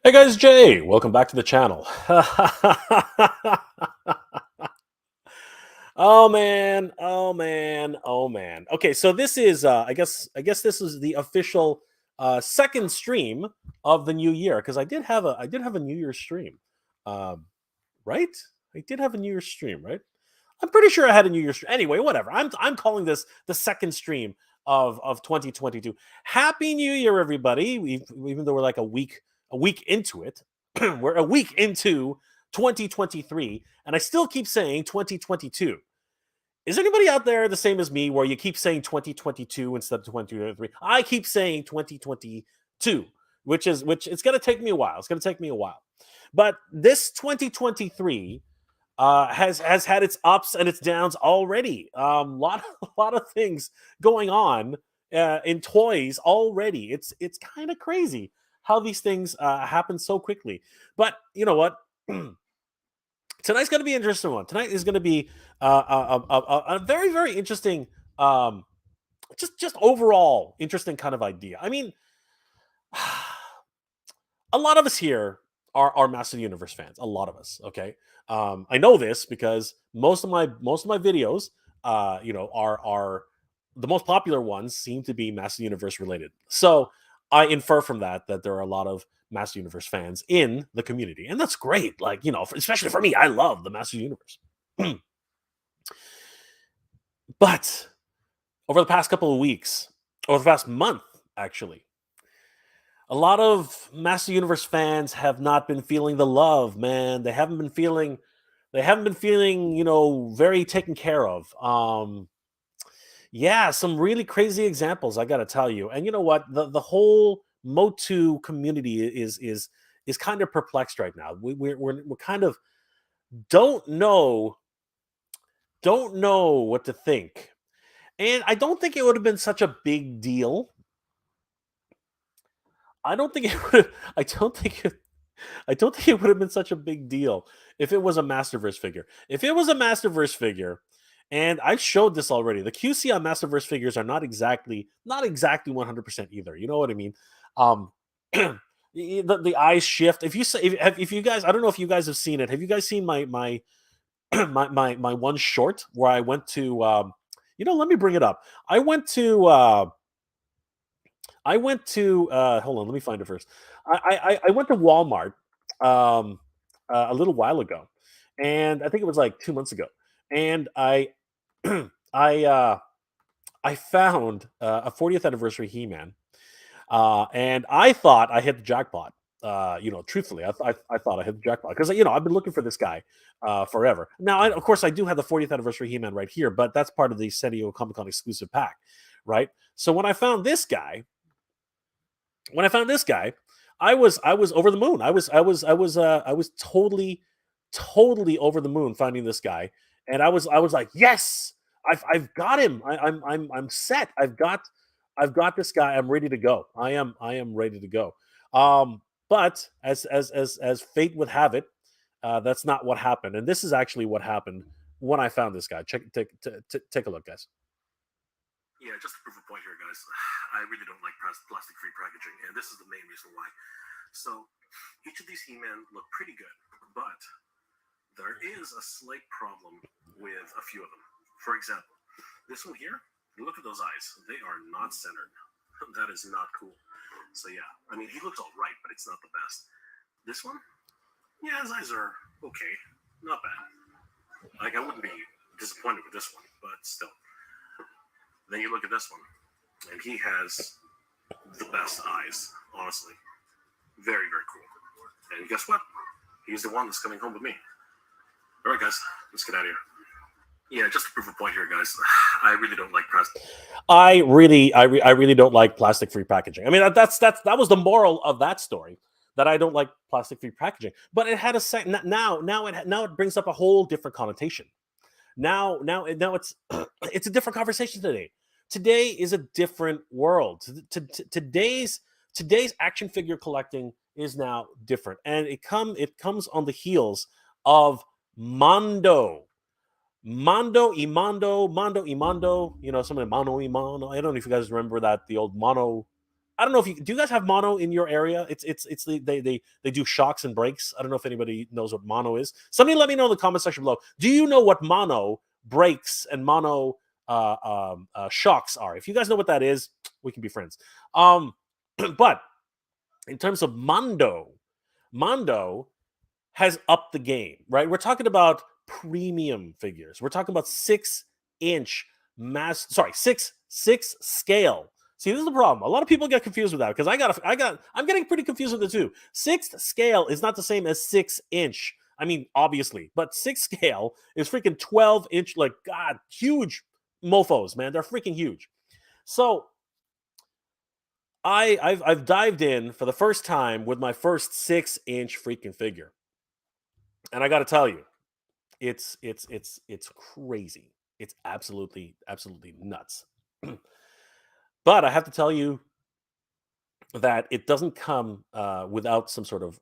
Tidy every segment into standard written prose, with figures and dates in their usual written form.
Hey guys, Jay, welcome back to the channel. Oh man, oh man, oh man. Okay, so this is I guess this is the official second stream of the new year because I did have a New Year's stream. Um, right? I did have a New Year's stream, right? I'm pretty sure I had a New Year's stream. Anyway, whatever. I'm calling this the second stream of 2022. Happy New Year, everybody. Even though we're like a week into it, we're a week into 2023, and I still keep saying 2022. Is anybody out there the same as me where you keep saying 2022 instead of 2023? I keep saying 2022, which it's going to take me a while. It's going to take me a while. But this 2023 has had its ups and its downs already. A lot of things going on in toys already. It's kind of crazy how these things happen so quickly. But you know what? Tonight's going to be an interesting one. Tonight is going to be a very very interesting, just overall interesting kind of idea. I mean, a lot of us here are Master Universe fans. A lot of us. Okay, I know this because most of my videos, are the most popular ones seem to be Master Universe related. So I infer from that there are a lot of Master Universe fans in the community, and that's great. Like especially for me, I love the Master Universe. But over the past couple of weeks, or the past month, actually, a lot of Master Universe fans have not been feeling the love, man. They haven't been feeling, very taken care of. Yeah, some really crazy examples, I gotta tell you. And you know what? The whole MOTU community is kind of perplexed right now. We're kind of don't know don't know what to think. And I don't think it would have been such a big deal. I don't think it would. I don't think it I don't think it would have been such a big deal if it was a Masterverse figure. If it was a Masterverse figure, and I showed this already, the QC on Masterverse figures are not exactly 100% either. You know what I mean? Um, the eyes shift. If you guys, I don't know if you guys have seen it. Have you guys seen my my one short where I went to? Let me bring it up. I went to. Hold on, let me find it first. I went to Walmart um a little while ago, and I think it was like 2 months ago, and I uh I found a 40th anniversary He-Man, and I thought I hit the jackpot. Truthfully, I thought I hit the jackpot because I've been looking for this guy forever. Now, of course, I do have the 40th anniversary He-Man right here, but that's part of the San Diego Comic Con exclusive pack, right? So when I found this guy, I was over the moon. I was totally over the moon finding this guy, and I was like, yes, I've got him. I'm set. I've got this guy. I'm ready to go. I am ready to go. But as fate would have it, that's not what happened. And this is actually what happened when I found this guy. Take a look, guys. Yeah, just to prove a point here, guys, I really don't like plastic-free packaging, and this is the main reason why. So, each of these He-Man look pretty good, but there is a slight problem with a few of them. For example, this one here, look at those eyes. They are not centered. That is not cool. So yeah, I mean, he looks all right, but it's not the best. This one, yeah, his eyes are okay, not bad. Like, I wouldn't be disappointed with this one, but still. Then you look at this one, and he has the best eyes, honestly. Very, very cool. And guess what? He's the one that's coming home with me. All right, guys, let's get out of here. Yeah, just to prove a point here, guys, I really don't like plastic. I really don't like plastic-free packaging. I mean, that was the moral of that story. That I don't like plastic-free packaging, but it had a second. Now it brings up a whole different connotation. Now it's it's a different conversation today. Today is a different world. Today's action figure collecting is now different, and it comes on the heels of Mondo. Mondo Imando. Some of the Mono Imano. I don't know if you guys remember that, the old Mono. I don't know if you do. You guys have mono in your area? They do shocks and brakes. I don't know if anybody knows what mono is. Somebody let me know in the comment section below. Do you know what mono brakes and mono shocks are? If you guys know what that is, we can be friends. But in terms of Mondo has upped the game, right? We're talking about premium figures. We're talking about 6-inch six scale. See, this is the problem. A lot of people get confused with that because I'm getting pretty confused with it too. 6th scale is not the same as 6-inch. I mean, obviously, but 6 scale is freaking 12-inch, like, God, huge mofos, man. They're freaking huge. So I've dived in for the first time with my first 6-inch freaking figure. And I got to tell you, it's crazy. It's absolutely nuts. But I have to tell you that it doesn't come without some sort of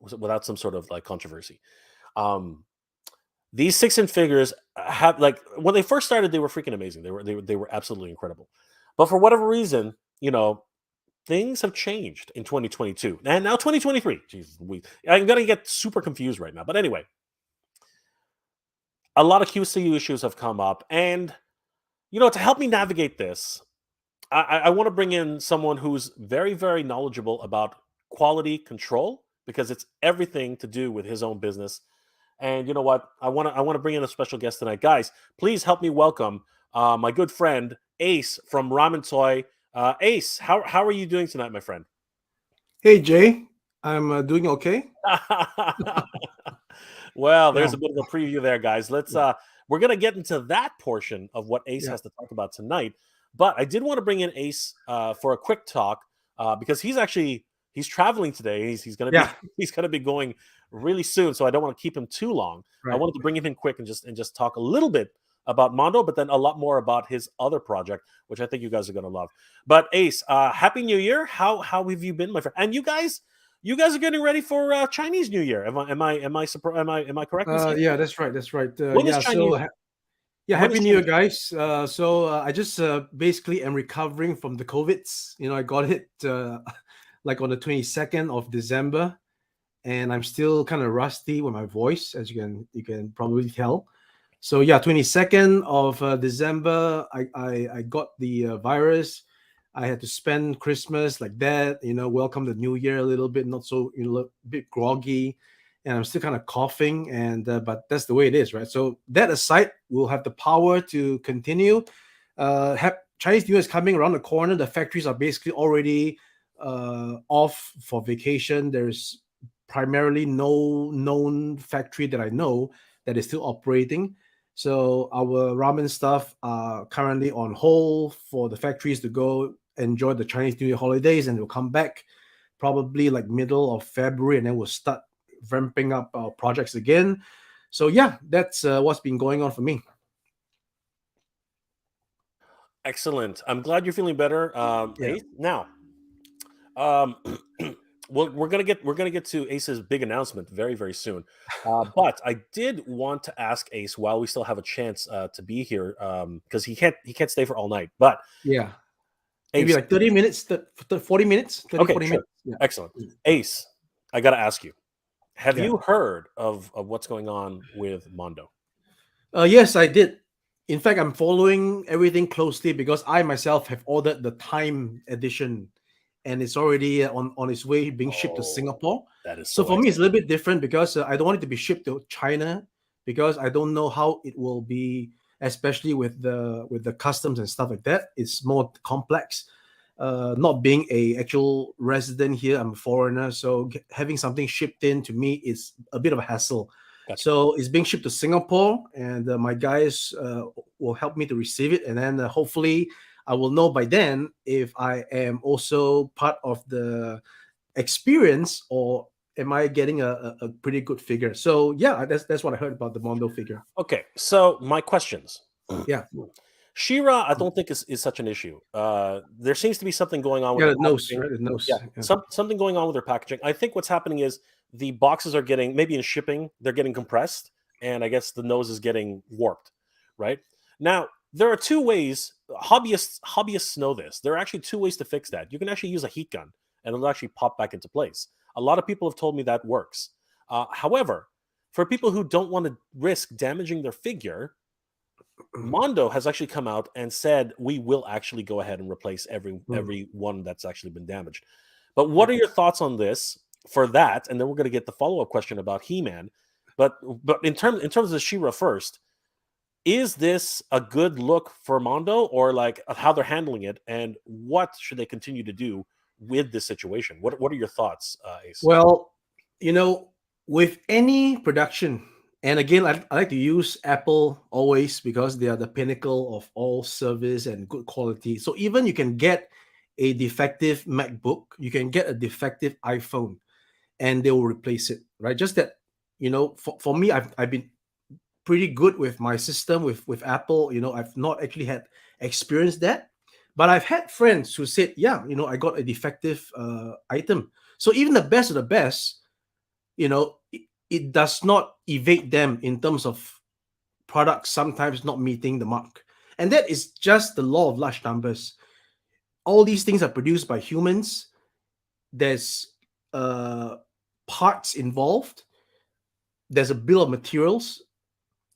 like controversy. These 6-inch figures have, like, when they first started, they were freaking amazing. They were absolutely incredible. But for whatever reason, things have changed in 2022 and now 2023. Jeez, I'm gonna get super confused right now. But anyway, a lot of QC issues have come up, and to help me navigate this, I want to bring in someone who's very, very knowledgeable about quality control, because it's everything to do with his own business. And you know what? I want to bring in a special guest tonight, guys. Please help me welcome my good friend Ace from Ramen Toy. Ace, how are you doing tonight, my friend? Hey Jay, I'm doing okay. Well, Yeah, there's a bit of a preview there, guys. Let's we're gonna get into that portion of what Ace yeah, has to talk about tonight. But I did want to bring in Ace for a quick talk because he's traveling today. He's gonna be yeah. he's gonna be going really soon, so I don't want to keep him too long. I Right. wanted to bring him in quick and just talk a little bit about Mondo, but then a lot more about his other project, which I think you guys are gonna love. But Ace, Happy New Year! How have you been, my friend? And you guys are getting ready for Chinese New Year. Am I correct in saying Yeah, that? that's right. That's right. When is Yeah. Chinese? Yeah, When is Happy New Year, Chinese? guys. I just basically am recovering from the COVIDs. I got it like on the 22nd of December, and I'm still kind of rusty with my voice, as you can probably tell. So yeah, 22nd of December, I got the virus. I had to spend Christmas like that, welcome the new year a little bit, not so, a bit groggy, and I'm still kind of coughing, and but that's the way it is, right? So that aside, we'll have the power to continue. Chinese New Year is coming around the corner. The factories are basically already off for vacation. There's primarily no known factory that I know that is still operating. So our ramen stuff are currently on hold for the factories to go enjoy the Chinese New Year holidays, and we'll come back probably like middle of February, and then we'll start ramping up our projects again. So yeah, that's what's been going on for me. Excellent. I'm glad you're feeling better, Yeah. Ace. Now, um, well, we're gonna get to Ace's big announcement very, very soon. But I did want to ask Ace while we still have a chance to be here, because he can't stay for all night. But Yeah. Maybe Ace, like 30 minutes, 40 minutes, 30, okay, 40 sure, minutes. Yeah. excellent. Ace, I gotta ask you: have Yeah. you heard of what's going on with Mondo? Yes, I did. In fact, I'm following everything closely because I myself have ordered the Time edition, and it's already on its way being shipped to Oh, Singapore. that is So so for me, it's a excellent. little bit different because I don't want it to be shipped to China because I don't know how it will be, especially with the customs and stuff like that. It's more complex. Not being a actual resident here, I'm a foreigner, so having something shipped in to me is a bit of a hassle. Gotcha. So it's being shipped to Singapore, and my guys will help me to receive it, and then hopefully I will know by then if I am also part of the experience or am I getting a pretty good figure. So yeah, that's what I heard about the Mondo figure. Okay, so my questions. Yeah, She-Ra, I don't think is such an issue. There seems to be something going on with yeah, her the nose, packaging. right? The nose. Yeah, Yeah. something going on with her packaging. I think what's happening is the boxes are getting, maybe in shipping, they're getting compressed, and I guess the nose is getting warped. Right now, there are two ways. Hobbyists know this. There are actually two ways to fix that. You can actually use a heat gun. and it'll actually pop back into place. A lot of people have told me that works. However, for people who don't want to risk damaging their figure, Mondo has actually come out and said we will actually go ahead and replace every one that's actually been damaged. But what are your thoughts on this for that? And then we're going to get the follow-up question about He-Man. But in terms of the She-Ra first, is this a good look for Mondo, or like how they're handling it, and what should they continue to do with this situation? What are your thoughts, Ace? Well, with any production, and again, I like to use Apple always because they are the pinnacle of all service and good quality. So even you can get a defective MacBook, you can get a defective iPhone, and they will replace it, right? Just that, for me, I've been pretty good with my system with Apple. I've not actually had experienced that, but I've had friends who said, yeah, I got a defective item. So even the best of the best, it does not evade them in terms of products sometimes not meeting the mark. And that is just the law of large numbers. All these things are produced by humans. There's parts involved. There's a bill of materials.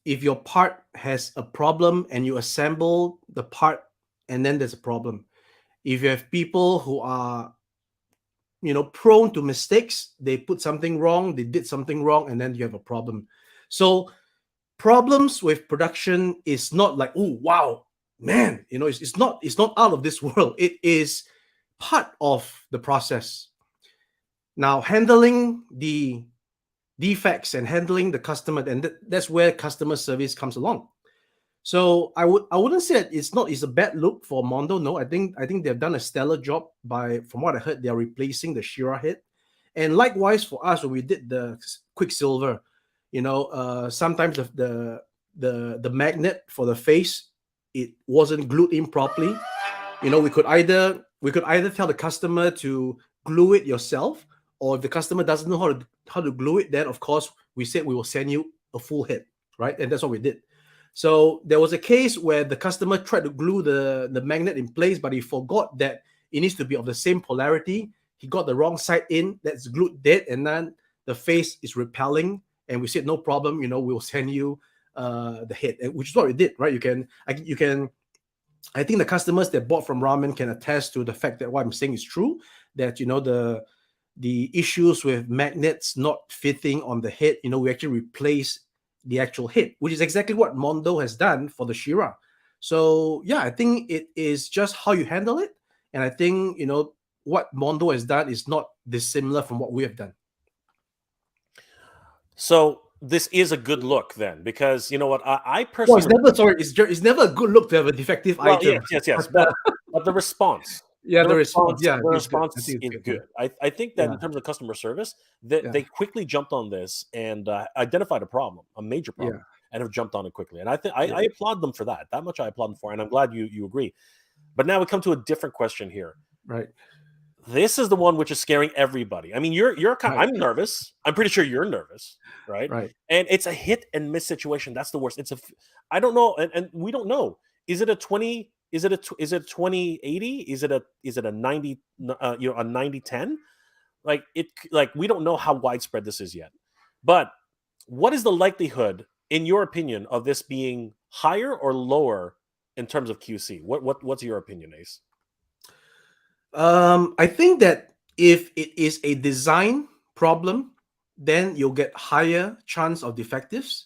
If your part has a problem and you assemble the part and then there's a problem. If you have people who are prone to mistakes, they put something wrong, they did something wrong, and then you have a problem. So problems with production is not like, oh wow, man, it's not out of this world. It is part of the process. Now, handling the defects and handling the customer, and that's where customer service comes along. So I wouldn't say that it's a bad look for Mondo. No, I think they've done a stellar job from what I heard, they're replacing the She-Ra head. And likewise for us, when we did the Quicksilver, sometimes the magnet for the face, it wasn't glued in properly. We could either tell the customer to glue it yourself, or if the customer doesn't know how to glue it, then of course we said we will send you a full head, right? And that's what we did. So there was a case where the customer tried to glue the magnet in place, but he forgot that it needs to be of the same polarity. He got the wrong side in, that's glued dead, and then the face is repelling. And we said, no problem, we'll send you the head, which is what we did, right? I think the customers that bought from Ramen can attest to the fact that what I'm saying is true, that, the issues with magnets not fitting on the head, we actually replace the actual head, which is exactly what Mondo has done for the She-Ra. So yeah, I think it is just how you handle it. And I think, what Mondo has done is not dissimilar from what we have done. So this is a good look then, because you know what, I personally... It's never a good look to have a defective item. Yes. But the response... Yeah, the response is good. I think that in terms of customer service, they quickly jumped on this and identified a problem, a major problem, and have jumped on it quickly. And I think I applaud them for that. That much I applaud them for, and I'm glad you agree. But now we come to a different question here. Right. This is the one which is scaring everybody. I mean, you're kind of, I'm nervous. I'm pretty sure you're nervous, right? Right. And it's a hit and miss situation. That's the worst. I don't know, and we don't know. Is it a 20? Is it a 2080? Is it a 90? A 9010? Like we don't know how widespread this is yet. But what is the likelihood, in your opinion, of this being higher or lower in terms of QC? What's your opinion, Ace? I think that if it is a design problem, then you'll get higher chance of defectives.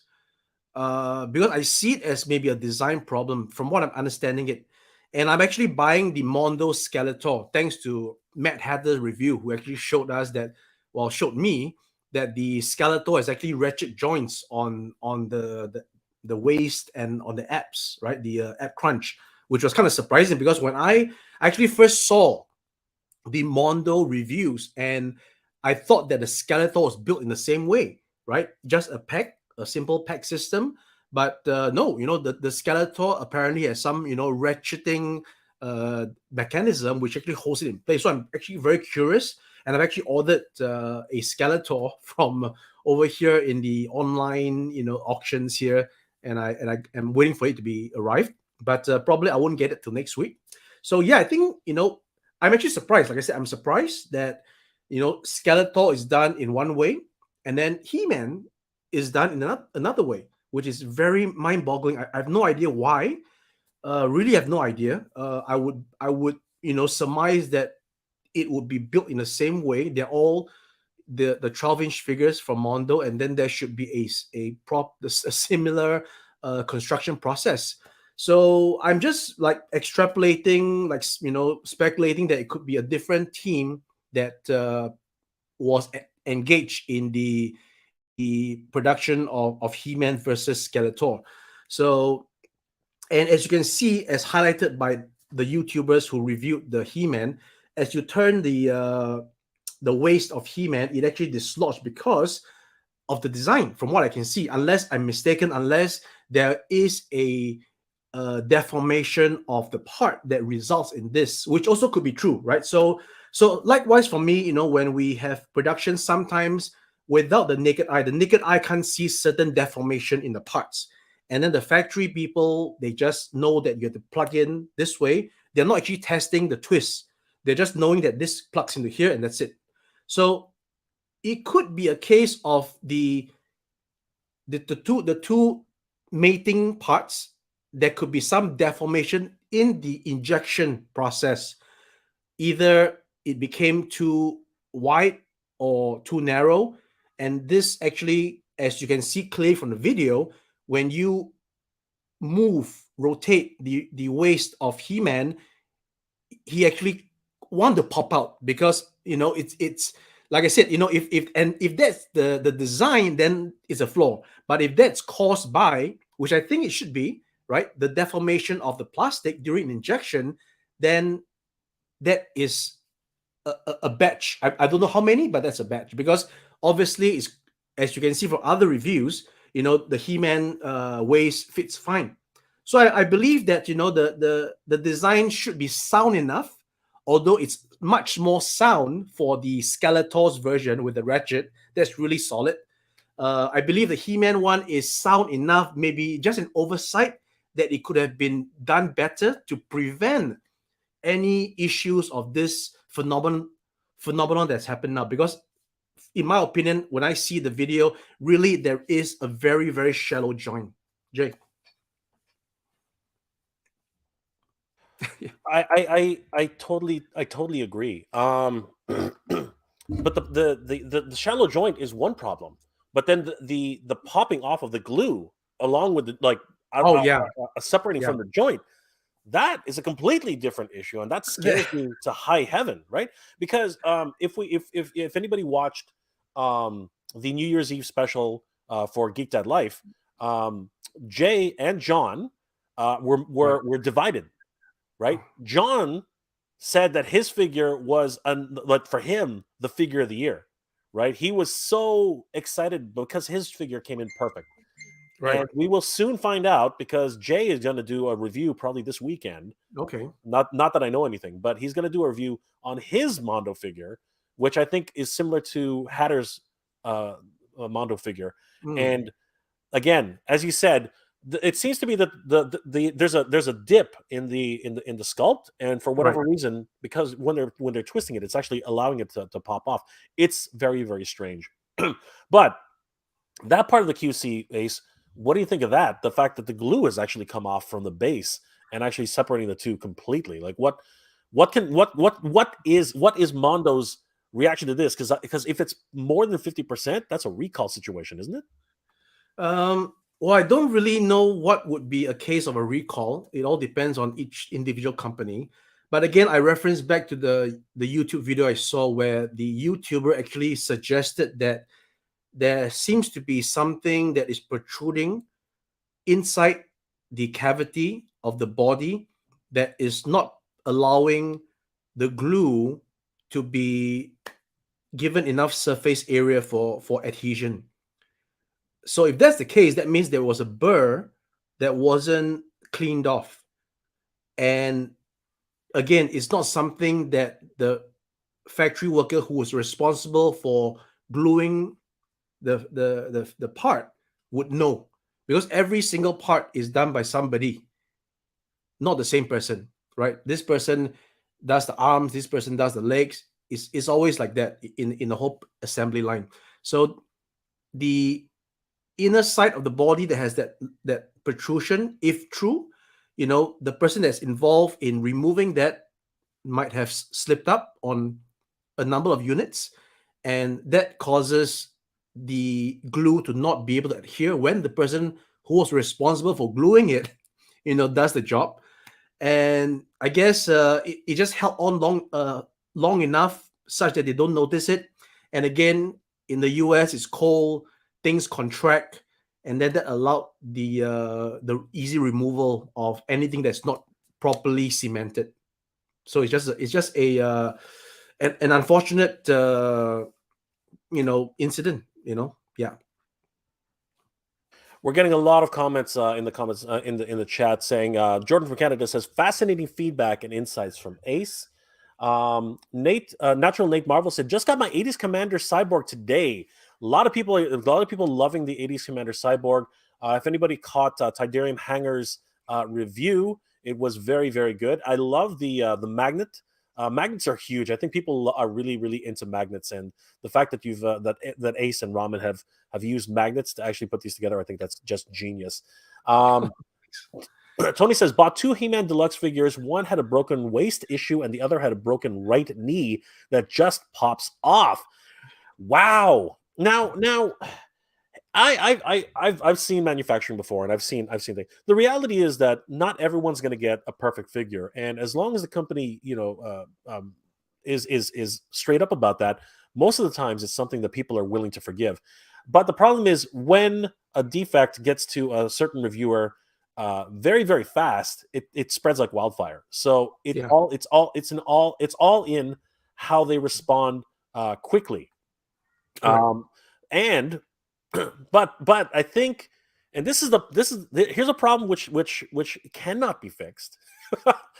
Because I see it as maybe a design problem from what I'm understanding it. And I'm actually buying the Mondo Skeletor thanks to Matt Hatter's review, who actually showed me that the Skeletor has actually ratchet joints on the waist and on the abs, right? The ab crunch, which was kind of surprising because when I actually first saw the Mondo reviews, and I thought that the Skeletor was built in the same way, right? Just a simple pack system. But no, the Skeletor apparently has some, ratcheting mechanism which actually holds it in place. So I'm actually very curious, and I've actually ordered a Skeletor from over here in the online, auctions here, and I am waiting for it to be arrived. But probably I won't get it till next week. So yeah, I think I'm actually surprised. Like I said, I'm surprised that Skeletor is done in one way, and then He-Man is done in another way, which is very mind-boggling. I have no idea why. Really have no idea. I would surmise that it would be built in the same way. They're all the 12-inch figures from Mondo, and then there should be a similar construction process. So I'm just like extrapolating, like speculating that it could be a different team that was engaged in the production of He-Man versus Skeletor. So, and as you can see, as highlighted by the YouTubers who reviewed the He-Man, as you turn the waist of He-Man, it actually dislodged because of the design, from what I can see, unless I'm mistaken, unless there is a deformation of the part that results in this, which also could be true, right? So likewise for me, when we have production, sometimes without the naked eye can't see certain deformation in the parts. And then the factory people, they just know that you have to plug in this way. They're not actually testing the twist. They're just knowing that this plugs into here and that's it. So it could be a case of the two mating parts. There could be some deformation in the injection process. Either it became too wide or too narrow, and this actually, as you can see clearly from the video, when you rotate the waist of He-Man, he actually want to pop out because it's like I said, if that's the design, then it's a flaw. But if that's caused by, which I think it should be, right, the deformation of the plastic during injection, then that is a batch. I don't know how many, but that's a batch because obviously, it's, as you can see from other reviews, the He-Man waist fits fine. So I believe that the design should be sound enough, although it's much more sound for the Skeletor's version with the ratchet. That's really solid. I believe the He-Man one is sound enough, maybe just an oversight that it could have been done better to prevent any issues of this phenomenon that's happened now. Because in my opinion, when I see the video, really there is a very, very shallow joint. Jay. I totally agree. But the shallow joint is one problem. But then the popping off of the glue along with the Oh yeah, separating yeah. from the joint, that is a completely different issue, and that scares me to high heaven, right? Because if anybody watched the New Year's Eve special for Geek Dad Life, Jay and John were divided, right? John said that his figure was like for him the figure of the year, right? He was so excited because his figure came in perfect. Right. And we will soon find out because Jay is going to do a review probably this weekend. Okay. Not that I know anything, but he's going to do a review on his Mondo figure, which I think is similar to Hatter's Mondo figure. And again, as you said, it seems to be that there's a dip in the sculpt, and for whatever reason, because when they're twisting it, it's actually allowing it to pop off. It's very, very strange. But that part of the QC, Ace, what do you think of that? The fact that the glue has actually come off from the base and actually separating the two completely. Like what is Mondo's reaction to this? Because if it's more than 50%, that's a recall situation, isn't it? Well, I don't really know what would be a case of a recall. It all depends on each individual company. But again, I reference back to the YouTube video I saw where the YouTuber actually suggested that there seems to be something that is protruding inside the cavity of the body that is not allowing the glue to be given enough surface area for adhesion. So if that's the case, that means there was a burr that wasn't cleaned off. And again, it's not something that the factory worker who was responsible for gluing the part would know, because every single part is done by somebody, not the same person, right? This person does the arms, this person does the legs. It's always like that in the whole assembly line. So the inner side of the body that has that protrusion, if true, the person that's involved in removing that might have slipped up on a number of units, and that causes the glue to not be able to adhere when the person who was responsible for gluing it, does the job. And I guess it just held on long enough such that they don't notice it. And again, in the US, it's cold, things contract, and then that allowed the easy removal of anything that's not properly cemented. So it's just an unfortunate incident. Yeah. We're getting a lot of comments in the comments in the chat saying Jordan from Canada says fascinating feedback and insights from Ace. Nate, Natural Nate Marvel said just got my 80s Commander Cyborg today. A lot of people loving the 80s Commander Cyborg. If anybody caught Tidarium Hanger's review, it was very, very good. I love the magnet. Magnets are huge. I think people are really, really into magnets, and the fact that you've that Ace and Ramen have used magnets to actually put these together, I think that's just genius. Tony says, bought 2 He-Man Deluxe figures. One had a broken waist issue, and the other had a broken right knee that just pops off. Wow. Now, I've seen manufacturing before, and I've seen things. The reality is that not everyone's going to get a perfect figure, and as long as the company, is straight up about that, most of the times it's something that people are willing to forgive. But the problem is when a defect gets to a certain reviewer very, very fast, it spreads like wildfire. So it's all in how they respond quickly. And but I think, and here's a problem which cannot be fixed,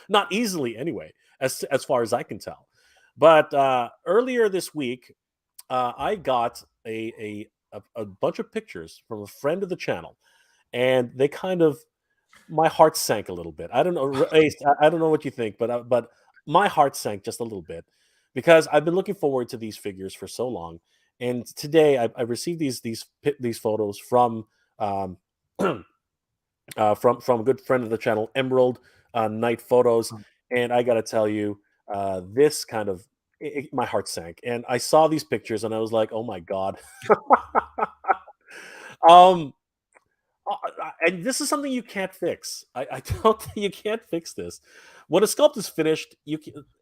not easily anyway, as far as I can tell. But earlier this week, I got a bunch of pictures from a friend of the channel, and they kind of, my heart sank a little bit. I don't know, Ace, I don't know what you think, but my heart sank just a little bit because I've been looking forward to these figures for so long. And today I received these photos from from a good friend of the channel, Emerald Night Photos, and I got to tell you, this kind of my heart sank, and I saw these pictures and I was like, oh my god. um, and this is something you can't fix. I don't think you can't fix this. When a sculpt is finished,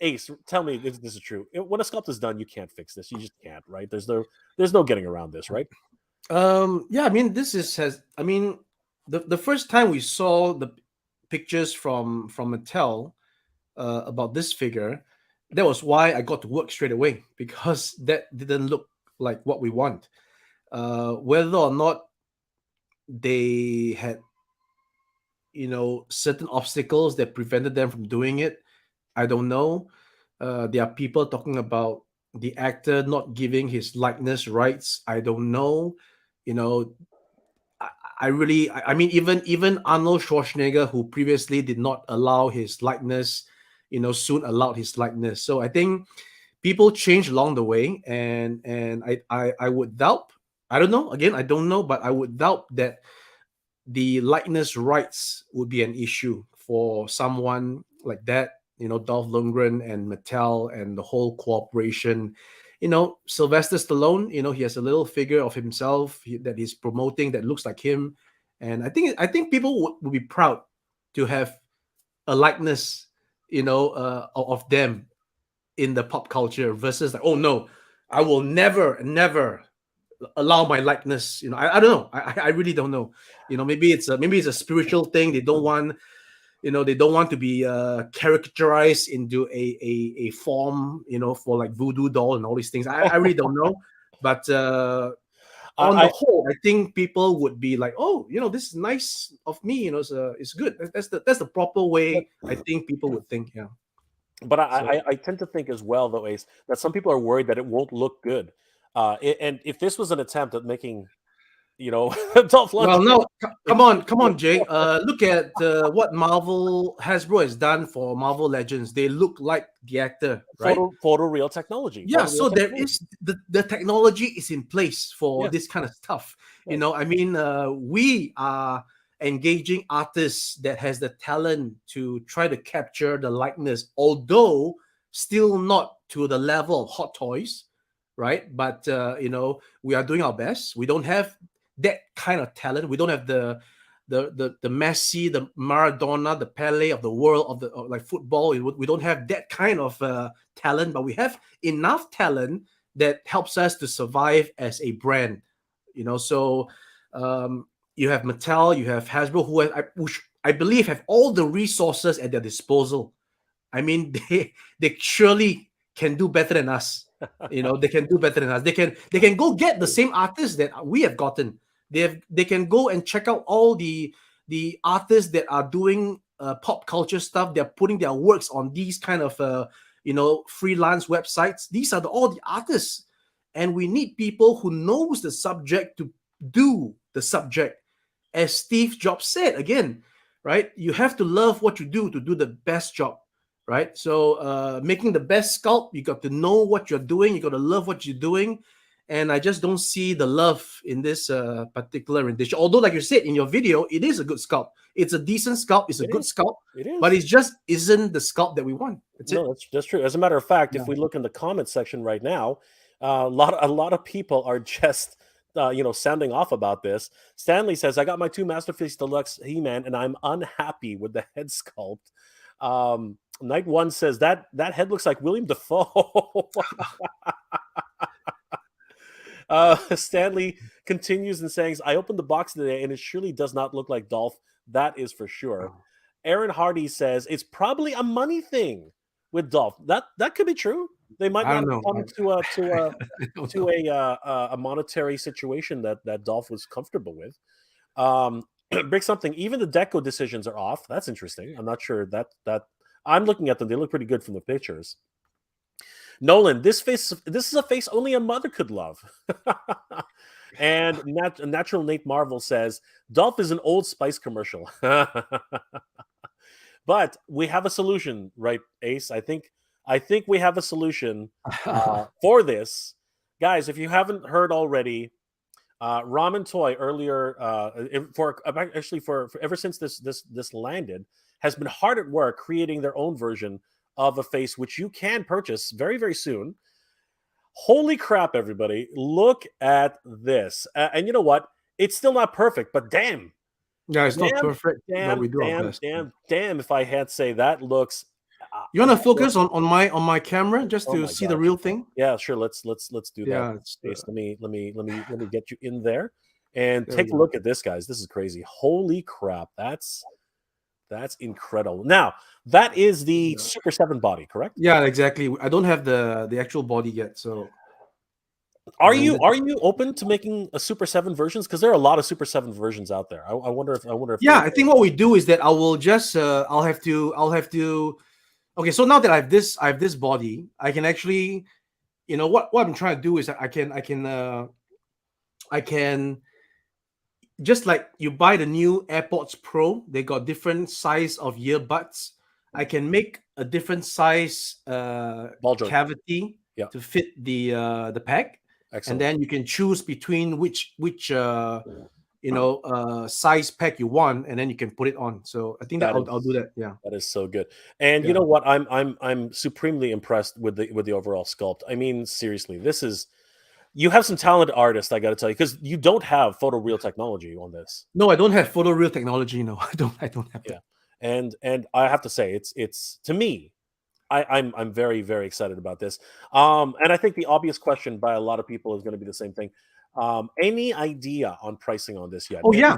Ace, tell me if this is true. When a sculpt is done, you can't fix this. You just can't, right? There's no getting around this, right? Yeah, I mean, the first time we saw the pictures from Mattel about this figure, that was why I got to work straight away, because that didn't look like what we want. Whether or not they had certain obstacles that prevented them from doing it, I don't know. There are people talking about the actor not giving his likeness rights. I don't know. You know, I mean, even Arnold Schwarzenegger, who previously did not allow his likeness, soon allowed his likeness. So I think people change along the way, and I would doubt. I don't know. Again, I don't know, but I would doubt that the likeness rights would be an issue for someone like that. Dolph Lundgren and Mattel and the whole cooperation. Sylvester Stallone, he has a little figure of himself that he's promoting that looks like him. And I think people would be proud to have a likeness, of them in the pop culture, versus like, oh no, I will never allow my likeness. I don't know. I really don't know. Maybe it's a spiritual thing. They don't want to be characterized into a form, for like voodoo doll and all these things. I really don't know. But on the whole, I think people would be like, oh, this is nice of me. It's good. That's the proper way. I think people would think. Yeah. But I tend to think as well, though, Ace, that some people are worried that it won't look good. And if this was an attempt at making You know, Dolph Well, Lundgren. no, come on, Jay. Look at what Marvel Hasbro has done for Marvel Legends. They look like the actor, right? Photoreal technology. Yeah, Photoreal so there technology. is the technology is in place for Yes. this kind of stuff. You Yes. know, I mean, we are engaging artists that has the talent to try to capture the likeness, although still not to the level of Hot Toys, right? But you know, we are doing our best. We don't have that kind of talent. We don't have the Messi, the Maradona, the Pele of the world of like football. We don't have that kind of talent, but we have enough talent that helps us to survive as a brand. You know, so you have Mattel, you have Hasbro, which I believe have all the resources at their disposal. I mean, they surely can do better than us. You know, they can do better than us. They can go get the same artists that we have gotten. They can go and check out all the artists that are doing pop culture stuff. They're putting their works on these kind of freelance websites. These are all the artists, and we need people who knows the subject to do the subject. As Steve Jobs said again, right? You have to love what you do to do the best job, right? So making the best sculpt, you got to know what you're doing. You got to love what you're doing. And I just don't see the love in this particular rendition. Although, like you said in your video, it is a good sculpt. It's a decent sculpt. It's a It good is. sculpt. It But is. it just isn't the sculpt that we want. That's it. No, that's true. As a matter of fact, Yeah. if we look in the comment section right now, a lot of people are just sounding off about this. Stanley says, "I got my 2 Masterpiece Deluxe He-Man, and I'm unhappy with the head sculpt." Night One says that head looks like William Dafoe. Stanley continues and saying, "I opened the box today, and it surely does not look like Dolph. That is for sure." Oh, Aaron Hardy says it's probably a money thing with Dolph. That could be true. They might I not don't have know. come to a I don't to know. a monetary situation that Dolph was comfortable with. Break something. Even the deco decisions are off. That's interesting. I'm not sure that I'm looking at them. They look pretty good from the pictures. Nolan, this is a face only a mother could love. And Natural Nate Marvel says Dolph is an Old Spice commercial. But we have a solution, right, Ace? I think we have a solution for this, guys. If you haven't heard already, Ramen Toy earlier, for ever since this landed, has been hard at work creating their own version of a face, which you can purchase very very soon. Holy crap, everybody! Look at this, and you know what? It's still not perfect, but damn, Yeah, it's not damn, perfect, but damn, we do our damn, best. damn, damn! If I had to say that looks, You want to that looks. focus on my camera just Oh to my see the gosh! real thing? Yeah, sure. Let's do that. Yeah, it's, Ace, let me get you in there and there we take a go. look at this, guys. This is crazy. Holy crap! That's incredible. Now that is the Yeah. Super 7 body, correct? Yeah, exactly. I don't have the actual body yet, so Are I'm you just, are you open to making a Super 7 versions? Because there are a lot of Super 7 versions out there. I wonder if yeah. they. I think what we do is that I will just I'll have to. Okay, so now that I have this body, I can actually, what I'm trying to do is that I can just like you buy the new AirPods Pro, they got different size of earbuds. I can make a different size Ball joint. cavity Yeah, to fit the pack, and excellent. then you can choose between which size pack you want, and then you can put it on. So I think that That I'll do is that. Yeah, that is so good. And you yeah. know what? I'm supremely impressed with the overall sculpt. I mean, seriously, this is you have some talented artists. I got to tell you, because you don't have photoreal technology on this. No, I don't have photoreal technology. No, I don't have Yeah, that. and I have to say, it's to me. I'm very very excited about this. And I think the obvious question by a lot of people is going to be the same thing. Any idea on pricing on this yet? Oh yeah,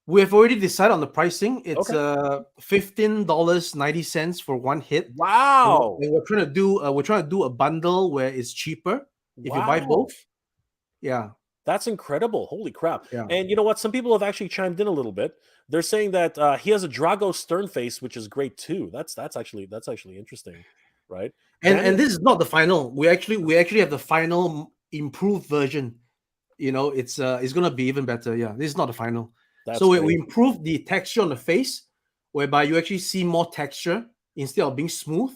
we have already decided on the pricing. It's Okay. $15.90 for one hit. And we're, Wow. and we're trying to do a bundle where it's cheaper if you buy Wow. both. Yeah, That's incredible. Holy crap. yeah. And you know what? Some people have actually chimed in a little bit. They're saying that he has a Drago stern face, which is great too. That's actually interesting, right? And Daniel, this is not the final. We actually have the final improved version. it's gonna be even better. Yeah, this is not the final. That's So we great. improved the texture on the face, whereby you actually see more texture instead of being smooth,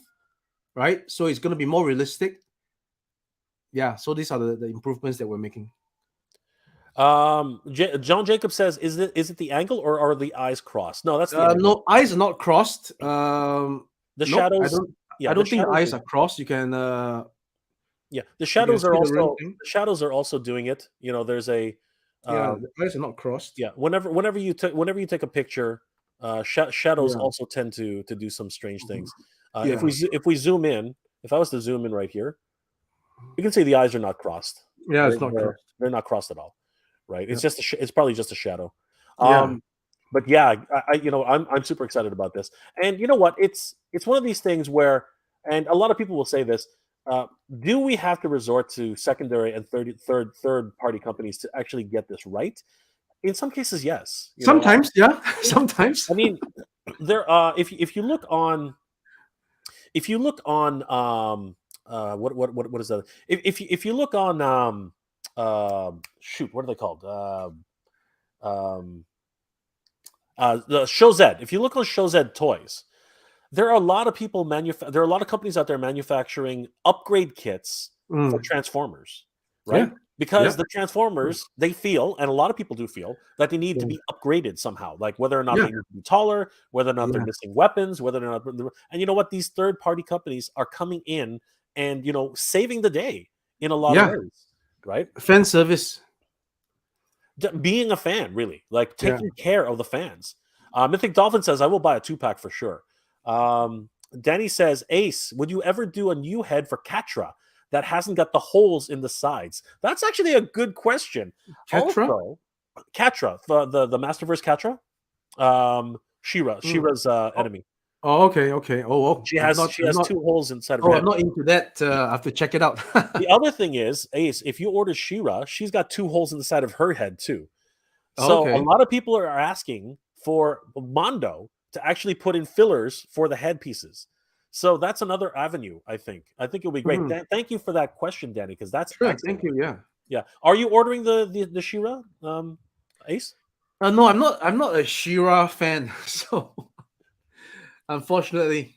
right? So it's gonna be more realistic. Yeah. So these are the improvements that we're making. John Jacob says, "Is it the angle or are the eyes crossed?" No, that's the angle. No, eyes are not crossed. The Nope, shadows, yeah, I the don't think the shadows. eyes are crossed. Yeah, the You can shadows are see the real also thing. doing it. There's a Yeah, um, the eyes are not crossed. yeah. Whenever you take a picture, shadows Yeah. also tend to do some strange things. If Yeah. if we zoom in, if I was to zoom in right here, you can see the eyes are not crossed. Yeah, it's not crossed. They're not crossed at all, right? Yeah. It's just it's probably just a shadow. Yeah. But yeah, I'm super excited about this. And you know what? It's one of these things where, and a lot of people will say this. Uh, do we have to resort to secondary and third party companies to actually get this right? In some cases, yes. Sometimes, yeah. Yeah. Sometimes. I mean, there. If you look on, what is that? If you look on, shoot, what are they called? Um, the Show Z. If you look on Show Z toys, there are a lot of people there are a lot of companies out there manufacturing upgrade kits for Mm. Transformers, Yeah. right? Because Yeah. the Transformers, they feel, and a lot of people do feel, that they need to Yeah. be upgraded somehow, like whether or not Yeah. they need to be taller, whether or not they're Yeah. missing weapons, whether or not, and you know what, these third party companies are coming in and saving the day in a lot of Yeah. ways, right? Fan service. Being a fan, really, like Yeah. taking care of the fans. Mythic Dolphin says, "I will buy a 2-pack for sure." Danny says, "Ace, would you ever do a new head for Catra that hasn't got the holes in the sides?" That's actually a good question. Catra? Also, Catra, the Masterverse Catra, She-Ra, Mm. She-Ra's Oh, enemy. okay. Okay. Oh, She has she has 2 holes inside of her oh, I'm head. not into that. I have to check it out. The other thing is, Ace, if you order She-Ra, she's got 2 holes in the side of her head too. So a Okay. lot of people are asking for Mondo to actually put in fillers for the headpieces. So that's another avenue, I think. I think it'll be great. Mhm. Thank you for that question, Danny, because that's Sure. Thank excellent. you. Yeah. Yeah. Are you ordering the She-Ra, Ace? No, I'm not. I'm not a She-Ra fan. So unfortunately,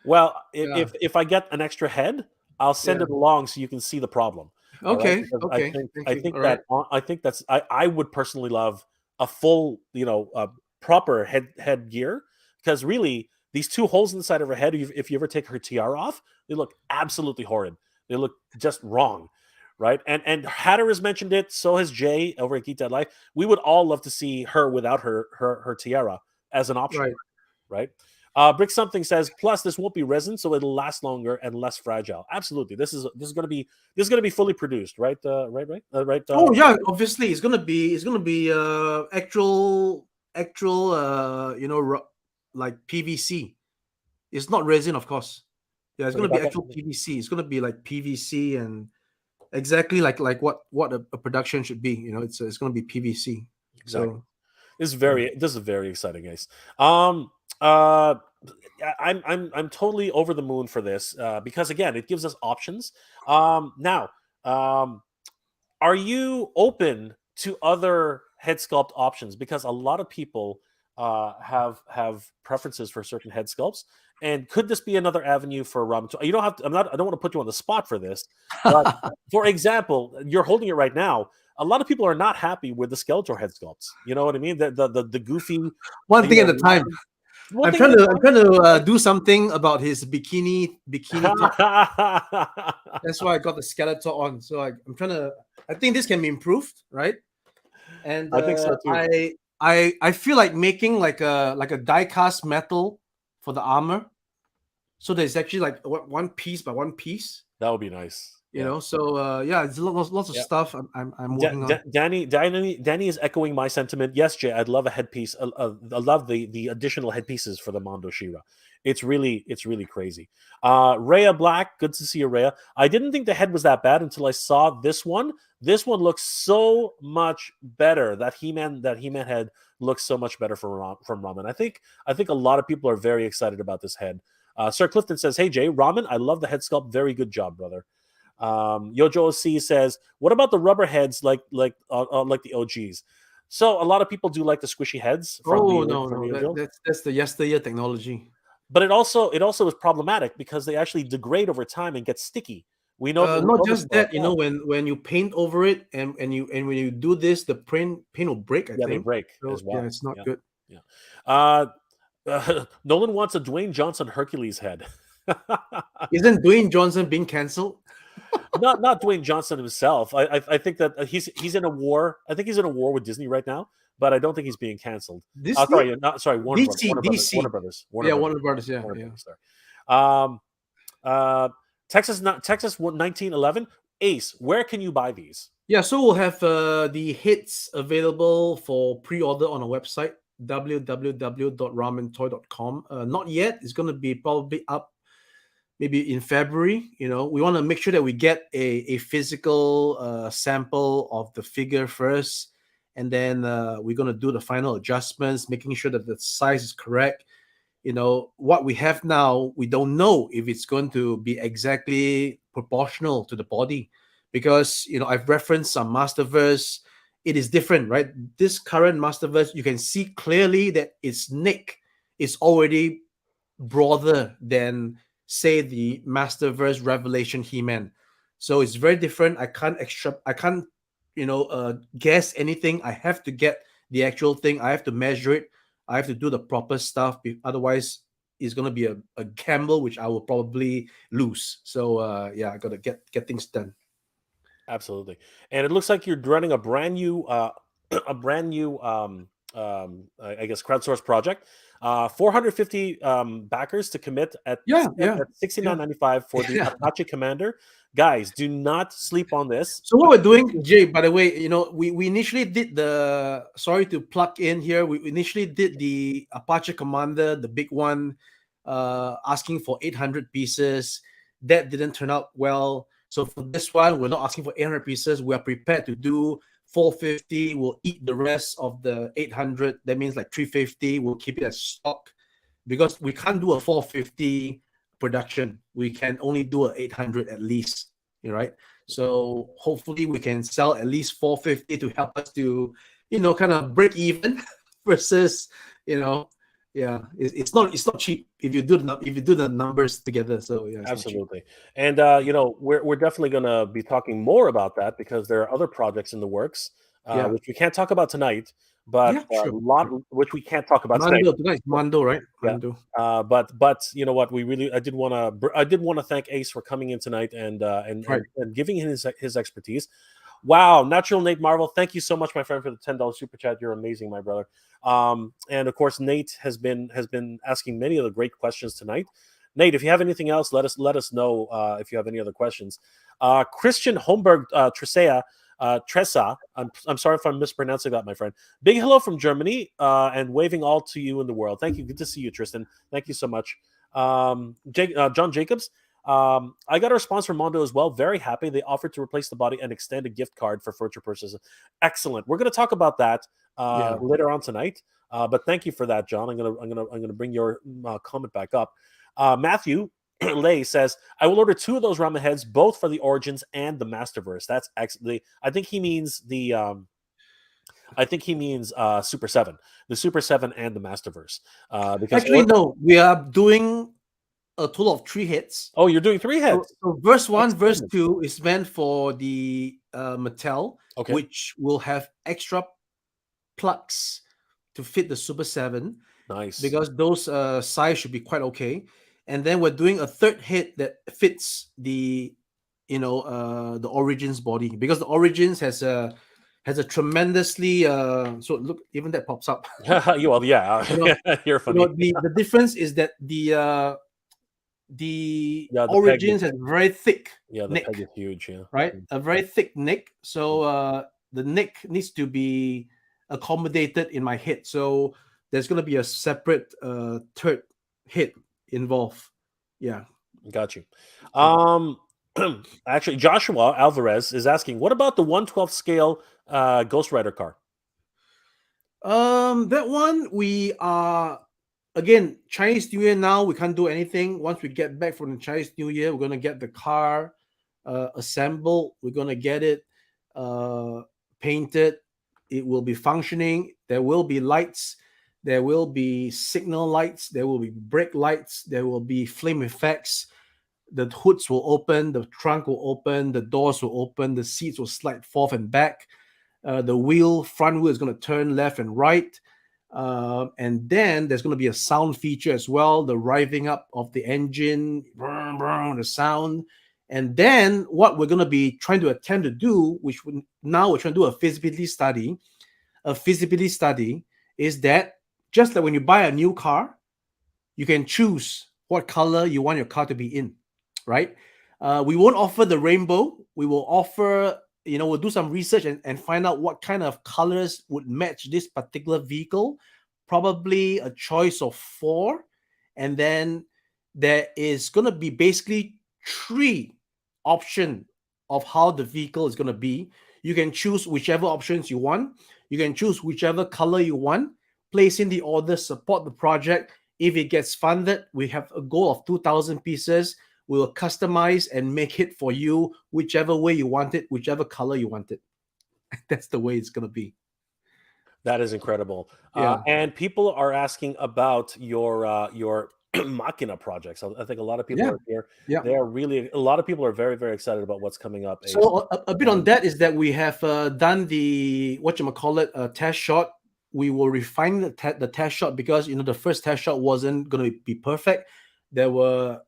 Well, yeah. if I get an extra head, I'll send Yeah. it along so you can see the problem. All right, Okay. because Okay. Thank I you. think All right. that I think that's I would personally love a full proper headgear, because really these 2 holes inside of her head, if you ever take her tiara off, they look absolutely horrid. They look just wrong, right? And Hatter has mentioned it. So has Jay over at Geek Dead Life. We would all love to see her without her tiara as an option, Right. right? Brick something says, plus this won't be resin, so it'll last longer and less fragile. Absolutely, this is going to be fully produced, right? Right. Oh yeah. Obviously, it's gonna be actual like PVC. It's not resin, of course. Yeah, it's So they gonna be got that. actual PVC. It's gonna be like PVC and exactly like what a production should be. It's gonna be PVC. Exactly. So yeah. This is very exciting, guys. Um, uh, I'm totally over the moon for this, because again, it gives us options. Now, um, are you open to other head sculpt options? Because a lot of people have preferences for certain head sculpts, and could this be another avenue for Ramen Toy? You don't have to. I don't want to put you on the spot for this, but for example, you're holding it right now. A lot of people are not happy with the Skeletor head sculpts. You know what I mean? The goofy, One thing at a time. one I'm thing at trying a to I'm trying to do something about his bikini top. time. That's why I got the Skeletor on. So I'm trying to. I think this can be improved, right? And I think so too. I feel like making like a die cast metal for the armor, so there's actually like one piece by one piece. That would be nice. Yeah. So yeah, it's lots of Yeah. stuff I'm working on. Danny is echoing my sentiment. Yes, Jay, I'd love a headpiece. I love the additional headpieces for the Mondo She-Ra. It's really crazy. Rhea Black, good to see you, Rhea. I didn't think the head was that bad until I saw this one. This one looks so much better. That He-Man head looks so much better from Ramen. I think a lot of people are very excited about this head. Sir Clifton says, "Hey Jay, Ramen, I love the head sculpt. Very good job, brother." Yojo C says, "What about the rubber heads like the OGs?" So a lot of people do like the squishy heads from Oh the no, from no, the original, that's the yesteryear technology. but it also is problematic because they actually degrade over time and get sticky. We Not know this just for a that, fact. when you paint over it and when you do this, the paint will break, I Yeah, they think. break So as yeah, well. it's not Yeah, good. yeah. Nolan wants a Dwayne Johnson Hercules head. Isn't Dwayne Johnson being cancelled? Not Dwayne Johnson himself. I think that he's in a war. I think he's in a war with Disney right now, but I don't think he's being canceled. Disney? Sorry, not sorry. Warner Brothers. DC, DC. Warner Yeah, Brothers. Warner Brothers. Yeah, Warner yeah. Brothers. Sorry. Texas, not Texas. 1911. Ace. Where can you buy these? Yeah, so we'll have the hits available for pre-order on our website, www.ramentoy.com. Not yet. It's going to be probably up maybe in February. We want to make sure that we get a physical sample of the figure first, and then we're going to do the final adjustments, making sure that the size is correct. What we have now, we don't know if it's going to be exactly proportional to the body, because I've referenced some Masterverse. It is different, right? This current Masterverse, you can see clearly that its neck is already broader than, say, the Masterverse Revelation He-Man. So it's very different. I can't guess anything. I have to get the actual thing. I have to measure it. I have to do the proper stuff. Otherwise, it's going to be a gamble which I will probably lose. So yeah, I got to get things done. Absolutely. And it looks like you're running a brand new a brand new I guess crowdsourced project. 450 backers to commit at Yeah, yeah, at yeah. 69.95 for the Yeah. Apache Commander. Guys, do not sleep on this. So what we're doing, Jay, by the way, we initially did sorry to plug in here. We initially did the Apache Commander, the big one, asking for 800 pieces. That didn't turn out well. So for this one, we're not asking for 800 pieces. We are prepared to do 450. We'll eat the rest of the 800. That means like 350. We'll keep it as stock, because we can't do a 450 production. We can only do a 800 at least, right? So hopefully we can sell at least 450 to help us to, kind of break even versus, yeah, it's not cheap if you do the numbers together. So yeah, it's not cheap. Absolutely. And we're definitely going to be talking more about that because there are other projects in the works, Yeah, which we can't talk about tonight, but yeah, a sure, lot sure. which we can't talk about tonight. Mondo tonight, Mondo, right? Yeah. Mondo. But you know what? I did want to thank Ace for coming in tonight Right. and giving his expertise. Wow, Natural Nate Marvel, thank you so much, my friend, for the $10 super chat. You're amazing, my brother. And of course, Nate has been asking many of the great questions tonight. Nate, if you have anything else, let us know if you have any other questions. Christian Homberg Tressa, I'm sorry if I'm mispronouncing that, my friend. Big hello from Germany and waving all to you in the world. Thank you. Good to see you, Tristan. Thank you so much. John Jacobs, I got a response from Mondo as well. Very happy. They offered to replace the body and extend a gift card for furniture purchases. Excellent. We're going to talk about that Yeah. later on tonight. But thank you for that, John. I'm gonna bring your comment back up. Matthew Lay says, I will order 2 of those ramen heads, both for the Origins and the Masterverse. That's excellent. I think he means Super 7, the Super 7 and the Masterverse. Because Actually, no, we are doing a total of 3 hits. oh, you're doing 3 So, heads. so verse 1, verse Excellent. 2 is meant for the Mattel, Okay. which will have extra plugs to fit the Super 7, Nice. because those size should be quite okay. And then we're doing a 3rd hit that fits the the Origins body, because the Origins has a tremendously so look, even that pops up. Yeah, you know, you're funny. the difference is that the Yeah, the peg Origins has very thick the neck, peg is huge. Yeah. right? A very thick neck. So the neck needs to be accommodated in my head. So there's going to be a separate 3rd hit involved. Yeah. Got you. Actually, Joshua Alvarez is asking, what about the 1/12 scale Ghost Rider car? That one, we are, again, Chinese New Year now. We can't do anything. Once we get back from the Chinese New Year, we're gonna get the car assembled. We're gonna get it painted. It will be functioning. There will be lights. There will be signal lights. There will be brake lights. There will be flame effects. The hoods will open. The trunk will open. The doors will open. The seats will slide forth and back. The front wheel is going to turn left and right. And then there's going to be a sound feature as well, the revving up of the engine, the sound. And then what we're going to be trying to attempt to do, now we're trying to do a feasibility study. A feasibility study is that just like when you buy a new car, you can choose what color you want your car to be in, right? We won't offer the rainbow. We will offer, we'll do some research and find out what kind of colors would match this particular vehicle. Probably a choice of 4. And then there is going to be basically 3 options of how the vehicle is going to be. You can choose whichever options you want. You can choose whichever color you want. Place in the order, support the project. If it gets funded, we have a goal of 2,000 pieces. We will customize and make it for you, whichever way you want it, whichever color you want it. That's the way it's going to be. That is incredible. Yeah. And people are asking about your Machina projects. I think a lot of people are here. Yeah. They are really, a lot of people are very, very excited about what's coming up. So a bit on that is that we have done the test shot. We will refine the test shot because the first test shot wasn't going to be perfect. There were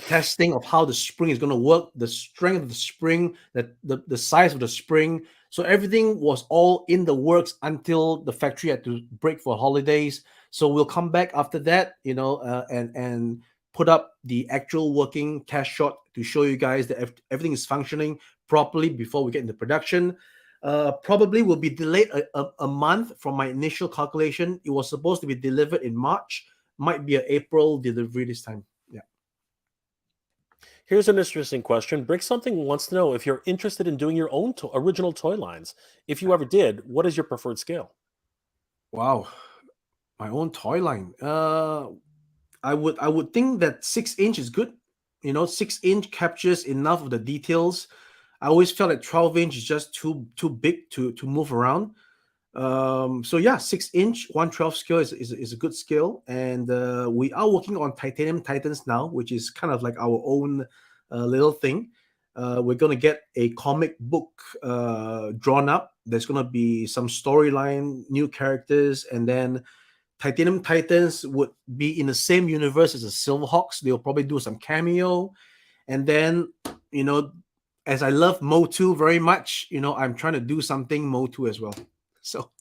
testing of how the spring is going to work, the strength of the spring, the size of the spring. So everything was all in the works until the factory had to break for holidays. So we'll come back after that, and put up the actual working test shot to show you guys that everything is functioning properly before we get into production. Probably will be delayed a month from my initial calculation. It was supposed to be delivered in March. Might be an April delivery this time. Yeah. Here's an interesting question. Brick Something wants to know if you're interested in doing your own original toy lines. If you ever did, what is your preferred scale? Wow, my own toy line. I would think that 6-inch is good. 6-inch captures enough of the details. I always felt that 12-inch is just too big to move around. So yeah, 6-inch 1/12 scale is a good scale, and we are working on Titanium Titans now, which is kind of like our own little thing. We're gonna get a comic book drawn up. There's gonna be some storyline, new characters, and then Titanium Titans would be in the same universe as the Silverhawks. They'll probably do some cameo, and then as I love MOTU very much, I'm trying to do something MOTU as well. So,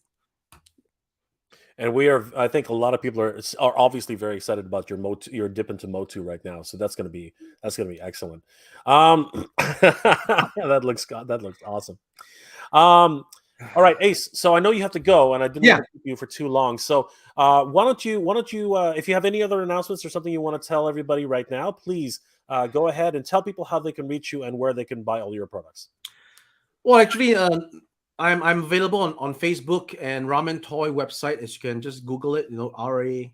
and I think a lot of people are obviously very excited about your dip into MOTU right now. So that's going to be excellent. That looks awesome. All right, Ace. So I know you have to go, and I didn't want to keep you for too long. So why don't you, if you have any other announcements or something you want to tell everybody right now, please go ahead and tell people how they can reach you and where they can buy all your products. Well, actually, I'm available on Facebook and Ramen Toy website. As you can just Google it, RAMENTOY,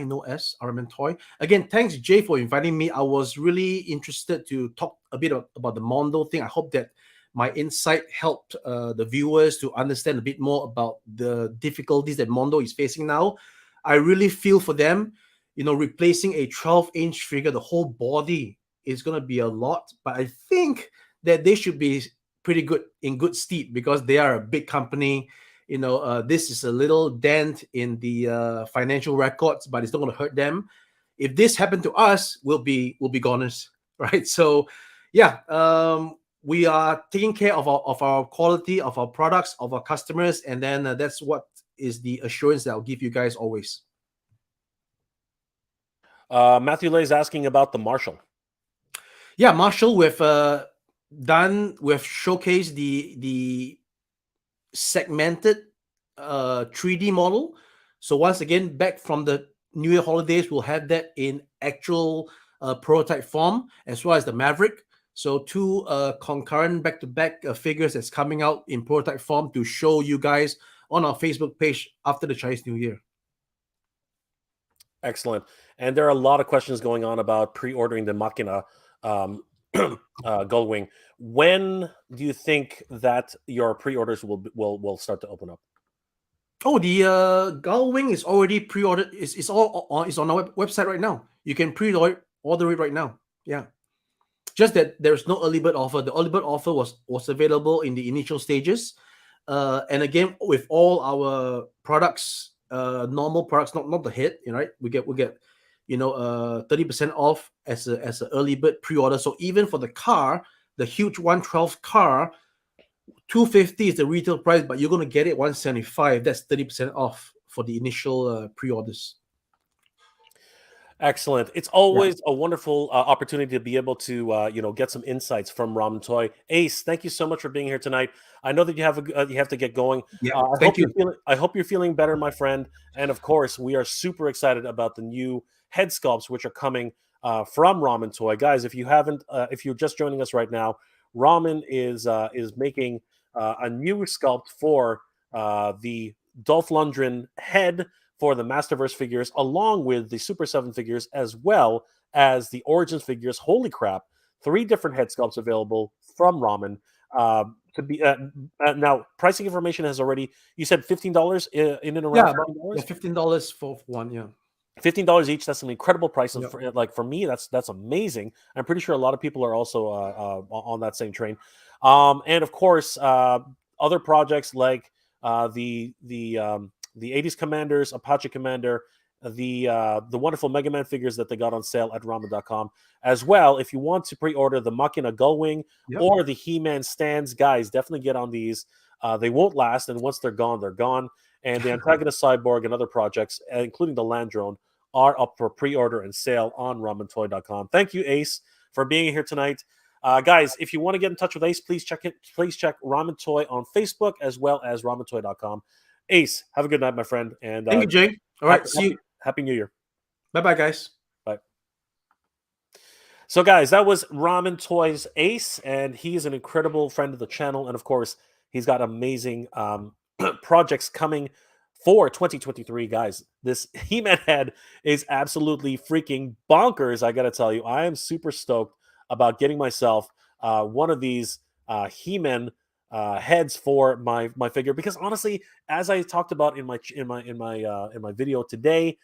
no S, Ramen Toy. Again, thanks Jay for inviting me. I was really interested to talk a bit about the Mondo thing. I hope that my insight helped the viewers to understand a bit more about the difficulties that Mondo is facing now. I really feel for them. Replacing a 12-inch figure, the whole body is going to be a lot, but I think that they should be pretty good stead because they are a big company. This is a little dent in the financial records, but it's not going to hurt them. If this happened to us, we'll be goners, right? So, yeah, we are taking care of our quality, of our products, of our customers, and then that's what is the assurance that I'll give you guys always. Matthew Lay is asking about the Marshall. Yeah, Marshall, we've showcased the segmented 3D model. So once again, back from the New Year holidays, we'll have that in actual prototype form, as well as the Maverick. So 2 concurrent back-to-back figures that's coming out in prototype form to show you guys on our Facebook page after the Chinese New Year. Excellent. and there are a lot of questions going on about pre-ordering the Machina um, Gullwing. When do you think that your pre-orders will start to open up? Oh, the Gullwing is already pre-ordered. It's all on. It's on our website right now. You can pre-order it right now. Yeah, just that there's no early bird offer. The early bird offer was available in the initial stages, and again with all our products, normal products, not the head. Right, we get 30% off as a early bird pre-order. So even for the car, the huge 112 car, 250 is the retail price, but you're going to get it 175. That's 30% off for the initial pre-orders. Excellent. It's Yeah. always a wonderful opportunity to be able to get some insights from Ramen Toy. Ace, thank you so much for being here tonight. I know that you have to get going. Yeah. I Thank hope you. I hope you're feeling better, my friend. And of course, we are super excited about the new head sculpts which are coming from Ramen Toy, guys. If you're just joining us right now, Ramen is making a new sculpt for the Dolph Lundgren head for the Masterverse figures, along with the Super 7 figures, as well as the Origins figures. Holy crap! 3 different head sculpts available from Ramen. To be now, pricing information has already. You said $15 in and around Yeah, about $15. $15 for one. Yeah. $15 each. That's an incredible price. Yep. For me, that's amazing. I'm pretty sure a lot of people are also on that same train. And of course, other projects like the 80s Commanders, Apache Commander, the wonderful Mega Man figures that they got on sale at ramen.com as well. If you want to pre-order the Machina Gullwing Yep. or the He-Man stands, guys, definitely get on these. They won't last, and once they're gone, they're gone. And the Antagonist Cyborg and other projects, including the Land Drone, are up for pre-order and sale on ramentoy.com. Thank you, Ace, for being here tonight. Guys, if you want to get in touch with Ace, please check Ramen Toy on Facebook as well as ramentoy.com. Ace, have a good night, my friend. And Thank you, Jay. All right. See you. Happy New Year. Bye-bye, guys. Bye. So, guys, that was Ramen Toy's Ace, and he's an incredible friend of the channel. And of course, he's got amazing projects coming for 2023, guys. This He-Man head is absolutely freaking bonkers. I gotta tell you, I am super stoked about getting myself one of these He-Man heads for my figure, because honestly, as I talked about in my video today,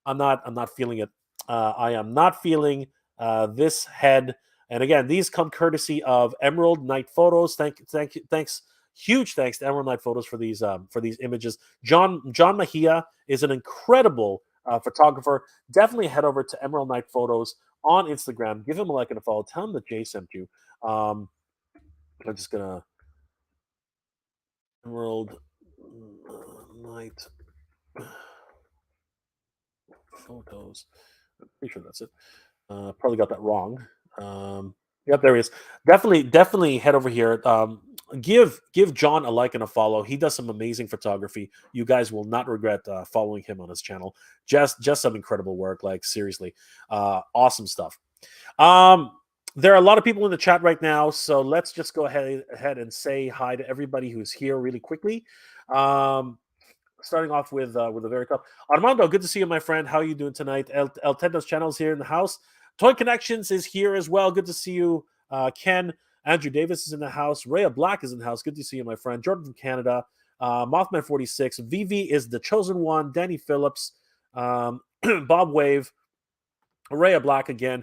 I'm not feeling it. I am not feeling this head. And again, these come courtesy of Emerald Knight Photos. Thanks. Huge thanks to Emerald Knight Photos for these images. John Mahia is an incredible photographer. Definitely head over to Emerald Knight Photos on Instagram. Give him a like and a follow. Tell him that Jay sent you. I'm just gonna Emerald Knight Photos. I'm pretty sure that's it. Probably got that wrong. Yep, there he is. Definitely head over here. Give John a like and a follow. He does some amazing photography. You guys will not regret following him on his channel. Just some incredible work. Like seriously, awesome stuff. There are a lot of people in the chat right now, so let's just go ahead and say hi to everybody who's here really quickly. Starting off with a very top Armando, good to see you, my friend. How are you doing tonight? El Tendo's channel is here in the house. Toy Connections is here as well. Good to see you, Ken. Andrew Davis is in the house. Rhea Black is in the house. Good to see you, my friend. Jordan from Canada. Mothman 46. Vivi is the chosen one. Danny Phillips. Bob Wave. Rhea Black again.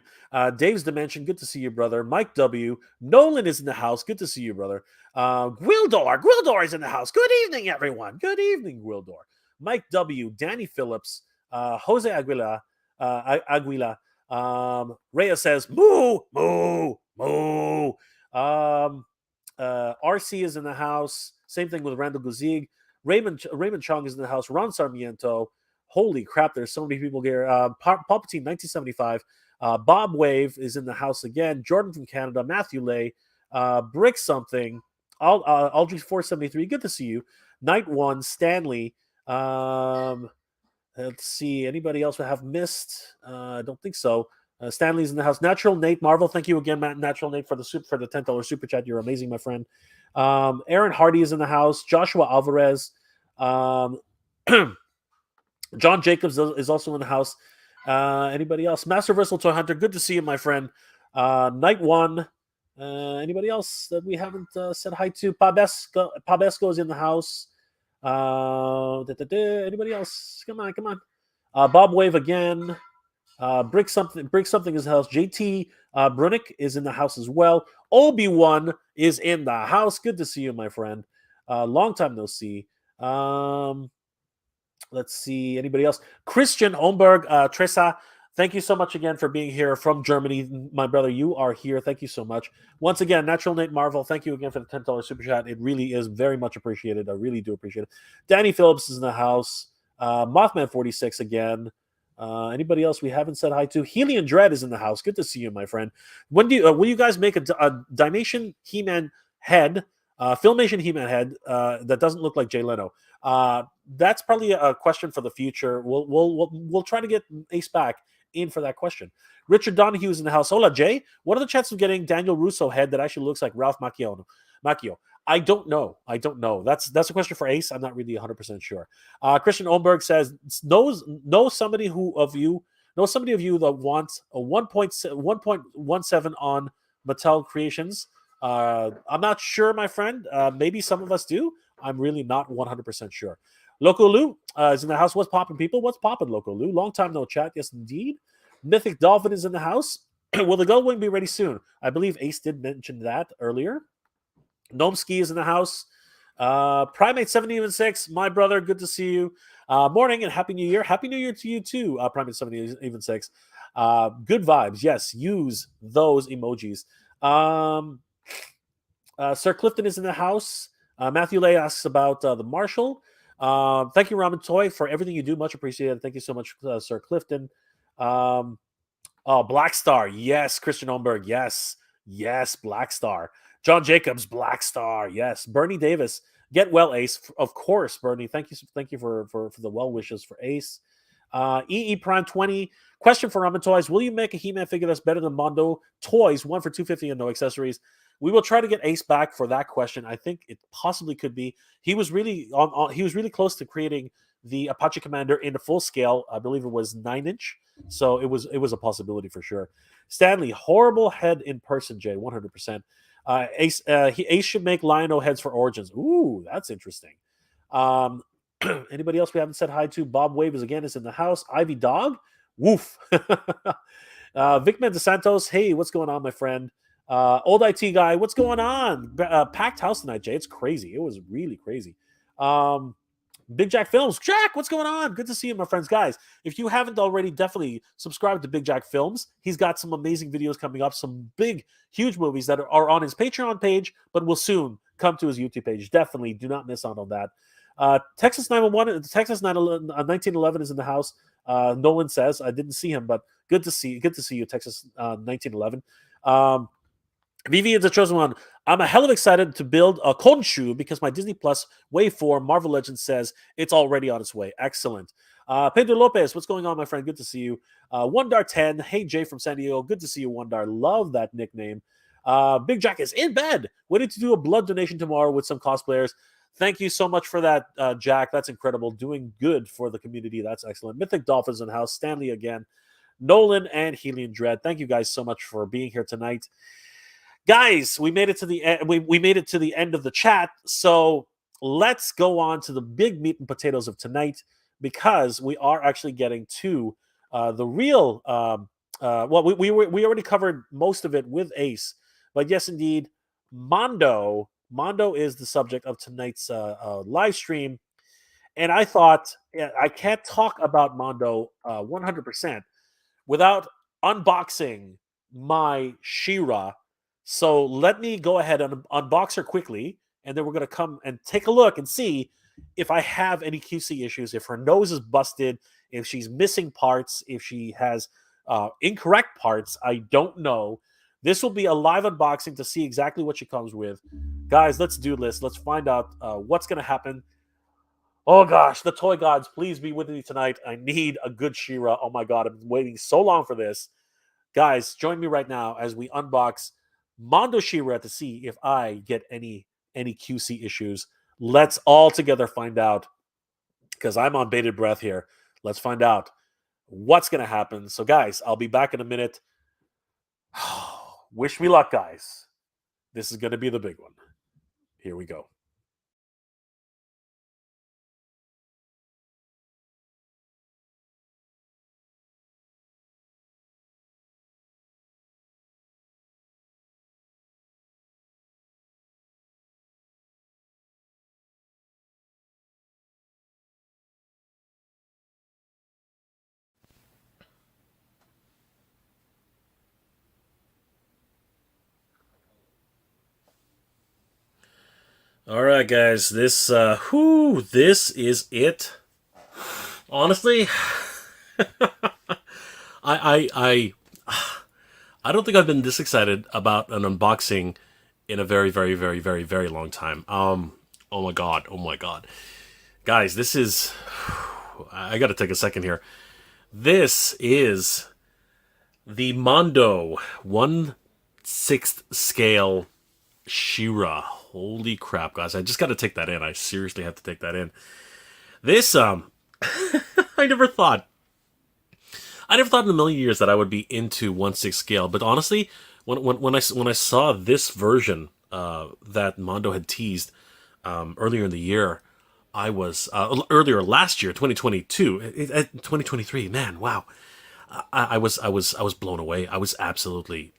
Dave's Dimension. Good to see you, brother. Mike W. Nolan is in the house. Good to see you, brother. Gwildor is in the house. Good evening, everyone. Good evening, Gwildor. Mike W. Danny Phillips. Jose Aguila. Rhea says, moo, moo, moo. RC is in the house. Same thing with Randall Guzig. Raymond Chong is in the house. Ron Sarmiento. Holy crap, there's so many people here. Palpatine 1975. Bob Wave is in the house again. Jordan from Canada. Matthew Lay. Brick something. Aldrich 473. Good to see you. Night One. Stanley. Let's see. Anybody else I have missed? I don't think so. Stanley's in the house. Natural Nate Marvel. Thank you again, Matt. Natural Nate for the $10 super chat. You're amazing, my friend. Aaron Hardy is in the house. Joshua Alvarez. John Jacobs is also in the house. Anybody else? Master Versal Toy Hunter, good to see you, my friend. Night One. Anybody else that we haven't said hi to? Pabesco is in the house. Anybody else? Come on, come on. Bob Wave again. Brick something is in the house. JT Brunick is in the house as well. Obi-Wan is in the house. Good to see you, my friend. Long time no see. Let's see. Anybody else? Christian Omberg, Tressa, thank you so much again for being here from Germany. My brother, you are here. Thank you so much. Once again, Natural Nate Marvel, thank you again for the $10 super chat. It really is very much appreciated. I really do appreciate it. Danny Phillips is in the house. Mothman46 again. Anybody else we haven't said hi to? Helian Dread is in the house. Good to see you, my friend. When do you, will you guys make a Dimation He-Man head, Filmation He-Man head that doesn't look like Jay Leno? That's probably a question for the future. We'll try to get Ace back in for that question. Richard Donahue is in the house. Hola, Jay. What are the chances of getting Daniel Russo head that actually looks like Ralph Macchio? I don't know. That's a question for Ace. I'm not really 100% sure. Christian Olberg says knows somebody of you that wants a 1.17 on Mattel Creations. I'm not sure, my friend. Maybe some of us do. I'm really not 100% sure. Loco Lou is in the house. What's popping, people? What's popping, Loco Lou? Long time no chat. Yes, indeed. Mythic Dolphin is in the house. Will the Gull Wing be ready soon? I believe Ace did mention that earlier. Gnomeski is in the house. Primate 76, my brother, good to see you. Morning and Happy New Year. Happy New Year to you too, Primate 76. Good vibes. Yes, use those emojis. Sir Clifton is in the house. Matthew Lay asks about the Marshall. Thank you, Ramen Toy, for everything you do. Much appreciated. Thank you so much, Sir Clifton. Black Star. Yes, Christian Omberg. Yes, Black Star. John Jacobs, Black Star. Yes, Bernie Davis. Get well, Ace. Of course, Bernie. Thank you for the well wishes for Ace. EE Prime 20. Question for Ramen Toys: will you make a He-Man figure that's better than Mondo Toys? 1 for $250 and no accessories. We will try to get Ace back for that question. I think it possibly could be. He was really he was really close to creating the Apache Commander in the full scale. I believe it was 9-inch. So it was a possibility for sure. Stanley, horrible head in person, Jay, 100%. Ace should make Lion-O heads for Origins. Ooh, that's interesting. Anybody else we haven't said hi to? Bob Wave is in the house. Ivy Dog, woof. Vicman DeSantos, hey, what's going on, my friend? Old IT guy, what's going on? Packed house tonight, Jay. It's crazy. It was really crazy. Big Jack Films. Jack, what's going on? Good to see you, my friends. Guys, if you haven't already, definitely subscribe to Big Jack Films. He's got some amazing videos coming up, some big, huge movies that are on his Patreon page, but will soon come to his YouTube page. Definitely do not miss out on that. Texas 911, Texas 1911 is in the house. Nolan says, I didn't see him, but good to see you, Texas 1911. Vivi is the chosen one. I'm a hell of excited to build a Khonshu because my Disney Plus Wave 4 Marvel Legends says it's already on its way. Excellent. Pedro Lopez, what's going on, my friend? Good to see you. Wondar10, hey, Jay from San Diego. Good to see you, Wondar. Love that nickname. Big Jack is in bed, waiting to do a blood donation tomorrow with some cosplayers. Thank you so much for that, Jack. That's incredible. Doing good for the community. That's excellent. Mythic Dolphins in the house. Stanley again. Nolan and Helian Dread. Thank you guys so much for being here tonight. Guys, we made it to the end. We made it to the end of the chat. So let's go on to the big meat and potatoes of tonight, because we are actually getting to the real. Well, we already covered most of it with Ace, but yes, indeed, Mondo is the subject of tonight's live stream, and I thought I can't talk about Mondo 100% without unboxing my She-Ra. So let me go ahead and unbox her quickly, and then we're going to come and take a look and see if I have any QC issues, if her nose is busted, if she's missing parts, if she has incorrect parts. I don't know. This will be a live unboxing to see exactly what she comes with. Guys, let's do this. Let's find out what's going to happen. Oh gosh, the toy gods, please be with me tonight. I need a good She-Ra. Oh my god, I've been waiting so long for this. Guys, join me right now as we unbox Mondo She-Ra to see if I get any QC issues. Let's all together find out, because I'm on bated breath here. Let's find out what's going to happen. So, guys, I'll be back in a minute. Wish me luck, guys. This is going to be the big one. Here we go. All right, guys. This is it. Honestly, I I don't think I've been this excited about an unboxing in a very, very, very, very, very long time. Oh my god, oh my god, guys, this is. I got to take a second here. This is the Mondo 1/6 scale She-Ra. Holy crap, guys! I just got to take that in. I seriously have to take that in. This I never thought. I never thought in a million years that I would be into 1/6 scale. But honestly, when I saw this version that Mondo had teased earlier in the year, I was earlier last year, 2022, 2023. Man, wow! I was blown away. I was absolutely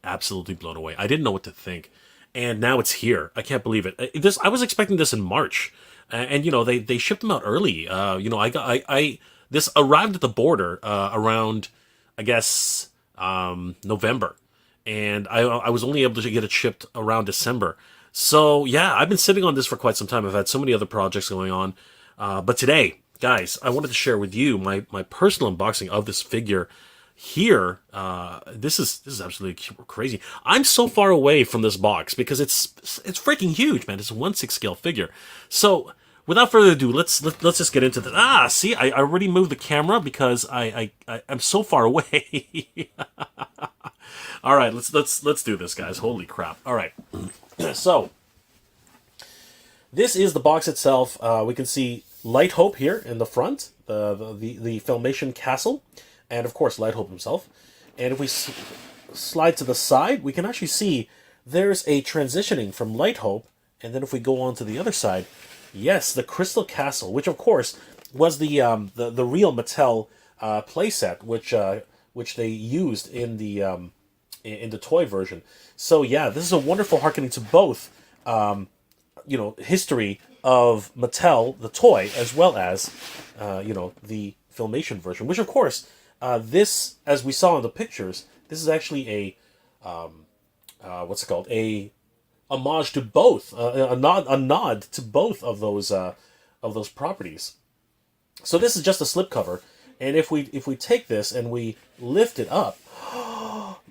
blown away. I didn't know what to think, and now it's here. I can't believe it. This I was expecting this in March, and they shipped them out early. I this arrived at the border around, I guess, November, and I was only able to get it shipped around December. So yeah, I've been sitting on this for quite some time. I've had so many other projects going on, but today, guys, I wanted to share with you my personal unboxing of this figure. Here, this is absolutely crazy. I'm so far away from this box because it's freaking huge, man. It's a 1/6 scale figure. So without further ado, let's just get into this. See, I already moved the camera because I'm so far away. All right, let's do this, guys. Holy crap! All right, so this is the box itself. We can see Light Hope here in the front, the Filmation Castle, and of course Light Hope himself. And if we slide to the side, we can actually see there's a transitioning from Light Hope, and then if we go on to the other side, yes, the Crystal Castle, which of course was the real Mattel playset, which they used in the toy version. So yeah, this is a wonderful harkening to both history of Mattel, the toy, as well as the Filmation version, which of course this, as we saw in the pictures, this is actually what's it called, a homage to both, a nod to both of those properties. So this is just a slipcover, and if we take this and we lift it up,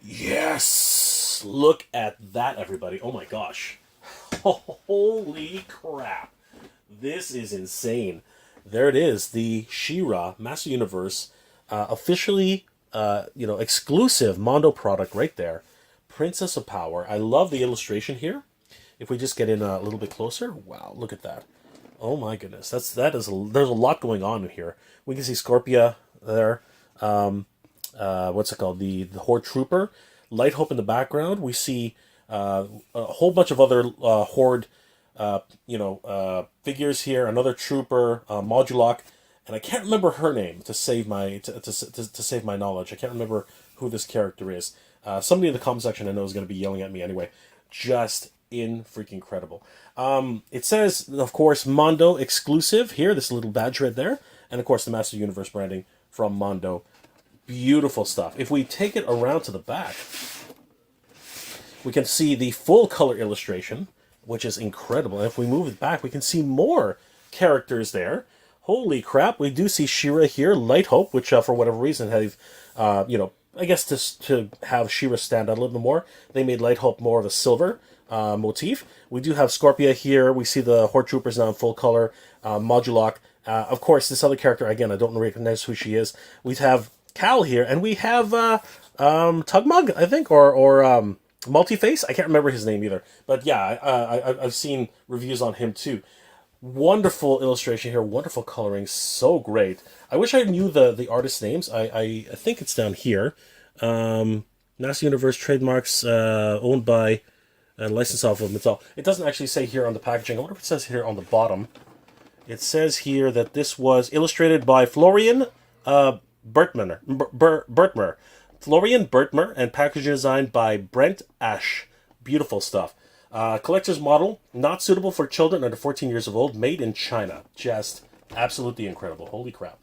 yes, look at that, everybody! Oh my gosh, holy crap! This is insane. There it is, the She-Ra Master Universe, officially, exclusive Mondo product right there. Princess of Power. I love the illustration here. If we just get in a little bit closer, wow, look at that. Oh my goodness, there's a lot going on in here. We can see Scorpia there. What's it called? The Horde Trooper. Light Hope in the background. We see a whole bunch of other Horde figures here. Another Trooper, Modulok, and I can't remember her name to save my save my knowledge. I can't remember who this character is. Somebody in the comment section I know is going to be yelling at me anyway. Just in freaking incredible. It says, of course, Mondo exclusive here. This little badge right there, and of course the Master Universe branding from Mondo. Beautiful stuff. If we take it around to the back, we can see the full color illustration, which is incredible. And if we move it back, we can see more characters there. Holy crap! We do see She-Ra here, Light Hope, which for whatever reason have, I guess to have She-Ra stand out a little bit more, they made Light Hope more of a silver motif. We do have Scorpia here. We see the Horde Troopers now in full color. Modulok. Of course, this other character, again, I don't recognize who she is. We have Cal here, and we have Tugmug, I think, or Multiface. I can't remember his name either. But yeah, I've seen reviews on him too. Wonderful illustration here, wonderful coloring, so great. I wish I knew the artist names. I think it's down here. NASA Universe trademarks owned by and licensed off of Mattel. It doesn't actually say here on the packaging. I wonder if it says here on the bottom. It says here that this was illustrated by Florian Bertmer. Florian Bertmer, and packaging designed by Brent Ash. Beautiful stuff. Collector's model, not suitable for children under 14 years of old, made in China. Just absolutely incredible. Holy crap.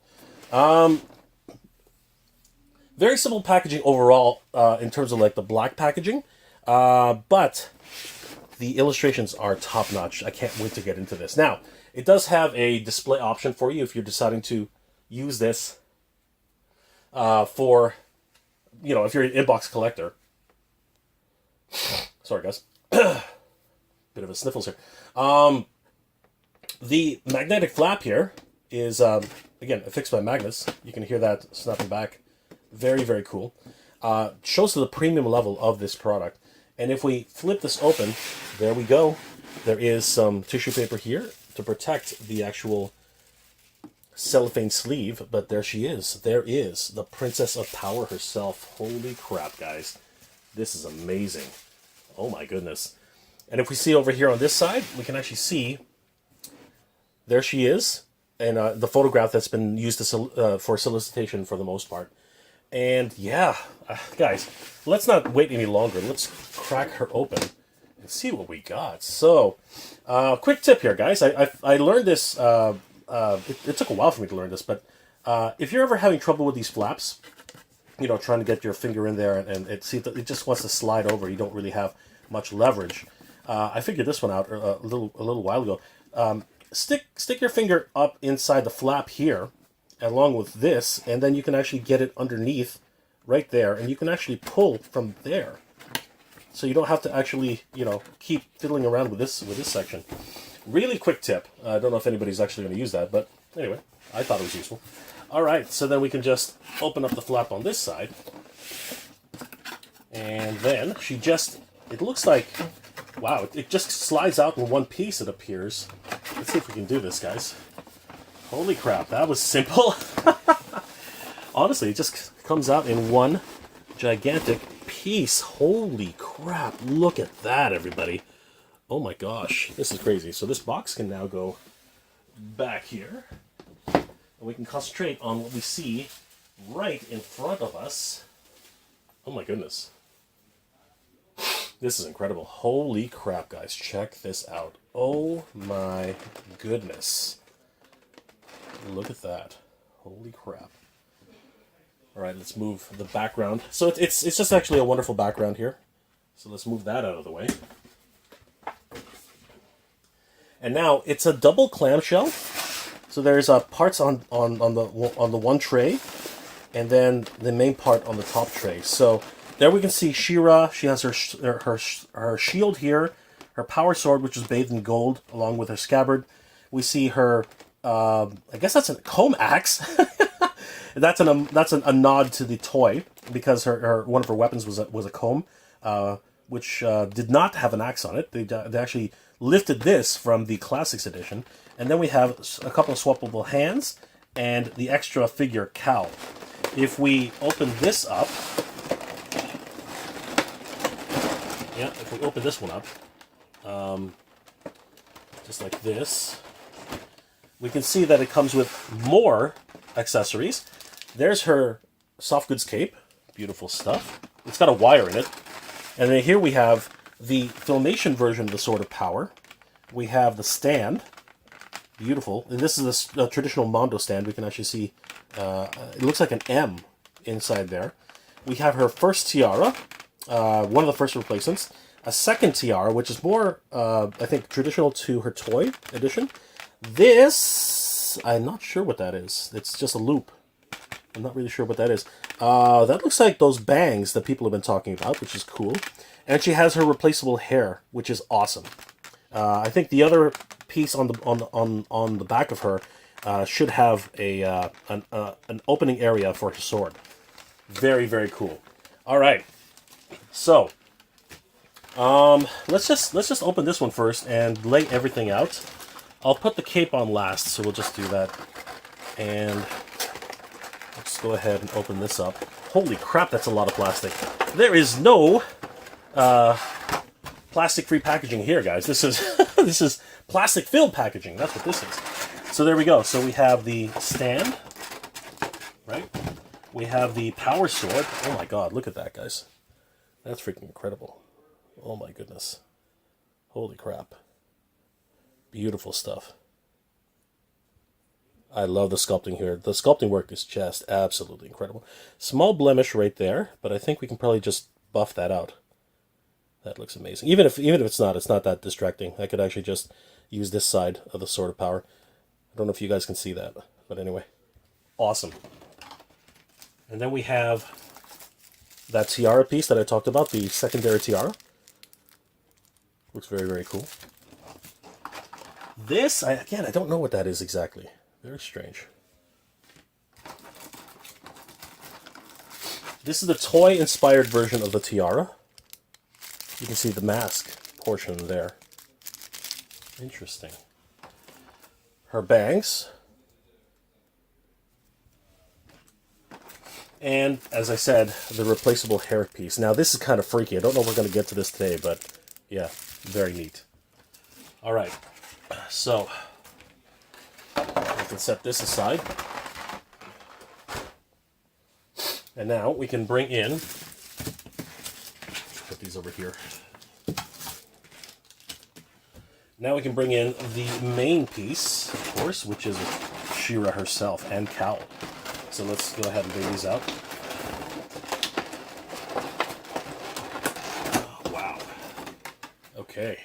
Very simple packaging overall in terms of like the black packaging, but the illustrations are top notch. I can't wait to get into this. Now, it does have a display option for you if you're deciding to use this for, you know, if you're an inbox collector. Sorry, guys. Bit of a sniffles here. The magnetic flap here is, again, affixed by magnets. You can hear that snapping back. Very, very cool. Shows the premium level of this product. And if we flip this open, there we go. There is some tissue paper here to protect the actual cellophane sleeve, but there she is. There is the Princess of Power herself. Holy crap, guys. This is amazing. Oh my goodness. And if we see over here on this side, we can actually see, there she is, and the photograph that's been used to for solicitation for the most part. And yeah, guys, let's not wait any longer. Let's crack her open and see what we got. So, quick tip here, guys. I learned this, it took a while for me to learn this, but if you're ever having trouble with these flaps, you know, trying to get your finger in there and it just wants to slide over, you don't really have much leverage. I figured this one out a little while ago. Stick your finger up inside the flap here, along with this, and then you can actually get it underneath right there, and you can actually pull from there. So you don't have to actually, you know, keep fiddling around with this section. Really quick tip. I don't know if anybody's actually going to use that, but anyway, I thought it was useful. All right, so then we can just open up the flap on this side, and then she just, it looks like, wow, it just slides out in one piece, it appears. Let's see if we can do this, guys. Holy crap, that was simple. Honestly, it just comes out in one gigantic piece. Holy crap, look at that, everybody. Oh my gosh, this is crazy. So this box can now go back here, and we can concentrate on what we see right in front of us. Oh my goodness. This is incredible. Holy crap, guys. Check this out. Oh my goodness. Look at that. Holy crap. All right, let's move the background. So it's just actually a wonderful background here. So let's move that out of the way. And now it's a double clamshell. So there's parts on the one tray, and then the main part on the top tray. So there we can see She-Ra. She has her shield here, her power sword, which is bathed in gold, along with her scabbard. We see her, I guess that's a comb axe. That's a nod to the toy, because her one of her weapons was a comb, which did not have an axe on it. They actually lifted this from the Classics edition, and then we have a couple of swappable hands and the extra figure cowl. If we open this up, yeah, if we open this one up, just like this, we can see that it comes with more accessories. There's her soft goods cape, beautiful stuff. It's got a wire in it. And then here we have the Filmation version of the Sword of Power. We have the stand, beautiful. And this is a traditional Mondo stand. We can actually see, it looks like an M inside there. We have her first tiara, one of the first replacements. A second tiara, which is more, I think, traditional to her toy edition. This, I'm not sure what that is. It's just a loop. I'm not really sure what that is. That looks like those bangs that people have been talking about, which is cool. And she has her replaceable hair, which is awesome. I think the other piece on the back of her should have an opening area for her sword. Very, very cool. All right, so let's just open this one first and lay everything out. I'll put the cape on last, so we'll just do that. And let's go ahead and open this up. Holy crap, that's a lot of plastic. There is no plastic-free packaging here, guys. This is this is plastic-filled packaging. That's what this is. So there we go. So we have the stand, right? We have the power sword. Oh my god, look at that, guys. That's freaking incredible. Oh my goodness. Holy crap. Beautiful stuff. I love the sculpting here. The sculpting work is just absolutely incredible. Small blemish right there, but I think we can probably just buff that out. That looks amazing. Even if it's not that distracting. I could actually just use this side of the Sword of Power. I don't know if you guys can see that, but anyway. Awesome. And then we have that tiara piece that I talked about, the secondary tiara. Looks very, very cool. This, again, I don't know what that is exactly. Very strange. This is the toy-inspired version of the tiara. You can see the mask portion there. Interesting. Her bangs. And, as I said, the replaceable hair piece. Now, this is kind of freaky. I don't know if we're going to get to this today, but yeah, very neat. All right. So, we can set this aside. And now we can bring in, put these over here. Now we can bring in the main piece, of course, which is She-Ra herself and cowl. So let's go ahead and bring these out. Oh, wow. Okay.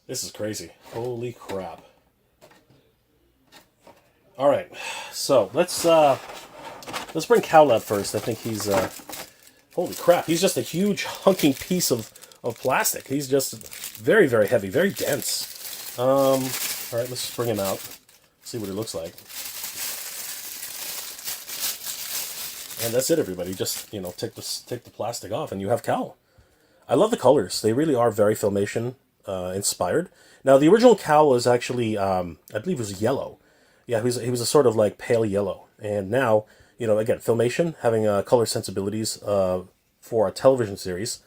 This is crazy. Holy crap. All right. So let's bring Cowl out first. I think he's holy crap. He's just a huge hunking piece of plastic. He's just very, very heavy, very dense. All right, let's just bring him out. See what he looks like. And that's it, everybody. Just, you know, take the plastic off, and you have Cowl. I love the colors. They really are very Filmation inspired. Now, the original Cowl was actually, I believe, it was yellow. Yeah, he was a sort of like pale yellow. And now, you know, again, Filmation having color sensibilities for a television series,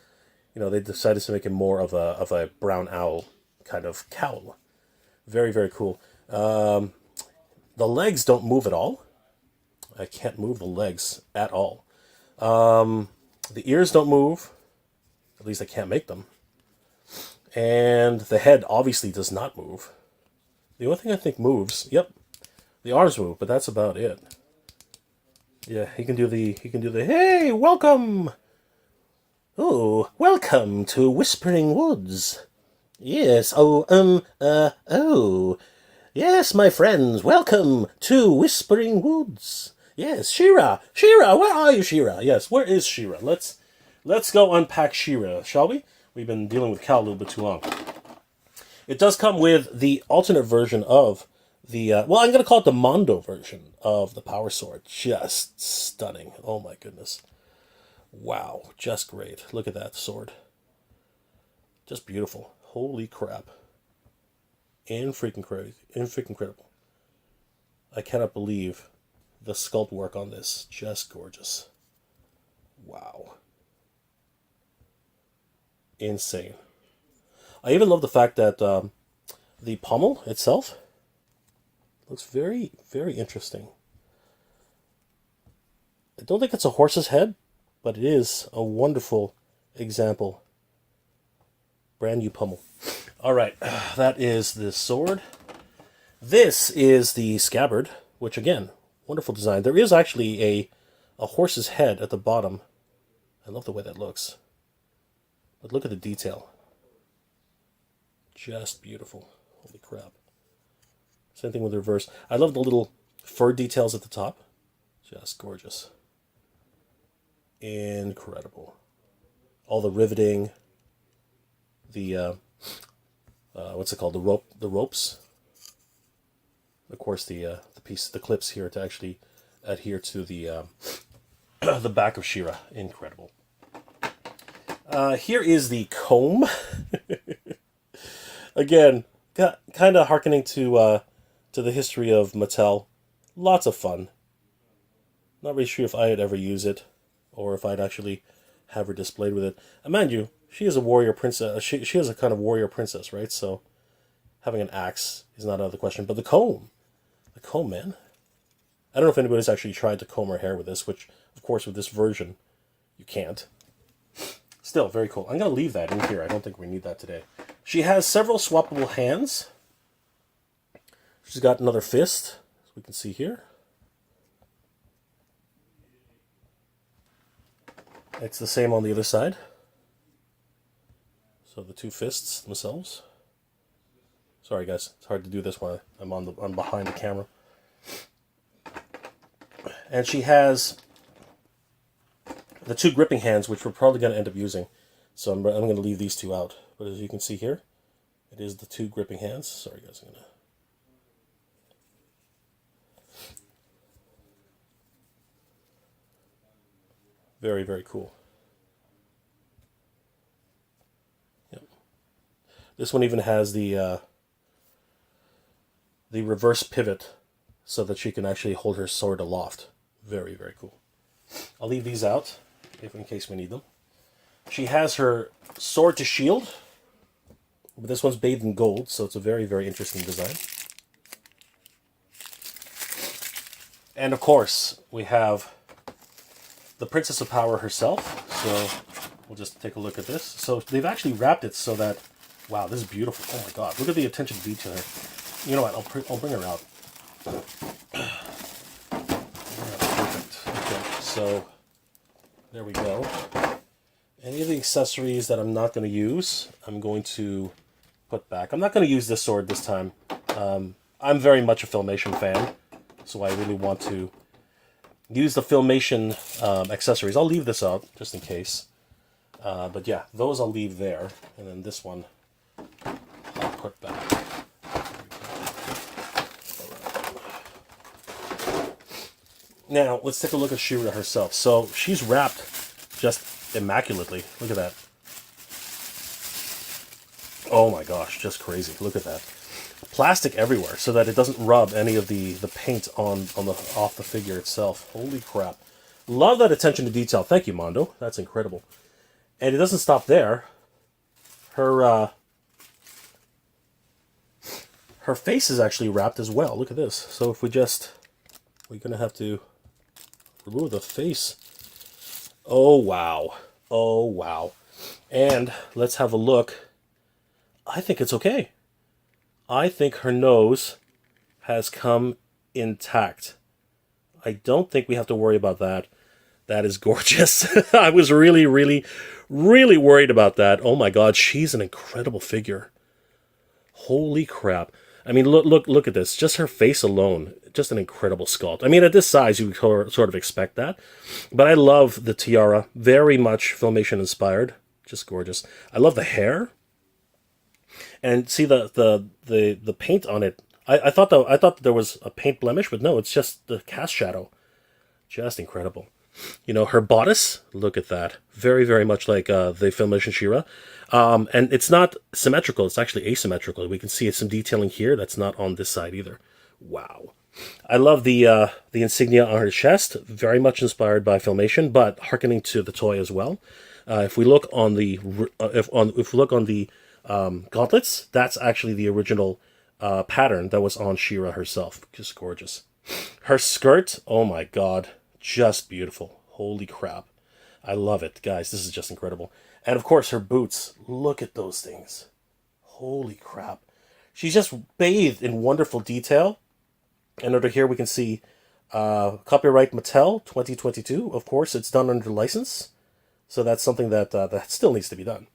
you know, they decided to make him more of a brown owl kind of cowl. Very, very cool. The legs don't move at all. I can't move the legs at all. The ears don't move. At least I can't make them. And the head obviously does not move. The only thing I think moves, yep, the arms move, but that's about it. Yeah, he can do the hey, welcome. Oh, welcome to Whispering Woods. Yes, oh. Yes, my friends, welcome to Whispering Woods. Yes, She-Ra, where are you, She-Ra? Yes, where is She-Ra? Let's go unpack She-Ra, shall we? We've been dealing with Cal a little bit too long. It does come with the alternate version of the, well, I'm going to call it the Mondo version of the Power Sword. Just stunning. Oh my goodness. Wow, just great. Look at that sword. Just beautiful. Holy crap. And freaking crazy. And freaking incredible. I cannot believe the sculpt work on this. Just gorgeous. Wow. Insane. I even love the fact that the pommel itself looks very, very interesting. I don't think it's a horse's head, but it is a wonderful example. Brand new pommel. All right, that is the sword. This is the scabbard, which again, wonderful design. There is actually a horse's head at the bottom. I love the way that looks. But look at the detail. Just beautiful. Holy crap. Same thing with the reverse. I love the little fur details at the top. Just gorgeous. Incredible. All the riveting. The, what's it called? The ropes. Of course, the clips here to actually adhere to the, the back of She-Ra. Incredible. Here is the comb. Again, kind of harkening to the history of Mattel. Lots of fun. Not really sure if I'd ever use it, or if I'd actually have her displayed with it. And mind you, she is a warrior princess. She is a kind of warrior princess, right? So having an axe is not out of the question. But the comb, man. I don't know if anybody's actually tried to comb her hair with this, which, of course, with this version, you can't. Still, very cool. I'm going to leave that in here. I don't think we need that today. She has several swappable hands. She's got another fist, as we can see here. It's the same on the other side. So the two fists themselves. Sorry, guys. It's hard to do this when I'm behind the camera. And she has the two gripping hands, which we're probably going to end up using. So I'm going to leave these two out. But as you can see here, it is the two gripping hands. Sorry, guys. I'm going to... Very, very cool. Yep. This one even has the reverse pivot so that she can actually hold her sword aloft. Very, very cool. I'll leave these out in case we need them. She has her sword to shield, but this one's bathed in gold, so it's a very, very interesting design. And of course, we have the Princess of Power herself. So we'll just take a look at this. So they've actually wrapped it so that, wow, this is beautiful. Oh my God, look at the attention to detail here. You know what? I'll bring her out. Perfect. Okay, so there we go. Any of the accessories that I'm not going to use, I'm going to put back. I'm not going to use this sword this time. I'm very much a Filmation fan, so I really want to use the Filmation accessories. I'll leave this out just in case. But yeah, those I'll leave there. And then this one I'll put back. Now, let's take a look at She-Ra herself. So she's wrapped just immaculately. Look at that. Oh my gosh, just crazy. Look at that. Plastic everywhere so that it doesn't rub any of the paint off the figure itself. Holy crap. Love that attention to detail. Thank you, Mondo. That's incredible. And it doesn't stop there. Her face is actually wrapped as well. Look at this. So if we're going to have to remove the face. Oh, wow. Oh, wow. And let's have a look. I think it's okay. I think her nose has come intact. I don't think we have to worry about that. That is gorgeous. I was really, really, really worried about that. Oh my God, she's an incredible figure. Holy crap. I mean, look at this. Just her face alone. Just an incredible sculpt. I mean, at this size, you would sort of expect that. But I love the tiara. Very much Filmation inspired. Just gorgeous. I love the hair. And see the paint on it. I thought that there was a paint blemish, but no, it's just the cast shadow. Just incredible. You know, her bodice, look at that. Very, very much like the Filmation She-Ra. And it's not symmetrical, it's actually asymmetrical. We can see some detailing here that's not on this side either. Wow. I love the insignia on her chest, very much inspired by Filmation, but hearkening to the toy as well. If we look on the gauntlets, that's actually the original pattern that was on She-Ra herself. Just gorgeous. Her skirt, oh my God, just beautiful. Holy crap. I love it, guys. This is just incredible. And of course, her boots. Look at those things. Holy crap. She's just bathed in wonderful detail. And under here, we can see copyright Mattel 2022. Of course, it's done under license. So that's something that still needs to be done.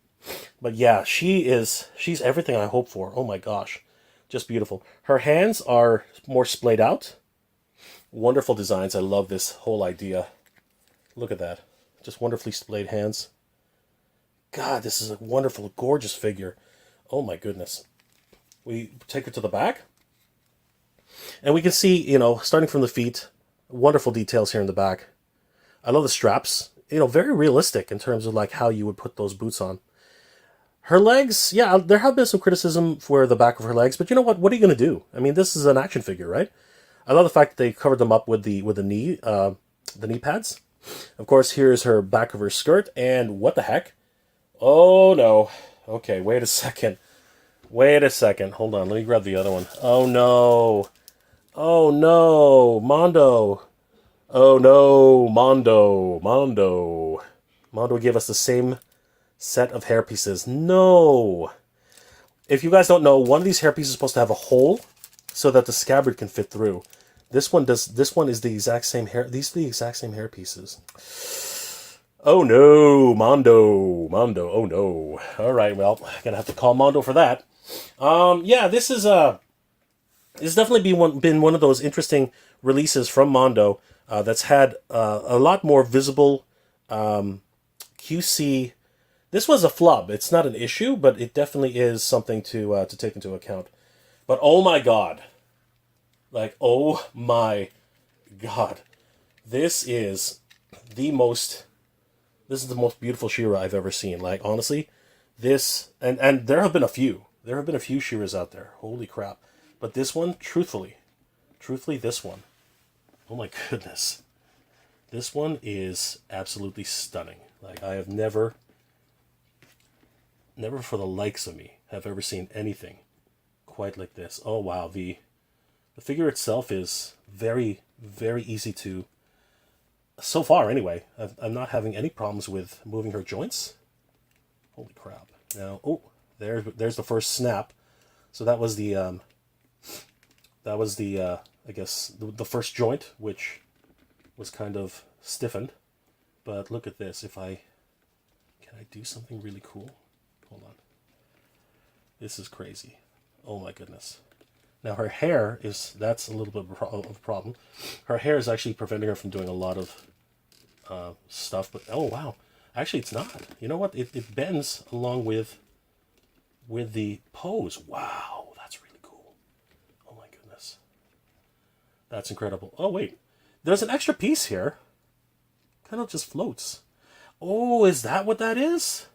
But yeah, she's everything I hope for. Oh my gosh. Just beautiful. Her hands are more splayed out. Wonderful designs. I love this whole idea. Look at that. Just wonderfully splayed hands. God, this is a wonderful, gorgeous figure. Oh my goodness. We take her to the back. And we can see, you know, starting from the feet, wonderful details here in the back. I love the straps. You know, very realistic in terms of like how you would put those boots on. Her legs, yeah, there have been some criticism for the back of her legs, but you know what? What are you going to do? I mean, this is an action figure, right? I love the fact that they covered them up with the knee pads. Of course, here's her back of her skirt, and what the heck? Oh no. Okay, wait a second. Wait a second. Hold on, let me grab the other one. Oh no. Oh no, Mondo. Oh no, Mondo. Mondo gave us the same set of hair pieces. No. If you guys don't know, one of these hair pieces is supposed to have a hole so that the scabbard can fit through. This one does. This one is the exact same hair. These are the exact same hair pieces. Oh no, Mondo. Oh no. All right, well, gonna have to call Mondo for that. Yeah, this is it's definitely been one of those interesting releases from Mondo that's had a lot more visible QC. This was a flub. It's not an issue, but it definitely is something to take into account. But oh my god. Like, oh my god. This is the most beautiful She-Ra I've ever seen. Like, honestly, this, and there have been a few. There have been a few She-Ras out there. Holy crap. But this one, truthfully, this one, oh my goodness. This one is absolutely stunning. Like, I have never for the likes of me have ever seen anything quite like this. Oh wow, the figure itself is very, very easy to, so far anyway, I'm not having any problems with moving her joints. Holy crap. Now, oh, there's the first snap. So that was the I guess the first joint, which was kind of stiffened. But look at this. Can I do something really cool? Hold on. This is crazy. Oh my goodness. Now her hair that's a little bit of a problem. Her hair is actually preventing her from doing a lot of stuff, but oh wow. Actually it's not. You know what? It bends along with the pose. Wow, that's really cool. Oh my goodness. That's incredible. Oh wait. There's an extra piece here. Kind of just floats. Oh, is that what that is?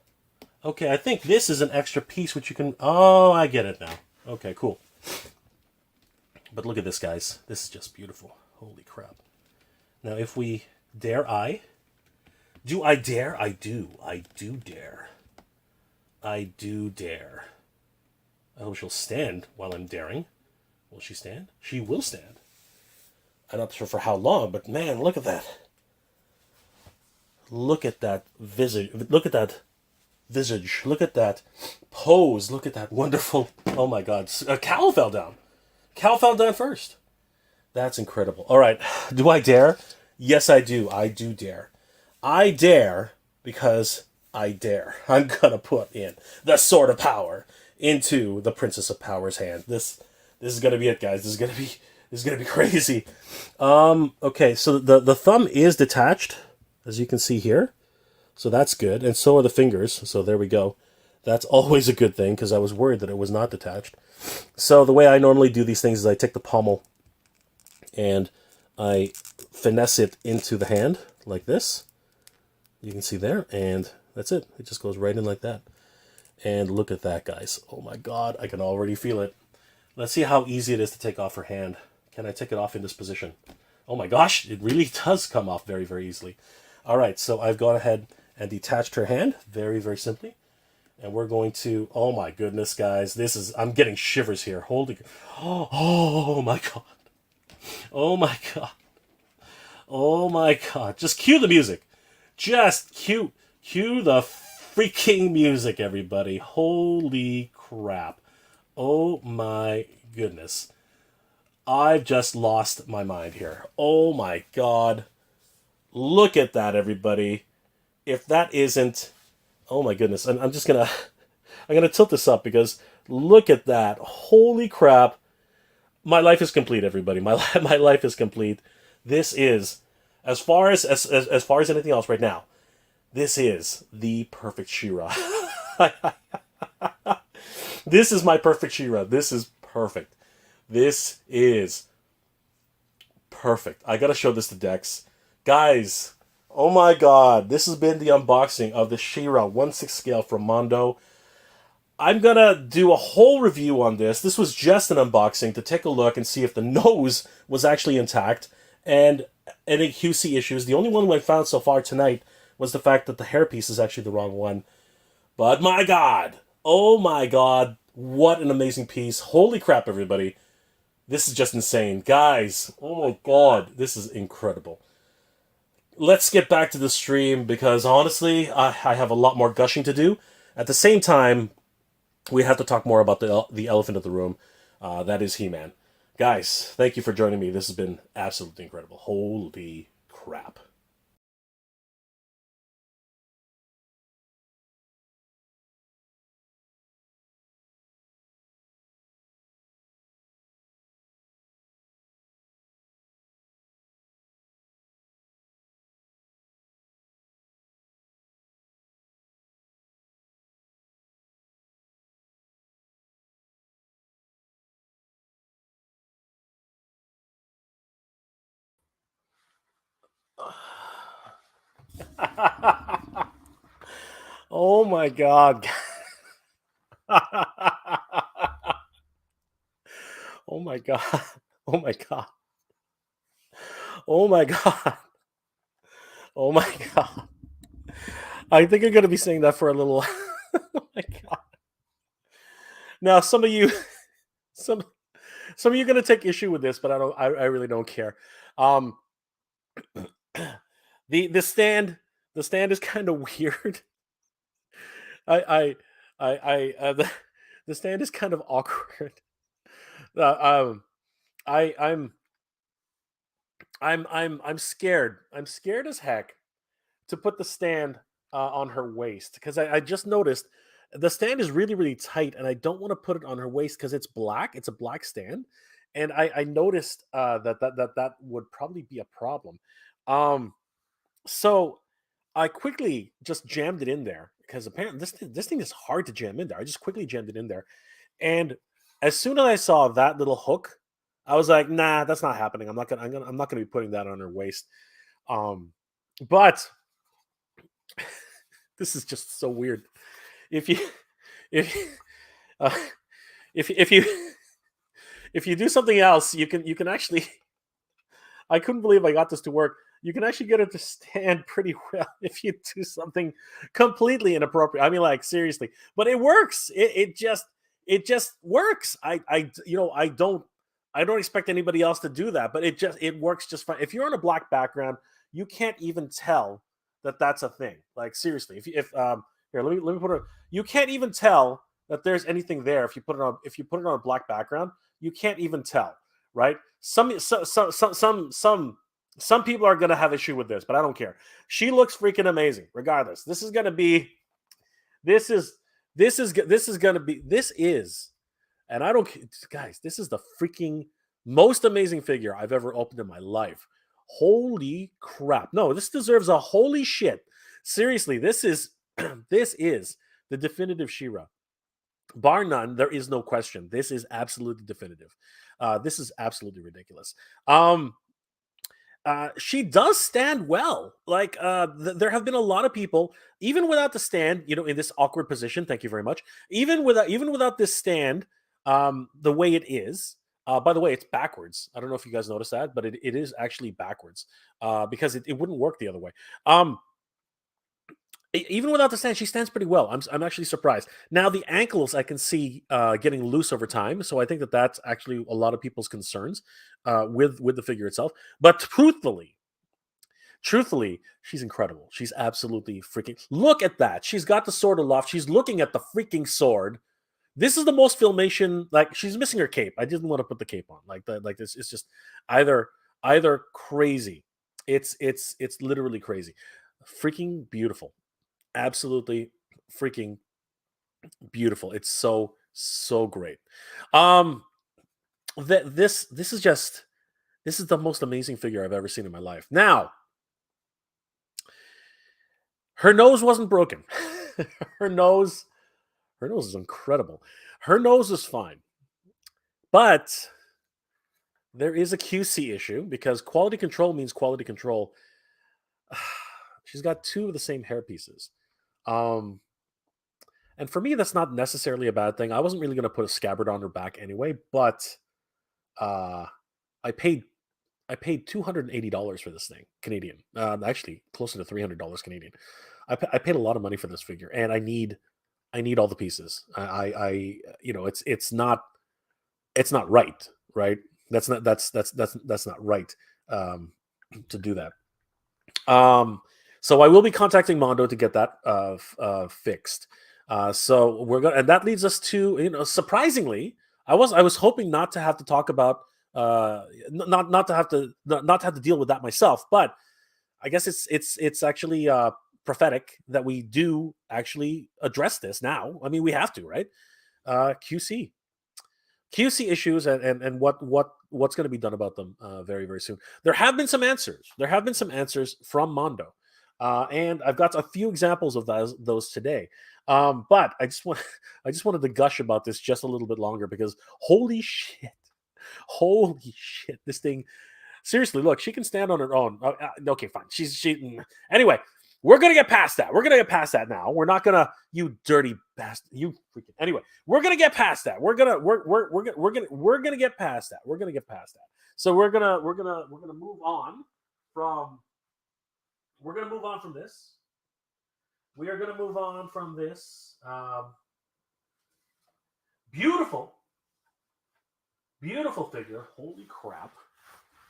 Okay, I think this is an extra piece which you can... Oh, I get it now. Okay, cool. But look at this, guys. This is just beautiful. Holy crap. Now, if we... Dare I? Do I dare? I do. I do dare. I do dare. I hope she'll stand while I'm daring. Will she stand? She will stand. I'm not sure for how long, but man, look at that. Look at that visage. Look at that visage. Look at that pose. Look at that wonderful... Oh my god. Cal fell down. Cal fell down first. That's incredible. All right. Do I dare? Yes, I do. I do dare. I dare because I dare. I'm gonna put in the Sword of Power into the Princess of Power's hand. This is gonna be it, guys. This is gonna be crazy. Okay, so the thumb is detached, as you can see here. So that's good. And so are the fingers. So there we go. That's always a good thing because I was worried that it was not detached. So the way I normally do these things is I take the pommel and I finesse it into the hand like this. You can see there, and that's it. It just goes right in like that. And look at that, guys. Oh my god, I can already feel it. Let's see how easy it is to take off her hand. Can I take it off in this position? Oh my gosh, it really does come off very, very easily. All right, so I've gone ahead and detached her hand very, very simply. And we're going to, oh my goodness, guys, I'm getting shivers here. Holy, oh my god. Oh my god. Oh my god. Just cue the music. Just cue the freaking music, everybody. Holy crap. Oh my goodness. I've just lost my mind here. Oh my god. Look at that, everybody. If that isn't... Oh my goodness. I'm just gonna... I'm gonna tilt this up because look at that. Holy crap. My life is complete, everybody. My life is complete. This is... As far as anything else right now, this is the perfect She-Ra. This is my perfect She-Ra. This is perfect. This is perfect. I gotta show this to Dex. Guys, oh my god. This has been the unboxing of the She-Ra 1/6 scale from Mondo. I'm gonna do a whole review on this. This was just an unboxing to take a look and see if the nose was actually intact and any QC issues. The only one I found so far tonight was the fact that the hairpiece is actually the wrong one. But my God, oh my God, what an amazing piece! Holy crap, everybody! This is just insane, guys. Oh my God, this is incredible. Let's get back to the stream because honestly, I have a lot more gushing to do. At the same time, we have to talk more about the elephant in the room. That is He-Man. Guys, thank you for joining me. This has been absolutely incredible. Holy crap. Oh my God. Oh my God. Oh my God. Oh my God. Oh my God. I think I'm going to be saying that for a little. Oh my God. Now, some some of you are going to take issue with this, but I really don't care. Um, the stand the stand is kind of weird. I the stand is kind of awkward. Um, I I'm scared. I'm scared as heck to put the stand on her waist because I just noticed the stand is really tight, and I don't want to put it on her waist because it's black. It's a black stand, and I noticed that would probably be a problem. Um, so I quickly just jammed it in there because apparently this thing is hard to jam in there. I just quickly jammed it in there, and as soon as I saw that little hook, I was like, "Nah, that's not happening. I'm not gonna be putting that on her waist." Um, but this is just so weird. If you if uh, if you if you do something else, you can actually. I couldn't believe I got this to work. You can actually get it to stand pretty well if you do something completely inappropriate. I mean, like seriously, but it works. It just works. I don't expect anybody else to do that, but it works just fine. If you're on a black background, you can't even tell that that's a thing. Like seriously, if here let me put it. You can't even tell that there's anything there if you put it on a black background. You can't even tell, right? Some people are gonna have issue with this, but I don't care. She looks freaking amazing, regardless. This is this is gonna be this is, and I don't guys. This is the freaking most amazing figure I've ever opened in my life. Holy crap! No, this deserves a holy shit. Seriously, this is this is the definitive She-Ra. Bar none, there is no question. This is absolutely definitive. This is absolutely ridiculous. Um, she does stand well. Like there have been a lot of people, even without the stand, in this awkward position. Thank you very much. Even without this stand, the way it is. By the way, it's backwards. I don't know if you guys noticed that, but it is actually backwards because it wouldn't work the other way. Um, even without the stand, she stands pretty well. I'm actually surprised. Now the ankles I can see getting loose over time, so I think that's actually a lot of people's concerns with the figure itself. But truthfully, she's incredible. She's absolutely freaking. Look at that. She's got the sword aloft. She's looking at the freaking sword. This is the most filmation. Like she's missing her cape. I didn't want to put the cape on. Like that. Like this. It's just either either crazy. It's literally crazy. Freaking beautiful, absolutely freaking beautiful. It's so great. Um this is just this is the most amazing figure I've ever seen in my life. Now, her nose wasn't broken. her nose her nose is incredible. Her nose is fine. But there is a QC issue because quality control means quality control. She's got two of the same hair pieces. Um And for me, that's not necessarily a bad thing. I wasn't really going to put a scabbard on her back anyway, but uh, I paid $280 for this thing, Canadian. Actually, closer to $300 Canadian. I paid a lot of money for this figure, and I need all the pieces. It's not right, right? That's not right to do that. So I will be contacting Mondo to get that fixed. So we're gonna, and that leads us to, surprisingly, I was hoping not to have to talk about not to have to not to have to deal with that myself, but I guess it's actually prophetic that we do actually address this now. I mean, we have to, right? QC issues and what's going to be done about them very, very soon. There have been some answers. There have been some answers from Mondo, and I've got a few examples of those today. But I just wanted to gush about this just a little bit longer because holy shit, this thing. Seriously, look, she can stand on her own. Okay, fine. Anyway. We're gonna get past that. We're gonna get past that now. We're not gonna, you dirty bastard. You freaking. Anyway, we're gonna get past that. We're gonna get past that. We're gonna get past that. So we're gonna move on from. We're gonna move on from this. We are gonna move on from this. Beautiful figure. Holy crap!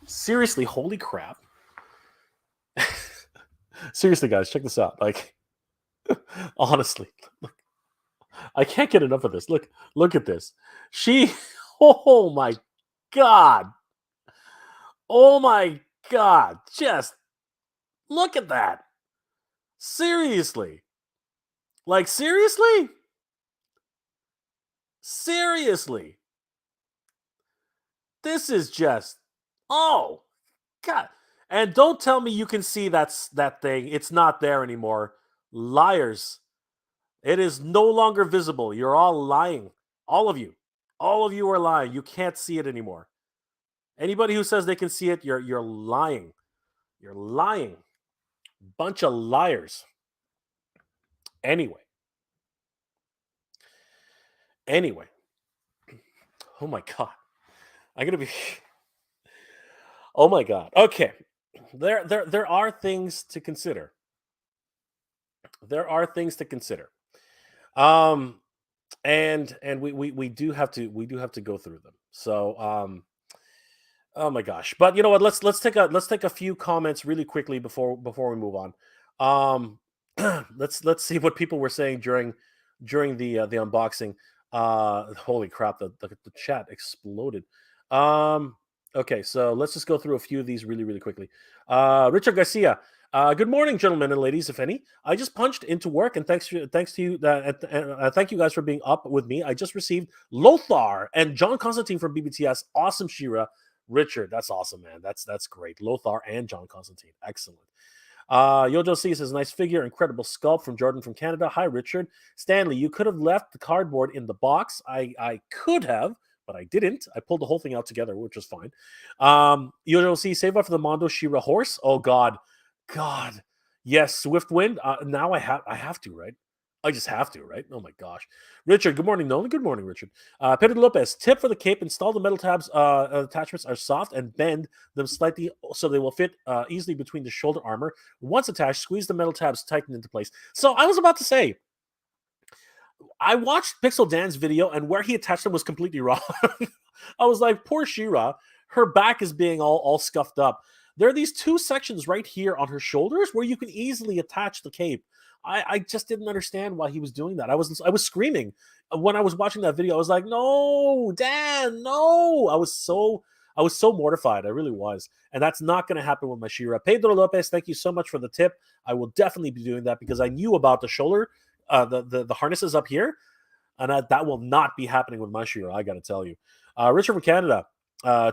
Seriously, holy crap! Seriously, guys, check this out. Like, honestly, look, I can't get enough of this. Look at this. Oh my god. Oh my god. Just look at that. Seriously. Like, seriously? Seriously. This is just, oh, god. And don't tell me you can see that thing. It's not there anymore. Liars. It is no longer visible. You're all lying. All of you. All of you are lying. You can't see it anymore. Anybody who says they can see it, you're lying. You're lying. Bunch of liars. Anyway. Oh my god. I'm gonna be. Oh my god. Okay. There are things to consider. There are things to consider. And we do have to go through them. So oh my gosh. But you know what? Let's take a few comments really quickly before we move on. Let's see what people were saying during the unboxing. Holy crap, the chat exploded. Okay, so let's just go through a few of these really, really quickly. Richard Garcia. Good morning, gentlemen and ladies, if any. I just punched into work, and thanks to you, thank you guys for being up with me. I just received Lothar and John Constantine from BBTS. Awesome, She-Ra. Richard, that's awesome, man. That's great. Lothar and John Constantine, excellent. Yojo C says, nice figure, incredible sculpt from Jordan from Canada. Hi, Richard. Stanley, you could have left the cardboard in the box. I could have, but I didn't. I pulled the whole thing out together, which was fine. Yojo C, save up for the Mondo She-Ra horse. Oh God, yes, Swift Wind. Now I have to, right? I just have to, right? Oh my gosh. Richard, good morning, Nolan. Good morning, Richard. Pedro Lopez, tip for the cape: install the metal tabs. Attachments are soft and bend them slightly so they will fit easily between the shoulder armor. Once attached, squeeze the metal tabs tighten into place. So I was about to say, I watched Pixel Dan's video, and where he attached them was completely wrong. I was like, poor She-Ra, her back is being all scuffed up. There are these two sections right here on her shoulders where you can easily attach the cape. I just didn't understand why he was doing that. I was screaming when I was watching that video. I was like, no, Dan, no. I was so mortified. I really was. And that's not going to happen with my She-Ra. Pedro Lopez, thank you so much for the tip. I will definitely be doing that because I knew about the shoulder, the harnesses up here, and that will not be happening with my She-Ra, I got to tell you. Richard from Canada,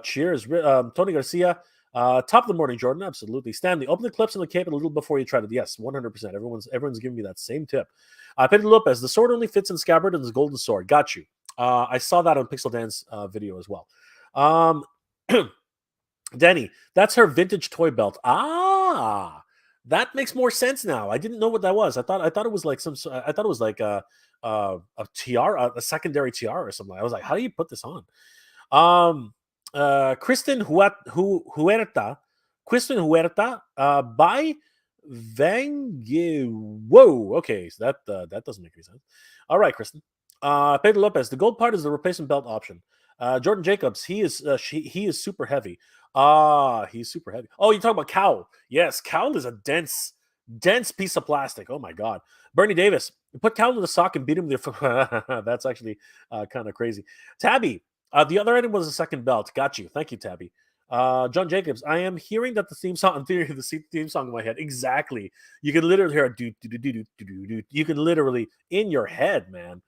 cheers. Tony Garcia, top of the morning, Jordan. Absolutely. Stanley, open the clips on the cape a little before you try it. Yes, 100%. Everyone's giving me that same tip. Pedro Lopez, the sword only fits in scabbard and the golden sword. Got you. I saw that on Pixel Dan's video as well. Denny, that's her vintage toy belt. Ah, That makes more sense now. I didn't know what that was. I thought it was like I thought it was like a tiara, a secondary tiara or something. I was like, how do you put this on? Kristen Huerta by Whoa, okay, so that doesn't make any sense. All right, Kristen. Pedro Lopez, the gold part is the replacement belt option. Jordan Jacobs, he is super heavy. He's super heavy. Oh, you talking about cowl? Yes, cowl is a dense piece of plastic. Oh my god. Bernie Davis, put cowl in the sock and beat him with your. That's actually kind of crazy. Tabby, the other item was a second belt. Got you. Thank you, Tabby. John Jacobs, I am hearing that the theme song, in theory, the theme song in my head. Exactly. You can literally hear a do do do do do do do. You can literally in your head, man.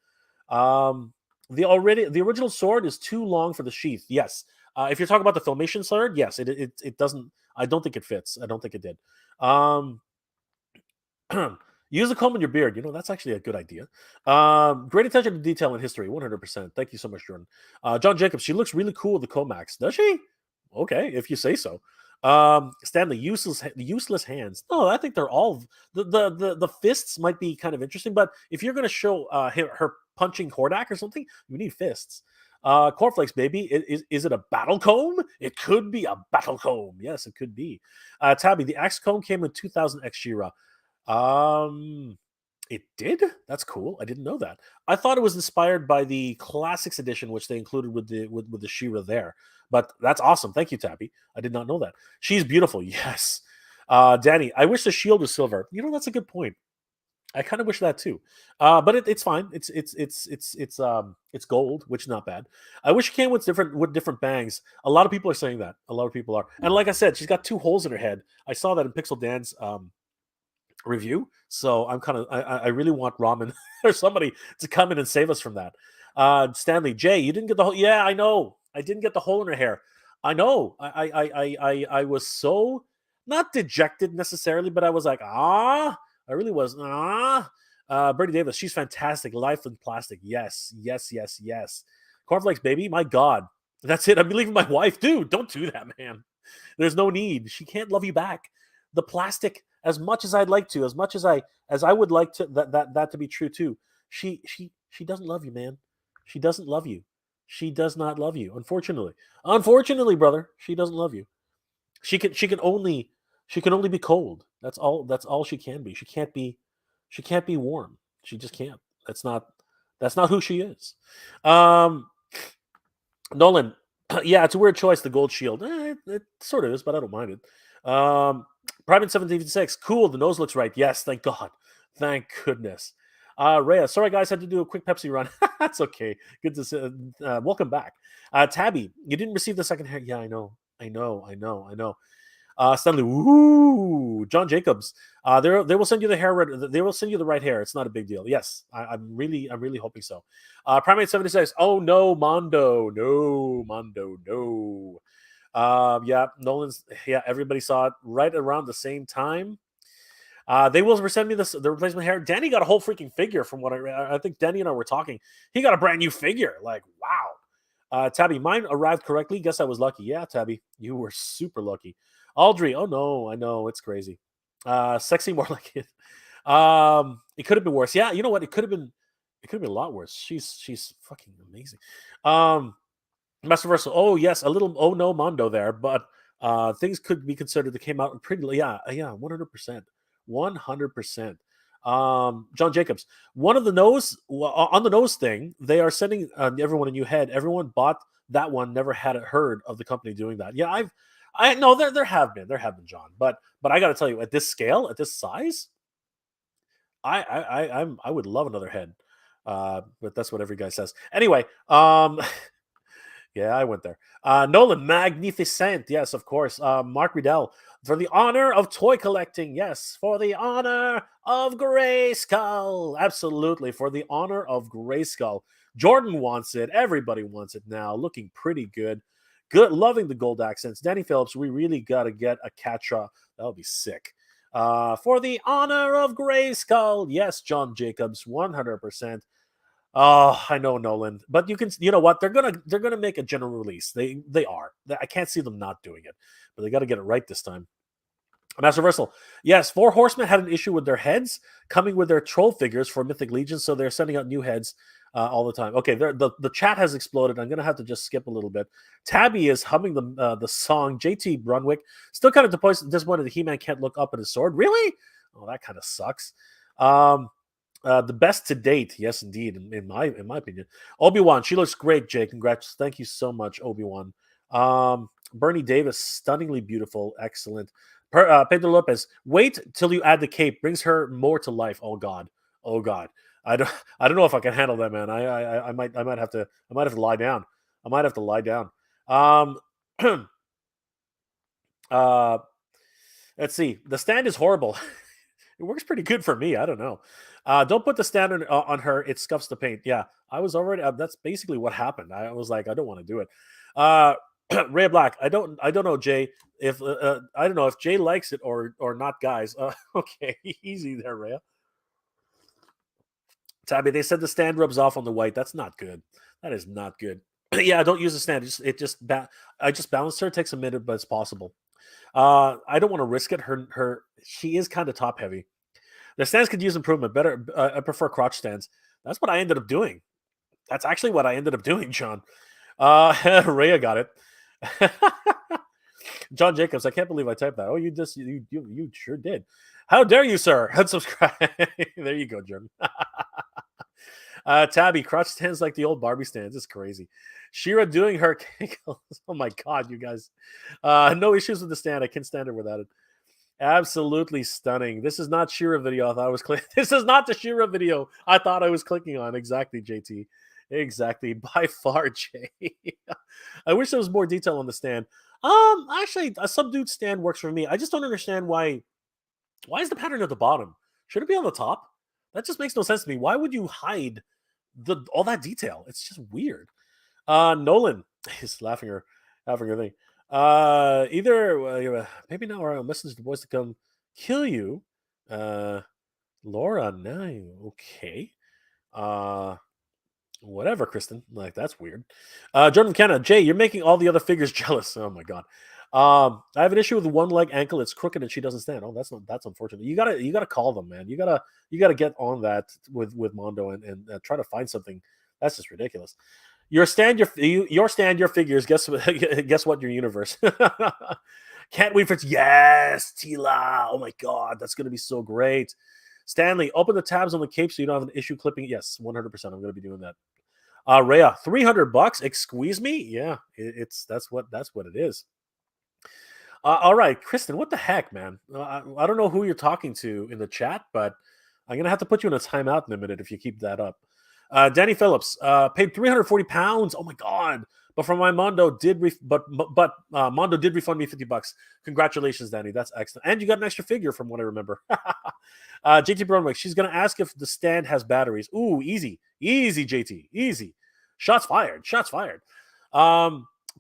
The original sword is too long for the sheath. Yes. If you're talking about the Filmation sword, yes, it doesn't. I don't think it fits. I don't think it did. Um, use a comb in your beard. That's actually a good idea. Great attention to detail and history. 100%. Thank you so much, Jordan. John Jacobs. She looks really cool with the Comax. Does she? Okay, if you say so. Stanley, useless hands. No, I think they're all the fists might be kind of interesting, but if you're going to show her punching Hordak or something, you need fists. Cornflakes, baby. Is it a battle comb? It could be a battle comb. Yes, it could be. Tabby, the axe comb came with 2000 X She-Ra. It did? That's cool. I didn't know that. I thought it was inspired by the Classics edition, which they included with the She-Ra there. But that's awesome. Thank you, Tabby. I did not know that. She's beautiful. Yes. Danny, I wish the shield was silver. That's a good point. I kind of wish that too. But it's fine. It's gold, which is not bad. I wish it came with different bangs. A lot of people are saying that. A lot of people are. And like I said, she's got 2 holes in her head. I saw that in Pixel Dan's review. So I really want Ramen or somebody to come in and save us from that. Stanley Jay, you didn't get the whole. Yeah, I know. I didn't get the hole in her hair. I know. I was so not dejected necessarily, but I was like, I really was. Bernie Davis, she's fantastic. Life in plastic. Yes, yes, yes, yes. Cornflakes, baby. My God. That's it. I'm leaving my wife. Dude, don't do that, man. There's no need. She can't love you back. The plastic, as much as I'd like to, as much as I would like to that to be true too. She doesn't love you, man. She doesn't love you. She does not love you. Unfortunately, brother, she doesn't love you. She can only be cold. That's all she can be. She can't be warm. She just can't. That's not who she is. Um Nolan, yeah, it's a weird choice, the gold shield. It sort of is, but I don't mind it. Private 1756, cool. The nose looks right. Yes, thank God. Thank goodness. Rhea, sorry guys, had to do a quick Pepsi run. That's okay. Good to see. Welcome back. Tabby, you didn't receive the second hair. Yeah, I know. I know. Stanley, woo, John Jacobs. They will send you the hair. They will send you the right hair. It's not a big deal. Yes, I'm really hoping so. Primate 76. Oh no, Mondo, no. Yeah, Nolan's. Yeah, everybody saw it right around the same time. They will send me the replacement hair. Danny got a whole freaking figure from what I think. Danny and I were talking. He got a brand new figure. Like wow. Tabby, mine arrived correctly. Guess I was lucky. Yeah, Tabby, you were super lucky. Audrey, oh no, I know it's crazy. Sexy, more like it. It could have been worse. Yeah, you know what? It could have been. It could have been a lot worse. She's fucking amazing. Master Versal. Oh yes, a little. Oh no, Mondo there, but things could be considered that came out pretty. Yeah, 100%, 100%. John Jacobs. One of the nose on the nose thing. They are sending everyone a new head. Everyone bought that one. Never had heard of the company doing that. Yeah, I know there have been John, but I got to tell you, at this scale, at this size, I would love another head, but that's what every guy says. Anyway, yeah, I went there. Nolan, magnificent, yes, of course. Mark Riddell, for the honor of toy collecting, yes, for the honor of Grayskull, absolutely, for the honor of Grayskull. Jordan wants it. Everybody wants it now. Looking pretty good. Good, loving the gold accents. Danny Phillips, we really got to get a Catra. That would be sick. For the honor of Grayskull, yes, John Jacobs, 100%. Oh, I know, Nolan, but you know what? They're gonna make a general release. They are. I can't see them not doing it, but they got to get it right this time. Master Versal. Yes, Four Horsemen had an issue with their heads coming with their troll figures for Mythic Legion, so they're sending out new heads all the time. Okay, the chat has exploded. I'm gonna have to just skip a little bit. Tabby is humming the song. JT Brunwick still kind of disappointed that He-Man can't look up at his sword. Really? Oh, that kind of sucks. The best to date, yes, indeed, in my opinion. Obi-Wan, she looks great, Jay. Congrats, thank you so much, Obi-Wan. Bernie Davis, stunningly beautiful, excellent. Pedro Lopez, wait till you add the cape, brings her more to life. Oh God, oh God, I don't know if I can handle that, man. I might have to lie down. I might have to lie down. Um, uh, let's see. The stand is horrible. It works pretty good for me. I don't know. Don't put the stand on her. It scuffs the paint. Yeah, I was already. That's basically what happened. I was like, I don't want to do it. Ray Black. I don't know, Jay. If I don't know if Jay likes it or not, guys. Okay, easy there, Ray. Tabby. They said the stand rubs off on the white. That's not good. That is not good. Yeah, don't use the stand. I just balanced her. It takes a minute, but it's possible. I don't want to risk it. She is kind of top heavy. The stands could use improvement. Better, I prefer crotch stands. That's what I ended up doing. That's actually what I ended up doing, John. Rhea got it. John Jacobs, I can't believe I typed that. Oh, you sure did. How dare you, sir? Unsubscribe. There you go, Jordan. Tabby, crotch stands like the old Barbie stands. It's crazy. She-Ra doing her giggles. Oh my God, you guys. No issues with the stand. I can't stand it without it. Absolutely stunning. This is not She-Ra video. I thought I was clicking. This is not the She-Ra video I thought I was clicking on. Exactly, JT. Exactly. By far, Jay. I wish there was more detail on the stand. Actually, a subdued stand works for me. I just don't understand why is the pattern at the bottom? Should it be on the top? That just makes no sense to me. Why would you hide all that detail? It's just weird. Nolan is laughing her thing. Either maybe now or I'll message the boys to come kill you. Laura, no, okay. Whatever, Kristen. Like that's weird. Jordan McKenna, Jay, you're making all the other figures jealous. Oh my God. I have an issue with one leg ankle. It's crooked and she doesn't stand. Oh, that's unfortunate. You gotta call them, man. You gotta get on that with Mondo and try to find something. That's just ridiculous. Your stand, your figures. Guess guess what? Your universe. Can't wait for it. Yes, Tila. Oh my God, that's gonna be so great. Stanley, open the tabs on the cape so you don't have an issue clipping. Yes, 100%. I'm gonna be doing that. Rhea, $300. Excuse me. Yeah, that's what it is. All right, Kristen, what the heck, man? I don't know who you're talking to in the chat, but I'm gonna have to put you in a timeout in a minute if you keep that up. Danny Phillips paid £340. Oh my God! But from my Mondo Mondo did refund me $50. Congratulations, Danny. That's excellent. And you got an extra figure from what I remember. JT Brunwick, she's gonna ask if the stand has batteries. Ooh, easy, JT, easy. Shots fired.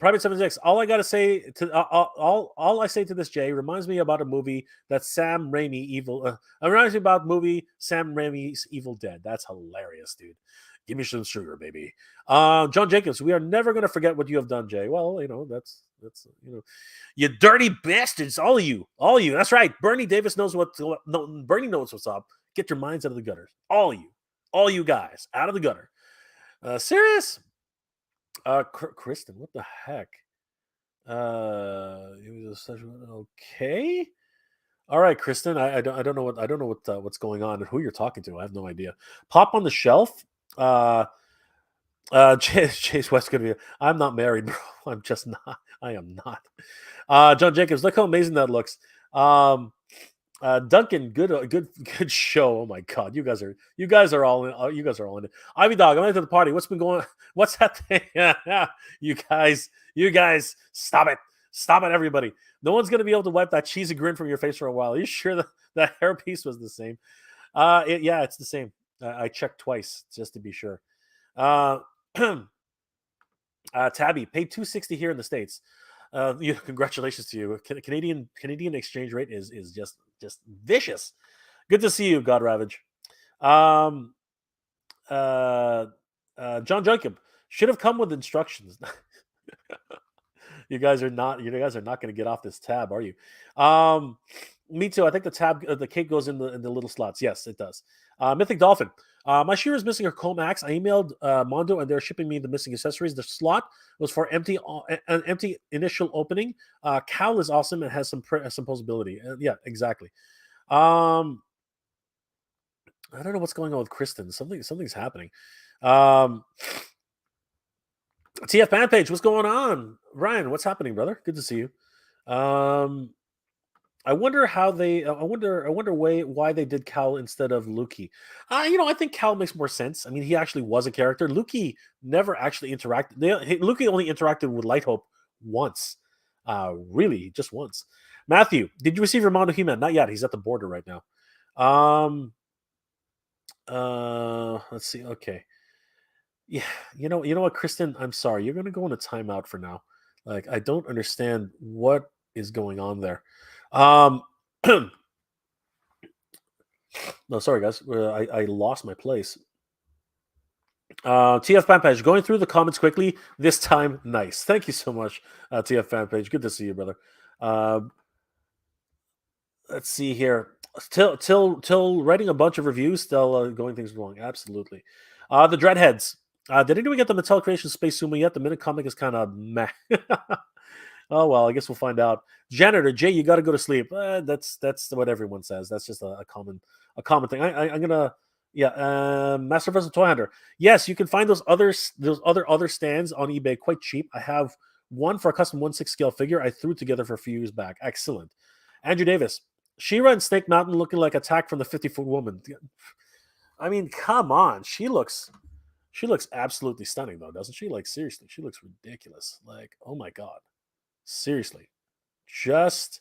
Private 76. All I gotta say to all I say to this, Jay, reminds me about a movie that Sam Raimi Evil. It reminds me about movie Sam Raimi's Evil Dead. That's hilarious, dude. Give me some sugar, baby. John Jacobs, we are never gonna forget what you have done, Jay. Well, that's you dirty bastards, all of you. That's right. Bernie Davis knows Bernie knows what's up. Get your minds out of the gutters, all you guys, out of the gutter. Serious? Kristen, what the heck? It was okay. All right, Kristen. I don't know what's going on and who you're talking to. I have no idea. Pop on the shelf. Chase West gonna be. I'm not married, bro. I'm just not. I am not. John Jacobs, look how amazing that looks. Duncan, good show. Oh my God, you guys are all in. You guys are all in it. Ivy Dog, I'm late to the party. What's been going? What's that thing? you guys, stop it, everybody. No one's gonna be able to wipe that cheesy grin from your face for a while. Are you sure that hairpiece was the same? Yeah, it's the same. I checked twice just to be sure. Tabby paid $260 here in the States. Congratulations to you. Canadian exchange rate is just vicious. Good to see you, God Ravage. John Jacob should have come with instructions. You guys are not going to get off this tab, are you? Me too. I think the tab, the cape goes in the little slots. Yes, it does. Mythic Dolphin. My She-Ra is missing her Comax. I emailed Mondo, and they're shipping me the missing accessories. The slot was for an empty initial opening. Cowl is awesome and has some posability. Yeah, exactly. I don't know what's going on with Kristen. Something's happening. TF fan page, what's going on? Ryan, what's happening, brother? Good to see you. I wonder how they. I wonder why they did Cal instead of Luki. I think Cal makes more sense. I mean, he actually was a character. Luki never actually interacted. Luki only interacted with Light Hope once. Really, just once. Matthew, did you receive your Mondo He-Man? Not yet. He's at the border right now. Let's see. Okay. Yeah, you know what, Kristen? I'm sorry. You're going to go on a timeout for now. Like, I don't understand what is going on there. No, sorry, guys. I lost my place. TF fan page, going through the comments quickly. This time, nice. Thank you so much, TF fan page. Good to see you, brother. Let's see here. Till writing a bunch of reviews, still going things wrong. Absolutely. The Dreadheads. Did anyone get the Mattel Creation Space Sumo yet? The minute comic is kind of meh. Oh well, I guess we'll find out. Janitor Jay, you got to go to sleep. That's what everyone says. That's just a common thing. I'm gonna Master Vessel Toy Hunter. Yes, you can find those other stands on eBay quite cheap. I have one for a custom 1/6 scale figure I threw together for a few years back. Excellent. Andrew Davis, She-Ra and Snake Mountain looking like Attack from the 50-foot woman. I mean, come on. She looks absolutely stunning, though, doesn't she? Like, seriously, she looks ridiculous. Like, oh my God. Seriously. Just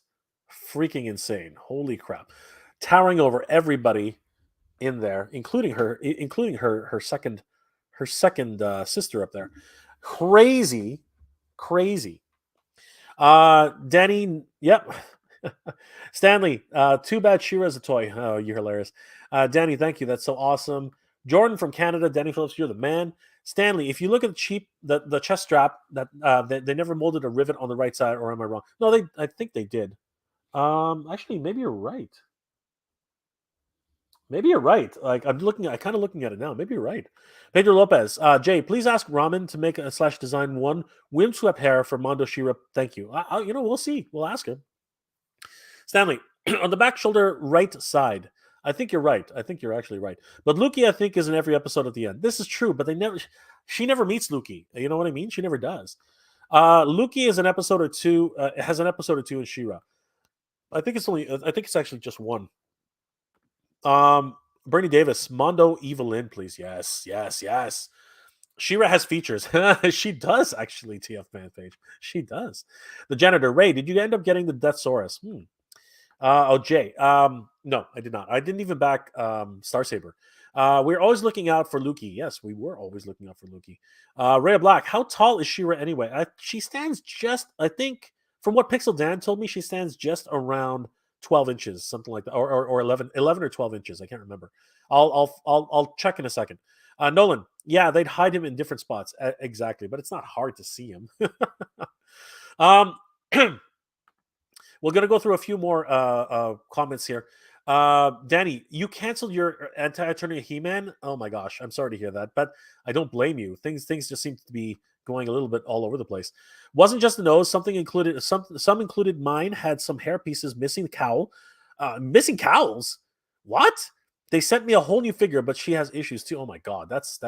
freaking insane. Holy crap. Towering over everybody in there, including her second sister up there. Crazy. Danny, yep. Stanley, too bad She-Ra's a toy. Oh, you're hilarious. Danny, thank you. That's so awesome. Jordan from Canada, Danny Phillips, you're the man. Stanley, if you look at the chest strap, that they never molded a rivet on the right side, or am I wrong? No, I think they did. Actually, maybe you're right. Maybe you're right. Like I'm kind of looking at it now. Maybe you're right. Pedro Lopez, Jay, please ask Ramen to make a / design one windswept hair for Mondo She-Ra. Thank you. We'll see. We'll ask him. Stanley, on the back shoulder right side. I think you're right. I think you're actually right. But Luki, I think, is in every episode at the end. This is true, but she never meets Luki. You know what I mean? She never does. Luki is an episode or two. Has an episode or two in She-Ra. I think it's actually just one. Bernie Davis, Mondo Evelyn, please. Yes. She-Ra has features. She does actually. TF fan page. She does. The janitor, Ray. Did you end up getting the Deathsaurus? Jay. No, I did not. I didn't even back Star Saber. We're always looking out for Luki. Yes, we were always looking out for Luki. Ray Black. How tall is She-Ra anyway? She stands just. I think from what Pixel Dan told me, she stands just around 12 inches, something like that, or 11 or 12 inches. I can't remember. I'll check in a second. Nolan. Yeah, they'd hide him in different spots. Exactly, but it's not hard to see him. We're going to go through a few more comments here. Danny, you canceled your anti-attorney He-Man? Oh my gosh, I'm sorry to hear that, but I don't blame you. Things just seem to be going a little bit all over the place. Wasn't just the nose. Something included some included mine had some hair pieces missing the cowl. Missing cowls? What? They sent me a whole new figure, but she has issues too. Oh my God, that's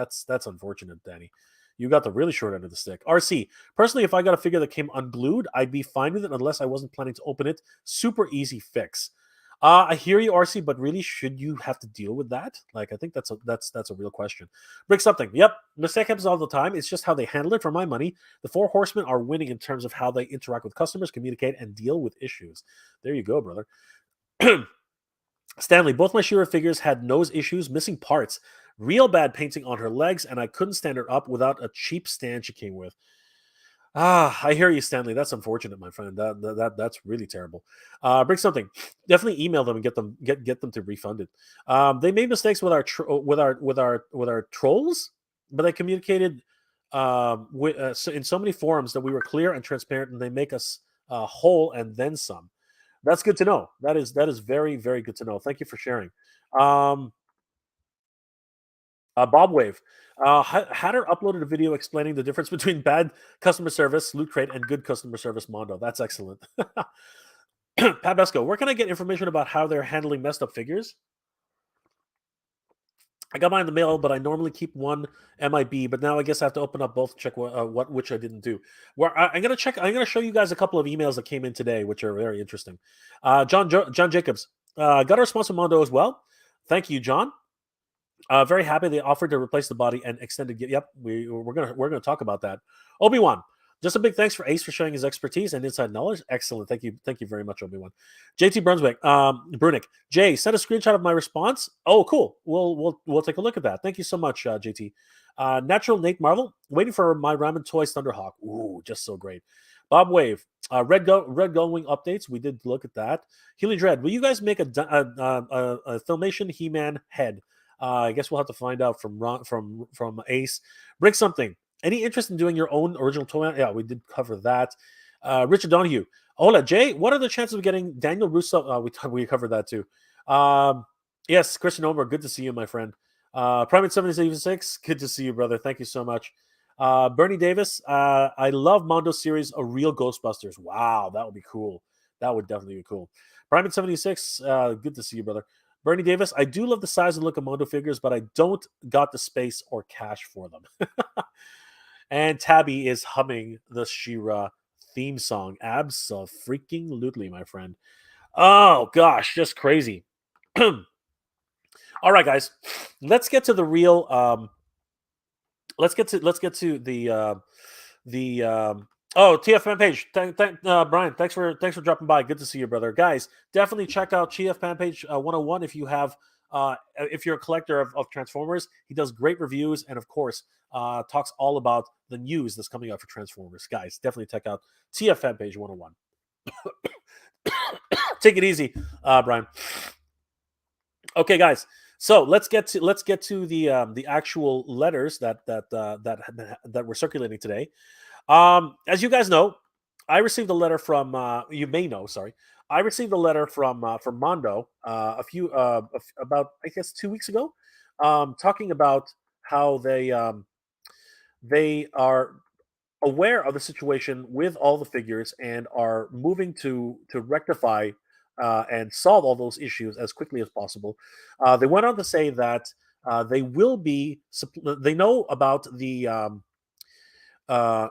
unfortunate, Danny. You got the really short end of the stick. RC, personally, if I got a figure that came unglued, I'd be fine with it unless I wasn't planning to open it. Super easy fix. I hear you, RC, but really, should you have to deal with that? Like, I think that's a real question. Brick something. Yep, mistake happens all the time. It's just how they handle it. For my money, the 4 horsemen are winning in terms of how they interact with customers, communicate, and deal with issues. There you go, brother. Stanley, both my She-Ra figures had nose issues, missing parts, real bad painting on her legs, and I couldn't stand her up without a cheap stand she came with. I hear you, Stanley. That's unfortunate, my friend. That's really terrible. Bring something. Definitely email them and get them to refund it. They made mistakes with our trolls, but they communicated in so many forums that we were clear and transparent, and they make us whole and then some. That's good to know. That is very, very good to know. Thank you for sharing. Um, Bob Wave. Hatter uploaded a video explaining the difference between bad customer service, Loot Crate, and good customer service, Mondo. That's excellent. Pat Besco, where can I get information about how they're handling messed up figures? I got mine in the mail, but I normally keep one MIB. But now I guess I have to open up both to check what which I didn't do. I'm gonna check. I'm gonna show you guys a couple of emails that came in today, which are very interesting. John Jacobs got a response from Mondo as well. Thank you, John. Very happy they offered to replace the body and extended. Yep, we're gonna talk about that. Obi-Wan, just a big thanks for Ace for sharing his expertise and inside knowledge. Excellent, thank you very much, Obi-Wan. JT Brunswick, Brunick, Jay, send a screenshot of my response. Oh, cool. We'll take a look at that. Thank you so much, JT. Natural Nate Marvel, waiting for my Ramen Toy Thunderhawk. Ooh, just so great. Bob Wave, Red Gullwing updates. We did look at that. Healy Dread, will you guys make a Filmation He-Man head? I guess we'll have to find out from Ace. Brick something. Any interest in doing your own original toy? Yeah, we did cover that. Richard Donahue. Hola, Jay. What are the chances of getting Daniel Russo? We covered that too. Yes, Christian Omer. Good to see you, my friend. Primate 776. Good to see you, brother. Thank you so much. Bernie Davis. I love Mondo series. A real Ghostbusters. Wow, that would be cool. That would definitely be cool. Primate 76. Good to see you, brother. Bernie Davis, I do love the size and look of Mondo figures, but I don't got the space or cash for them. And Tabby is humming the She-Ra theme song. Abso-freaking-lutely, my friend. Oh, gosh, just crazy. All right, guys. Let's get to the real... let's get to the oh, TF fan page. Brian, thanks for dropping by. Good to see you, brother. Guys, definitely check out TF fan page 101 if you have if you're a collector of Transformers. He does great reviews and of course talks all about the news that's coming out for Transformers. Guys, definitely check out TF fan page 101. Take it easy, Brian. Okay, guys. So let's get to the actual letters that were circulating today. As you guys know, I received a letter from you may know, sorry. I received a letter from Mondo about I guess 2 weeks ago, talking about how they are aware of the situation with all the figures and are moving to rectify and solve all those issues as quickly as possible. They went on to say that they will be. They know about the. Uh,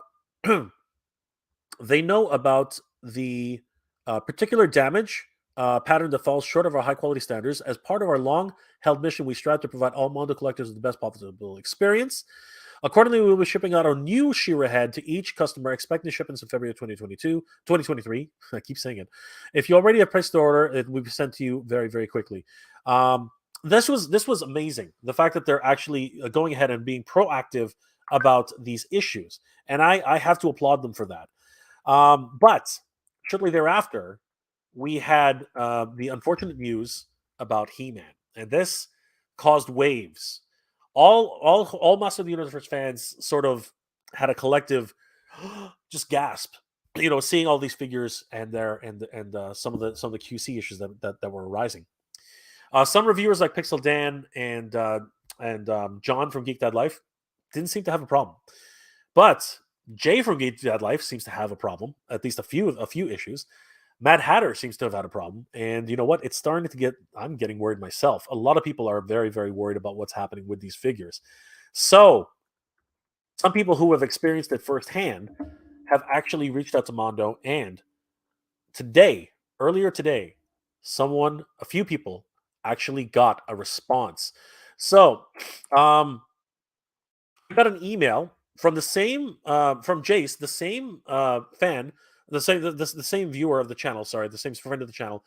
They know about the particular damage pattern that falls short of our high quality standards. As part of our long held mission, we strive to provide all Mondo collectors with the best possible experience. Accordingly, we will be shipping out our new She-Ra head to each customer, expecting shipments in February 2023. I keep saying it. If you already have placed the order, it will be sent to you very, very quickly. This was amazing. The fact that they're actually going ahead and being proactive about these issues, and I have to applaud them for that. But shortly thereafter, we had the unfortunate news about He-Man, and this caused waves. All Master of the Universe fans sort of had a collective just gasp, seeing all these figures and some of the QC issues that were arising. Some reviewers like Pixel Dan and John from Geek Dad Life didn't seem to have a problem, but Jay from Geek Dad Life seems to have a problem, at least a few issues. Mad Hatter seems to have had a problem, and you know what? It's starting to get. I'm getting worried myself. A lot of people are very, very worried about what's happening with these figures. So, some people who have experienced it firsthand have actually reached out to Mondo, and earlier today, a few people, actually got a response. So, I got an email from the same from Jace, the same fan, the same viewer of the channel. Sorry, the same friend of the channel,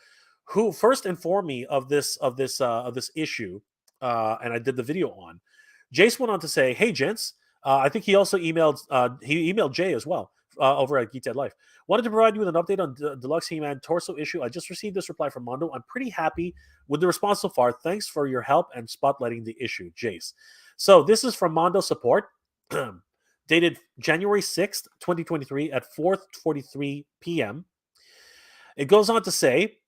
who first informed me of this issue, and I did the video on. Jace went on to say, "Hey, gents, I think he also emailed Jay as well over at Geek Dead Life. Wanted to provide you with an update on Deluxe He-Man torso issue. I just received this reply from Mondo. I'm pretty happy with the response so far. Thanks for your help and spotlighting the issue, Jace." So this is from Mondo support. Dated January 6th, 2023 at 4:43 p.m. It goes on to say,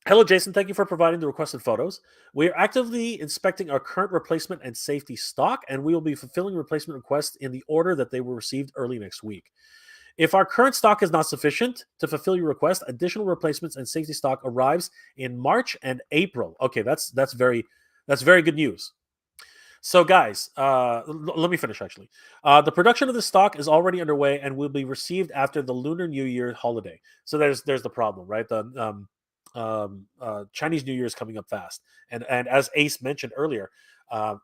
hello, Jason. Thank you for providing the requested photos. We are actively inspecting our current replacement and safety stock, and we will be fulfilling replacement requests in the order that they were received early next week. If our current stock is not sufficient to fulfill your request, additional replacements and safety stock arrives in March and April. Okay, that's very good news. So, guys, let me finish. Actually, the production of the stock is already underway and will be received after the Lunar New Year holiday. So there's the problem, right? The Chinese New Year is coming up fast, and as Ace mentioned earlier, uh,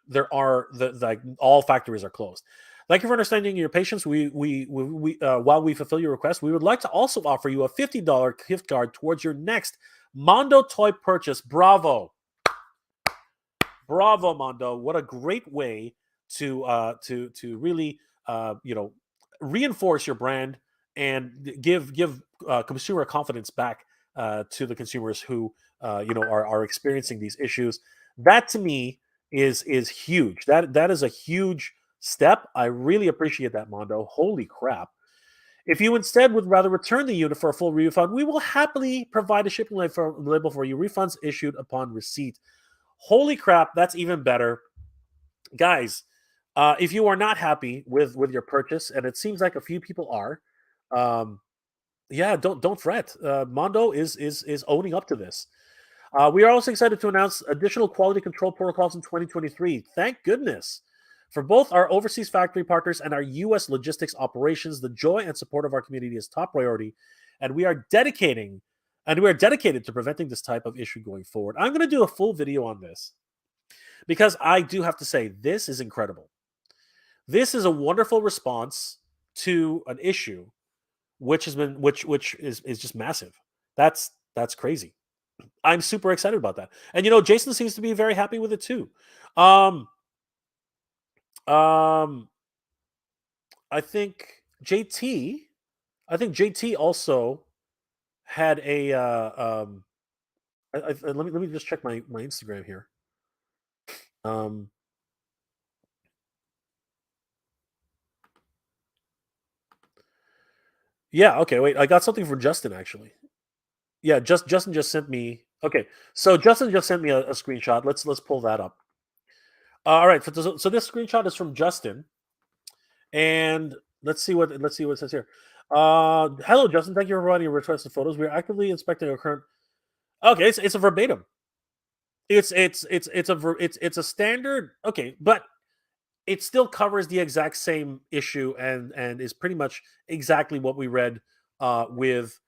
there are like all factories are closed. Thank you for understanding your patience. While we fulfill your request, we would like to also offer you a $50 gift card towards your next Mondo toy purchase. Bravo. Bravo, Mondo! What a great way to really reinforce your brand and give consumer confidence back to the consumers who are experiencing these issues. That to me is huge. That is a huge step. I really appreciate that, Mondo. Holy crap! If you instead would rather return the unit for a full refund, we will happily provide a shipping label for you. Refunds issued upon receipt. Holy crap, that's even better. Guys, if you are not happy with your purchase, and it seems like a few people are, um, yeah, don't fret. Mondo is owning up to this. We are also excited to announce additional quality control protocols in 2023. Thank goodness. For both our overseas factory partners and our U.S. logistics operations, the joy and support of our community is top priority, and we are dedicated to preventing this type of issue going forward. I'm going to do a full video on this because I do have to say this is incredible. This is a wonderful response to an issue which has been which is just massive. That's crazy. I'm super excited about that. And Jason seems to be very happy with it too. Um um I think JT also had a let me just check my Instagram here. Um yeah, okay, wait. I got something from Justin actually. Yeah, Justin just sent me. Okay, so Justin just sent me a screenshot. Let's pull that up. All right, so this screenshot is from Justin, and let's see what it says here. Hello, Justin. Thank you for providing your requested photos. We are actively inspecting our current. Okay, it's a verbatim. It's a standard. Okay, but it still covers the exact same issue and is pretty much exactly what we read with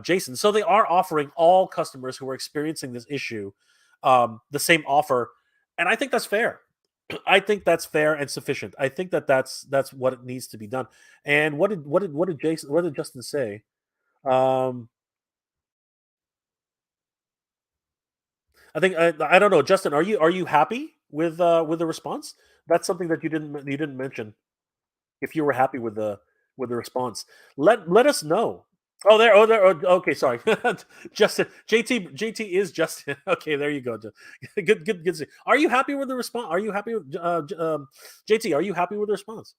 Jason. So they are offering all customers who are experiencing this issue the same offer, and I think that's fair. I think that's fair and sufficient. I think that's what it needs to be done. And what did Justin say? Um, I think I don't know, Justin. Are you happy with the response? That's something that you didn't mention. If you were happy with the response, let us know. Okay, sorry. Justin, JT is Justin. Okay, there you go. Good. Are you happy with the response? Are you happy with JT? Are you happy with the response?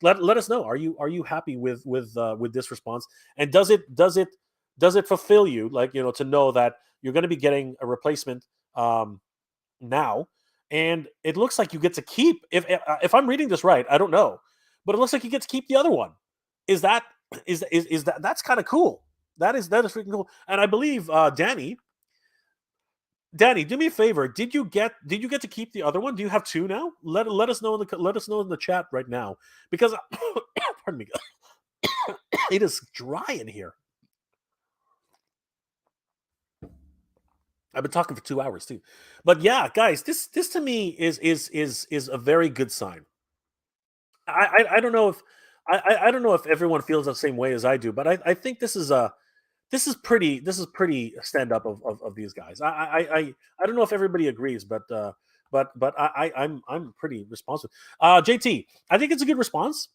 Let us know. Are you happy with this response? And does it fulfill you, like, to know that you're going to be getting a replacement um, now, and it looks like you get to keep. If I'm reading this right, I don't know, but it looks like you get to keep the other one. Is that is that's kind of cool? That is freaking cool. And I believe Danny, do me a favor. Did you get to keep the other one? Do you have two now? Let us know in the chat right now, because pardon me, it is dry in here. I've been talking for 2 hours too, but yeah, guys, this to me is a very good sign. I don't know if I don't know if everyone feels the same way as I do, but I think this is pretty stand up of these guys. I don't know if everybody agrees, but I'm pretty responsive. JT, I think it's a good response.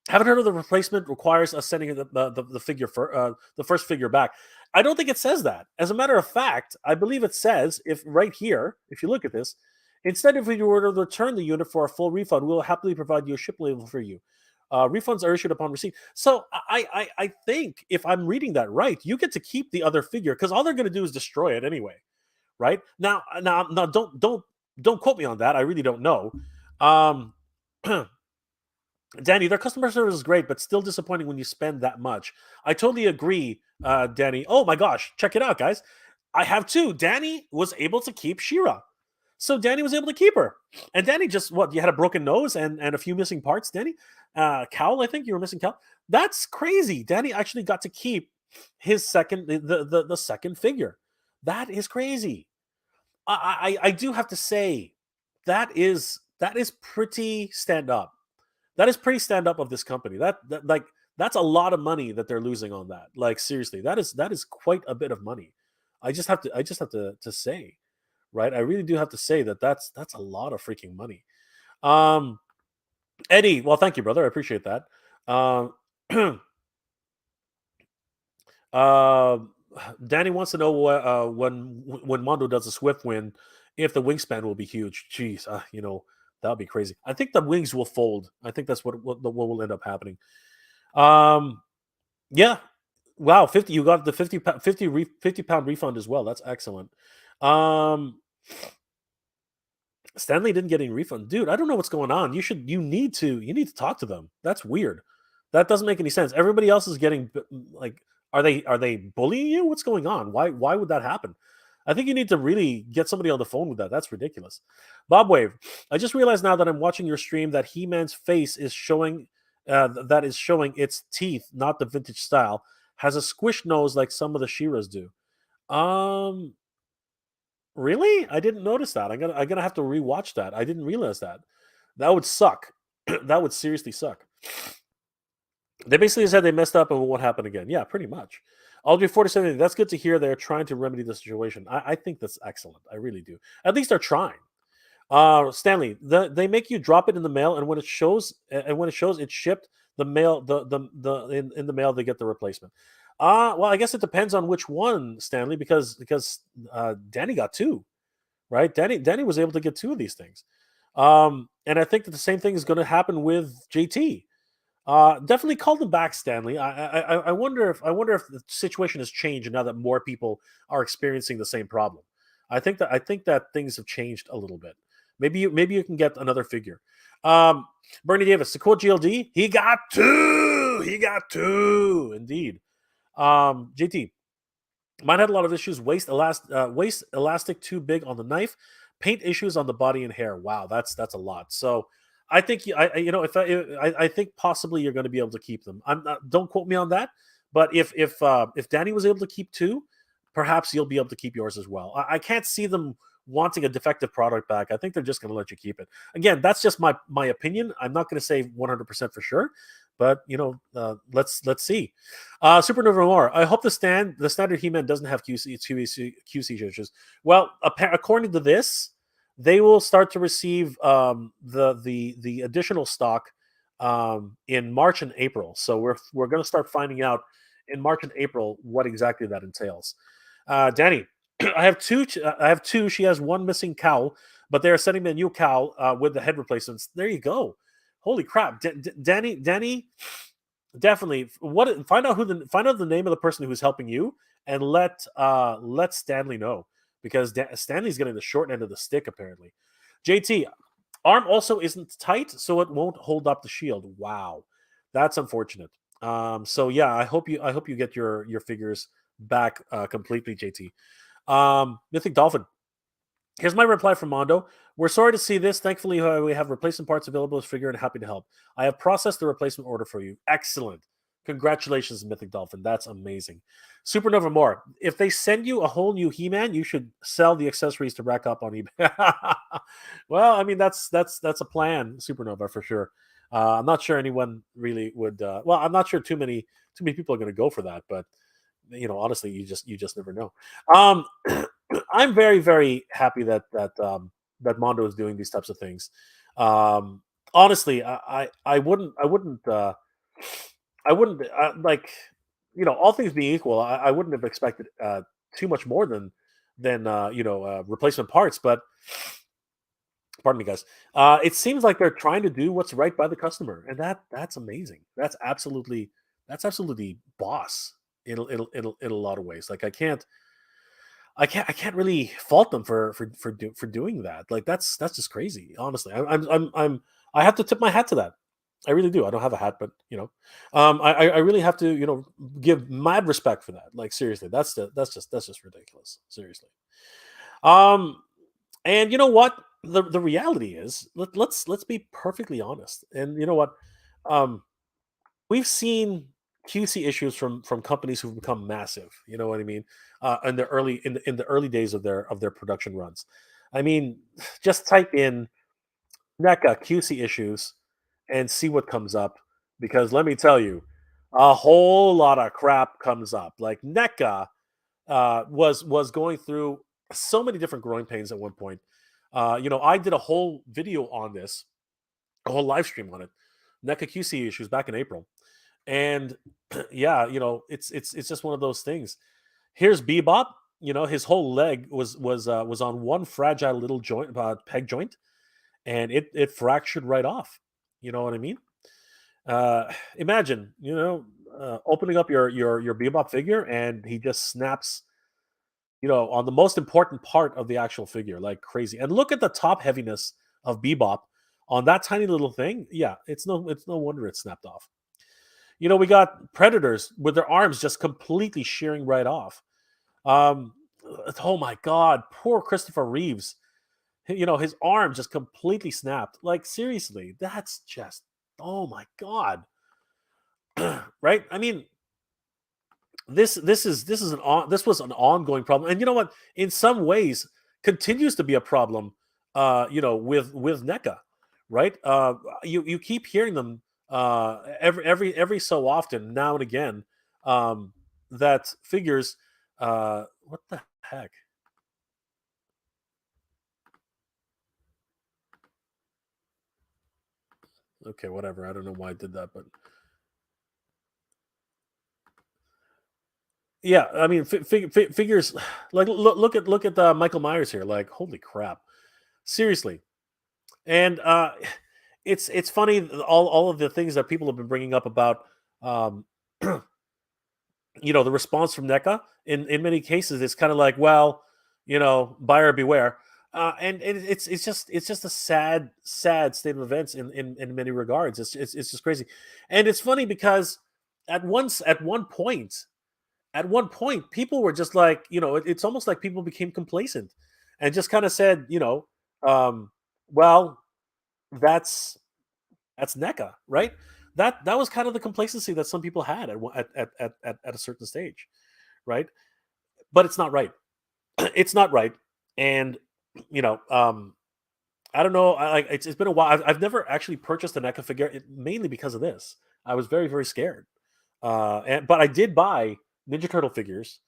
Haven't heard of the replacement requires us sending the figure for the first figure back. I don't think it says that. As a matter of fact, I believe it says, if right here, if you look at this, instead, if we were to return the unit for a full refund, we'll happily provide you a ship label for you. Refunds are issued upon receipt. So I think if I'm reading that right, you get to keep the other figure because all they're going to do is destroy it anyway, right? Now, don't quote me on that. I really don't know. Um, Danny, their customer service is great, but still disappointing when you spend that much. I totally agree, Danny. Oh my gosh, check it out, guys. I have two. Danny was able to keep She-Ra. So Danny was able to keep her. And Danny just, what, you had a broken nose and a few missing parts, Danny? Cowl, I think you were missing cowl. That's crazy. Danny actually got to keep his second, the second figure. That is crazy. I do have to say, that is pretty stand up. That is pretty stand up of this company. That like that's a lot of money that they're losing on that. Like seriously, that is quite a bit of money. I just have to say, right? I really do have to say that that's a lot of freaking money. Um, Eddie, well, thank you, brother. I appreciate that. Um, uh, Danny wants to know when Mondo does a Swift win, if the wingspan will be huge. Jeez, that would be crazy. I think the wings will fold. I think that's what will end up happening. Um, yeah. Wow, 50. You got the 50 pound refund as well. That's excellent. Um, Stanley didn't get any refund. Dude, I don't know what's going on. You need to talk to them. That's weird. That doesn't make any sense. Everybody else is getting like are they bullying you? What's going on? Why would that happen? I think you need to really get somebody on the phone with that. That's ridiculous. Bob Wave, I just realized now that I'm watching your stream that He-Man's face is showing that is showing its teeth, not the vintage style. Has a squish nose like some of the She-Ras do. Um Really? I didn't notice that. I'm gonna have to rewatch that. I didn't realize that. That would suck. That would seriously suck. They basically said they messed up and it won't happen again. Yeah, pretty much. Aldrich 47. That's good to hear. They're trying to remedy the situation. I think that's excellent. I really do. At least they're trying. Stanley, they make you drop it in the mail, and when it shows it's shipped, the mail in the mail they get the replacement. Well, I guess it depends on which one, Stanley, because Danny got two, right? Danny was able to get two of these things, and I think that the same thing is going to happen with JT. Definitely call them back, Stanley. I wonder if the situation has changed now that more people are experiencing the same problem. I think that things have changed a little bit. Maybe you can get another figure. Um, Bernie Davis, to quote GLD, he got two. He got two, indeed. JT, mine had a lot of issues. Waist elastic too big on the knife. Paint issues on the body and hair. Wow, that's a lot. So I think if I think possibly you're going to be able to keep them. I'm not, don't quote me on that, but if Danny was able to keep two, perhaps you'll be able to keep yours as well. I can't see them wanting a defective product back. I think they're just going to let you keep it. Again, that's just my opinion. I'm not going to say 100% for sure, but let's see. Supernova More. I hope the standard He-Man doesn't have QC changes. Well, according to this, they will start to receive the additional stock in March and April. So we're going to start finding out in March and April what exactly that entails. Danny, I have two. I have two. She has one missing cowl, but they're sending me a new cowl with the head replacements. There you go. Holy crap, Danny, definitely. Find out the name of the person who's helping you, and let Stanley know because Stanley's getting the short end of the stick apparently. JT, arm also isn't tight, so it won't hold up the shield. Wow, that's unfortunate. So yeah, I hope you get your figures back completely, JT. Mythic Dolphin. Here's my reply from Mondo. We're sorry to see this. Thankfully, we have replacement parts available as figure and happy to help. I have processed the replacement order for you. Excellent. Congratulations, Mythic Dolphin. That's amazing. Supernova More. If they send you a whole new He-Man, you should sell the accessories to rack up on eBay. Well, I mean that's a plan, Supernova for sure. I'm not sure anyone really would. Well, I'm not sure too many people are going to go for that, but honestly, you just never know. Um, I'm very very happy that Mondo is doing these types of things. Honestly, I wouldn't like all things being equal, I wouldn't have expected too much more than replacement parts, but Pardon me, guys. It seems like they're trying to do what's right by the customer, and that's amazing. That's absolutely boss in a lot of ways. Like I can't really fault them for doing that. Like that's just crazy. Honestly, I have to tip my hat to that. I really do. I don't have a hat, but I really have to give mad respect for that. Like seriously, that's just ridiculous. Seriously. Um, and you know what? The reality is, let's be perfectly honest. And you know what? Um, we've seen QC issues from companies who've become massive. You know what I mean? In the early days of their production runs. I mean, just type in NECA QC issues and see what comes up. Because let me tell you, a whole lot of crap comes up. Like NECA was going through so many different growing pains at one point. I did a whole video on this, a whole live stream on it, NECA QC issues back in April, and yeah, it's just one of those things. Here's Bebop. His whole leg was on one fragile little joint, peg joint, and it fractured right off. You know what I mean? Imagine, opening up your Bebop figure and he just snaps, on the most important part of the actual figure, like crazy. And look at the top heaviness of Bebop on that tiny little thing. Yeah, it's no wonder it snapped off. We got Predators with their arms just completely shearing right off. Um, oh my God, poor Christopher Reeves. His arm just completely snapped. Like seriously, that's just oh my God, right? I mean, this was an ongoing problem, and you know what? In some ways, continues to be a problem. With NECA, right? You keep hearing them every so often, now and again, um, that figures. What the heck? Okay, whatever. I don't know why I did that, but yeah, I mean, figures like look at Michael Myers here. Like, holy crap! Seriously, and it's funny all of the things that people have been bringing up about um, the response from NECA in many cases. It's kind of like, well, buyer beware. And it's just a sad state of events in many regards. It's just crazy, and it's funny because at one point people were just like, it's almost like people became complacent and just kind of said, um, well, that's NECA, right? That was kind of the complacency that some people had at a certain stage, right? But it's not right. It's not right, and you know, um, I don't know. It's been a while. I've never actually purchased a NECA figure, mainly because of this. I was very very scared, but I did buy Ninja Turtle figures,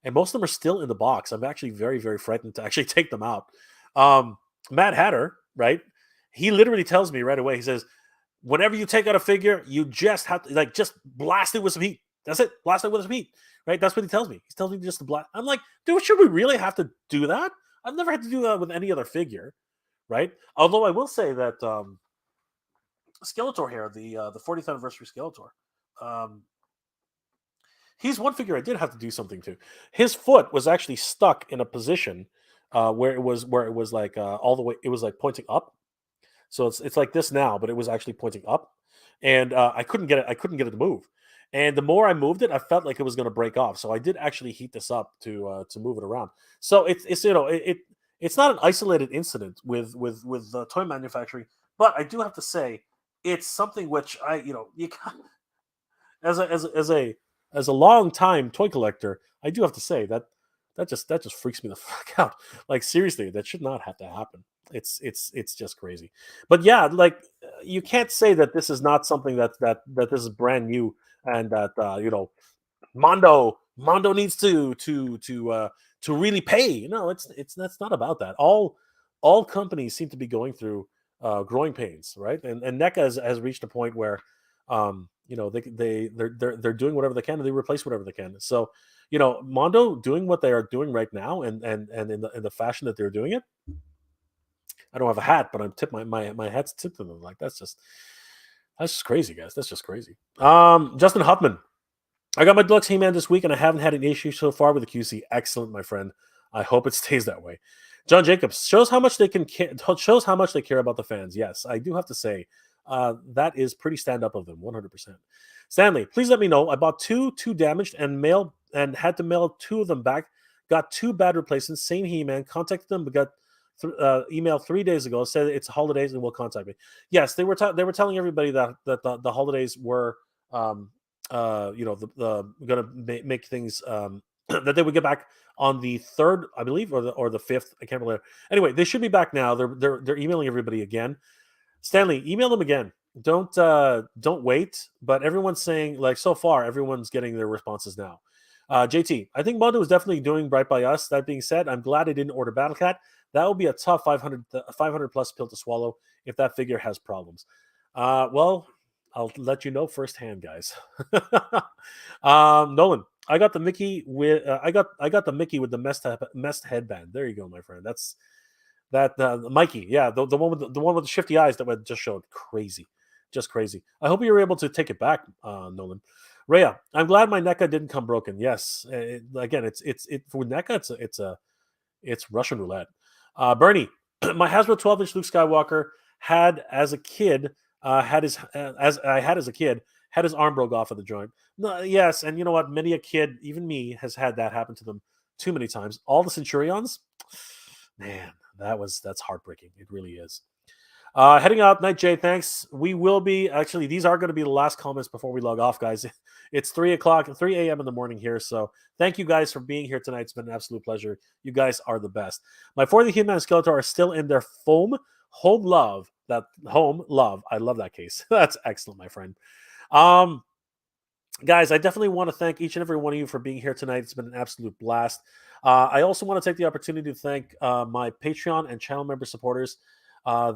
and most of them are still in the box. I'm actually very very frightened to actually take them out. Um, Mad Hatter, right? He literally tells me right away. He says, whenever you take out a figure, you just have to just blast it with some heat. That's it. Blast it with some heat. Right? That's what he tells me. He tells me just to blast. I'm like, dude, should we really have to do that? I've never had to do that with any other figure, right? Although I will say that Skeletor here, the 40th anniversary Skeletor, um, he's one figure I did have to do something to. His foot was actually stuck in a position where it was like all the way. It was like pointing up, so it's like this now, but it was actually pointing up, and I couldn't get it. I couldn't get it to move. And the more I moved it, I felt like it was going to break off. So I did actually heat this up to move it around. So it's it's not an isolated incident with toy manufacturing, but I do have to say it's something which as a long time toy collector, I do have to say that just freaks me the fuck out. Like seriously, that should not have to happen. It's just crazy. But yeah, like you can't say that this is not something that this is brand new and that Mondo needs to really pay. No, it's that's not about that. All companies seem to be going through growing pains, right? And NECA has reached a point where they're doing whatever they can and they replace whatever they can. So Mondo doing what they are doing right now and in the fashion that they're doing it, I don't have a hat, but I'm tipped my hat's tipped to them. Like that's just crazy, guys. That's just crazy. Justin Huffman. I got my Deluxe He-Man this week, and I haven't had an issue so far with the QC. Excellent, my friend. I hope it stays that way. John Jacobs shows how much they shows how much they care about the fans. Yes, I do have to say that is pretty stand up of them, 100%. Stanley, please let me know. I bought two damaged and had to mail two of them back. Got two bad replacements. Same He-Man. Contacted them, but got email 3 days ago. Said it's holidays and will contact me. Yes, they were telling everybody that the holidays were the going to make things that they would get back on the 3rd, I believe, or the 5th. I can't remember. Anyway, they should be back now. They're emailing everybody again. Stanley, email them again. Don't wait. But everyone's saying, like, so far, everyone's getting their responses now. JT, I think Mondo is definitely doing right by us. That being said, I'm glad I didn't order Battle Cat. That would be a tough 500 plus pill to swallow if that figure has problems. Well, I'll let you know firsthand, guys. Nolan, I got the Mickey with I got the Mickey with the messed headband. There you go, my friend. That's that Mikey. Yeah, the one with the shifty eyes that I just showed. Crazy, just crazy. I hope you were able to take it back, Nolan. Rhea, I'm glad my NECA didn't come broken. Yes, again, it's for NECA. It's Russian roulette. Bernie, my Hasbro 12-inch Luke Skywalker had as a kid had his as I had as a kid had his arm broke off of the joint. No, yes, and you know what? Many a kid, even me, has had that happen to them too many times. All the Centurions, man, that's heartbreaking. It really is. Heading out, Night J, thanks. We will be actually. These are going to be the last comments before we log off, guys. It's 3 o'clock, 3 a.m. in the morning here. So thank you guys for being here tonight. It's been an absolute pleasure. You guys are the best. My 40 He-Man Skeletor are still in their home love. That home love. I love that case. That's excellent, my friend. Guys, I definitely want to thank each and every one of you for being here tonight. It's been an absolute blast. I also want to take the opportunity to thank my Patreon and channel member supporters.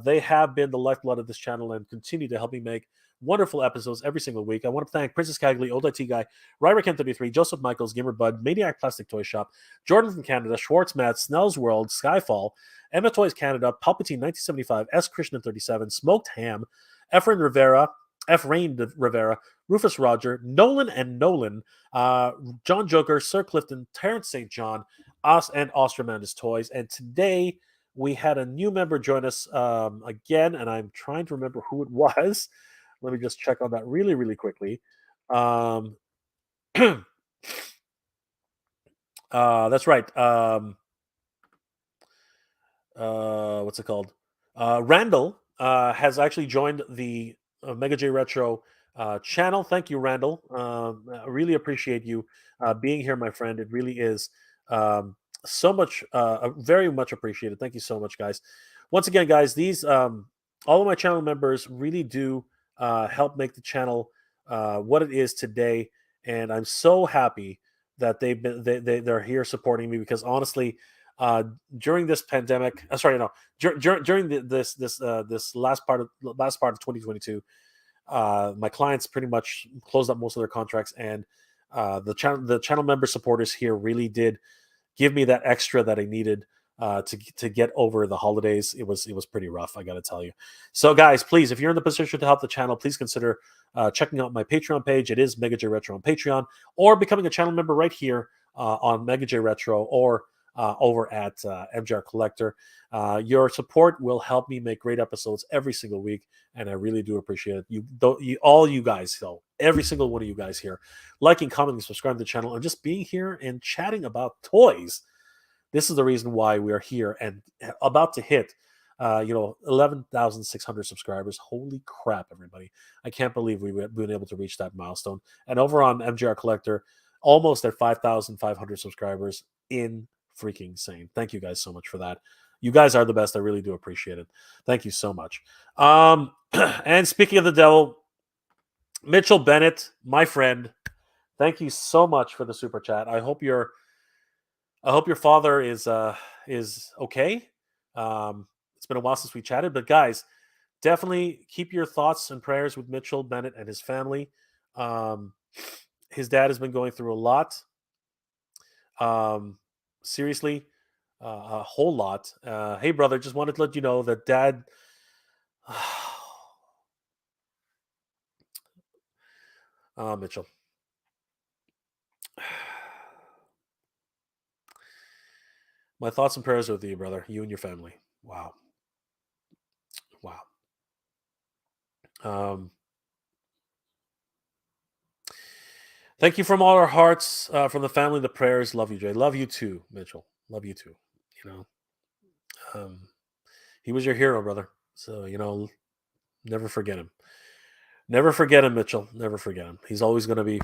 They have been the lifeblood of this channel and continue to help me make wonderful episodes every single week. I want to thank Princess Cagley, Old IT Guy, Ryrick M33, Joseph Michaels, Gamer Bud, Maniac Plastic Toy Shop, Jordan from Canada, Schwartz Matt, Snell's World, Skyfall, Emma Toys Canada, Palpatine 1975, S. Krishna 37, Smoked Ham, Efrain Rivera, F. Rain Rivera, Rufus Roger, Nolan and Nolan, John Joker, Sir Clifton, Terrence St. John, us, and Ostromandus Toys. And today we had a new member join us again, and I'm trying to remember who it was. Let me just check on that really, really quickly. That's right. What's it called? Randall has actually joined the Mega J Retro channel. Thank you, Randall. I really appreciate you being here, my friend. It really is so much, very much appreciated. Thank you so much, guys. Once again, guys, these all of my channel members really do help make the channel what it is today, and I'm so happy that they're here supporting me because honestly, during this pandemic, during this last part of 2022, my clients pretty much closed up most of their contracts, and the channel member supporters here really did give me that extra that I needed to get over the holidays. It was pretty rough, I got to tell you. So, guys, please, if you're in the position to help the channel, please consider checking out my Patreon page. It is Mega J Retro on Patreon, or becoming a channel member right here on Mega J Retro, or over at MJR Collector. Your support will help me make great episodes every single week, and I really do appreciate it. All you guys, so every single one of you guys here, liking, commenting, subscribing to the channel, and just being here and chatting about toys. This is the reason why we are here and about to hit 11,600 subscribers. Holy crap, everybody. I can't believe we've been able to reach that milestone. And over on MJR Collector, almost at 5,500 subscribers. In freaking insane. Thank you guys so much for that. You guys are the best. I really do appreciate it. Thank you so much. And speaking of the devil, Mitchell Bennett, my friend, thank you so much for the super chat. I hope your father is okay. It's been a while since we chatted, but guys, definitely keep your thoughts and prayers with Mitchell Bennett and his family. His dad has been going through a lot. Seriously, a whole lot. Hey, brother, just wanted to let you know that Dad. Mitchell. My thoughts and prayers are with you, brother. You and your family. Wow. Wow. Um, Thank you from all our hearts, from the family, the prayers. Love you, Jay. Love you too, Mitchell. Love you too. You know, um, he was your hero, brother. So, never forget him. Never forget him, Mitchell. Never forget him. He's always going to be.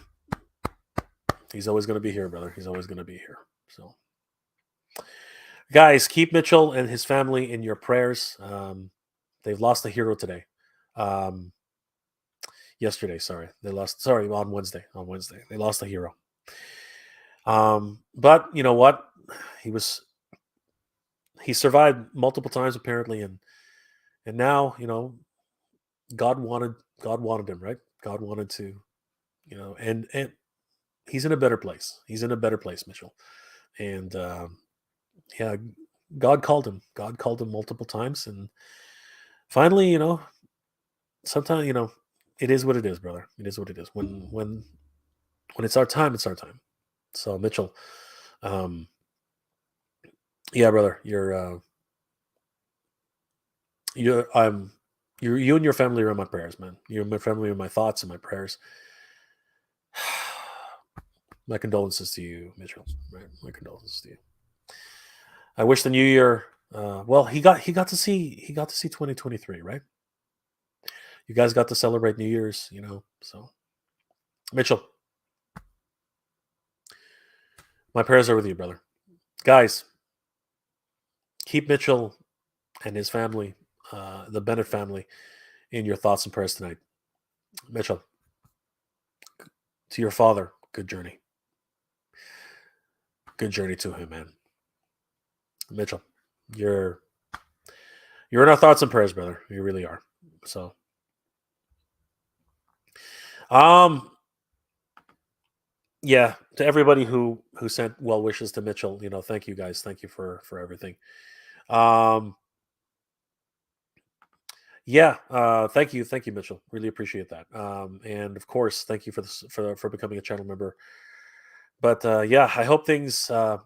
He's always going to be here, brother. He's always going to be here. So, guys, keep Mitchell and his family in your prayers. They've lost a hero today. Um, Yesterday, sorry, they lost. Sorry, on Wednesday. On Wednesday, they lost a hero. But you know what? He was he survived multiple times apparently, and now God wanted God wanted him, right? God wanted to, and he's in a better place. He's in a better place, Mitchell. And yeah, God called him. God called him multiple times, and finally, sometimes it is what it is, brother. It is what it is. When it's our time, it's our time. So Mitchell, um, yeah, brother, you're you and your family are in my prayers, man. You and my family are in my thoughts and my prayers. My condolences to you, Mitchell. Right, my condolences to you. I wish the new year. Well, he got to see 2023, right? You guys got to celebrate New Year's, So, Mitchell, my prayers are with you, brother. Guys, keep Mitchell and his family, the Bennett family, in your thoughts and prayers tonight. Mitchell, to your father, good journey. Good journey to him, man. Mitchell, you're in our thoughts and prayers, brother. You really are. So, um, yeah, to everybody who sent well wishes to Mitchell, thank you guys. Thank you for everything. Um, yeah, thank you, Mitchell. Really appreciate that. And of course, thank you for this for becoming a channel member. But yeah, I hope things. No,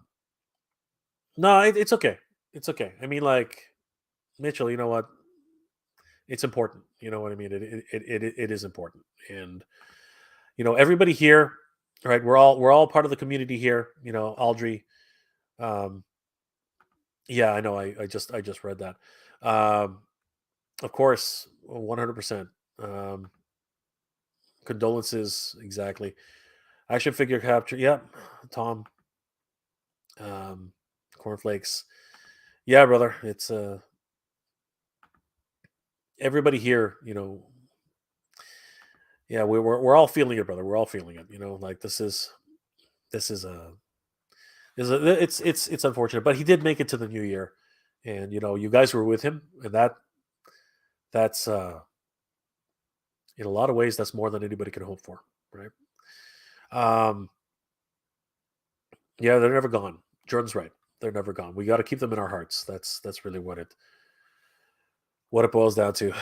it's okay. It's okay. I mean, like Mitchell, you know what? It's important. You know what I mean? It is important, and everybody here, right? We're all part of the community here. Audrey. Um, yeah, I know. I just read that. Um, of course, 100%. Condolences, exactly. Action figure capture. Yep, Tom. Um, cornflakes. Yeah, brother. It's everybody here. Yeah, we're all feeling it, brother. We're all feeling it. Like this is it's unfortunate, but he did make it to the new year, and you guys were with him, and that's in a lot of ways that's more than anybody could hope for, right? Um, yeah, they're never gone. Jordan's right. They're never gone. We got to keep them in our hearts. That's really what it boils down to.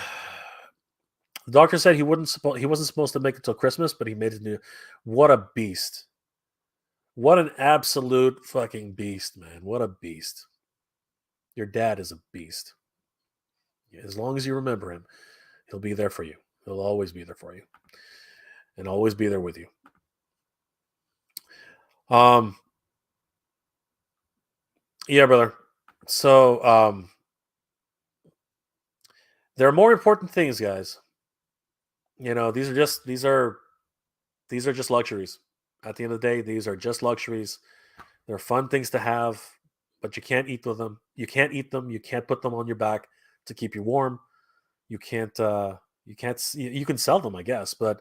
The doctor said he wasn't supposed to make it till Christmas, but he made it new. What a beast! What an absolute fucking beast, man! What a beast! Your dad is a beast. As long as you remember him, he'll be there for you. He'll always be there for you, and always be there with you. Um, yeah, brother. So, there are more important things, guys. These are just luxuries. At the end of the day, these are just luxuries. They're fun things to have, but you can't eat with them. You can't eat them. You can't put them on your back to keep you warm. You can't. You can't. You can sell them, I guess, but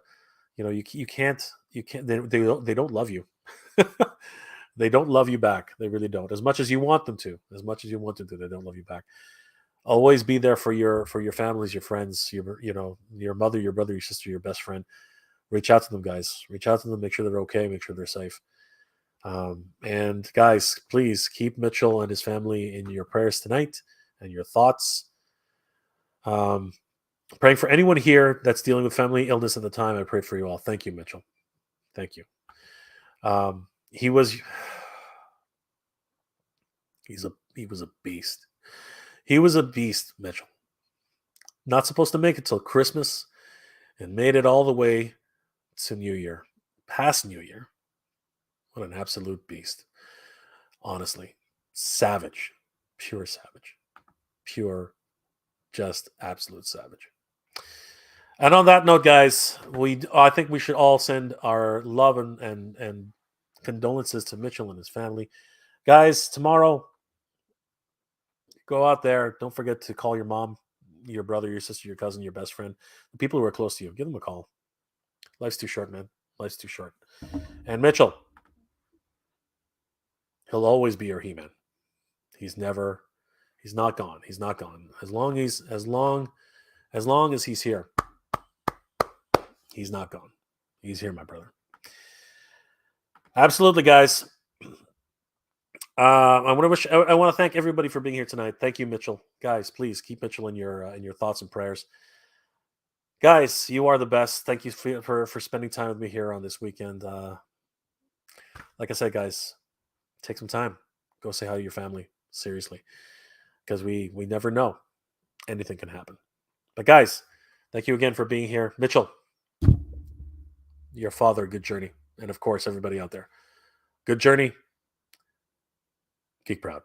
you can't. You can't. They don't love you. They don't love you back. They really don't. As much as you want them to. As much as you want them to, they don't love you back. Always be there for your families, your friends, your mother, your brother, your sister, your best friend. Reach out to them, guys. Reach out to them. Make sure they're okay. Make sure they're safe. And guys, please keep Mitchell and his family in your prayers tonight and your thoughts. Praying for anyone here that's dealing with family illness at the time. I pray for you all. Thank you, Mitchell. Thank you. He was a beast. He was a beast, Mitchell. Not supposed to make it till Christmas and made it all the way to New Year. Past New Year. What an absolute beast. Honestly. Savage. Pure savage. Pure, just absolute savage. And on that note, guys, I think we should all send our love and condolences to Mitchell and his family. Guys, tomorrow, go out there. Don't forget to call your mom, your brother, your sister, your cousin, your best friend, the people who are close to you. Give them a call. Life's too short, man. Life's too short. And Mitchell, he'll always be your He-Man. He's not gone. He's not gone. As long as he's here, he's not gone. He's here, my brother. Absolutely, guys. I want to thank everybody for being here tonight. Thank you, Mitchell. Guys, please keep Mitchell in your thoughts and prayers. Guys, you are the best. Thank you for spending time with me here on this weekend. Like I said, guys, take some time. Go say hi to your family. Seriously. Because we never know. Anything can happen. But guys, thank you again for being here. Mitchell, your father, good journey. And of course, everybody out there, good journey. Geek proud.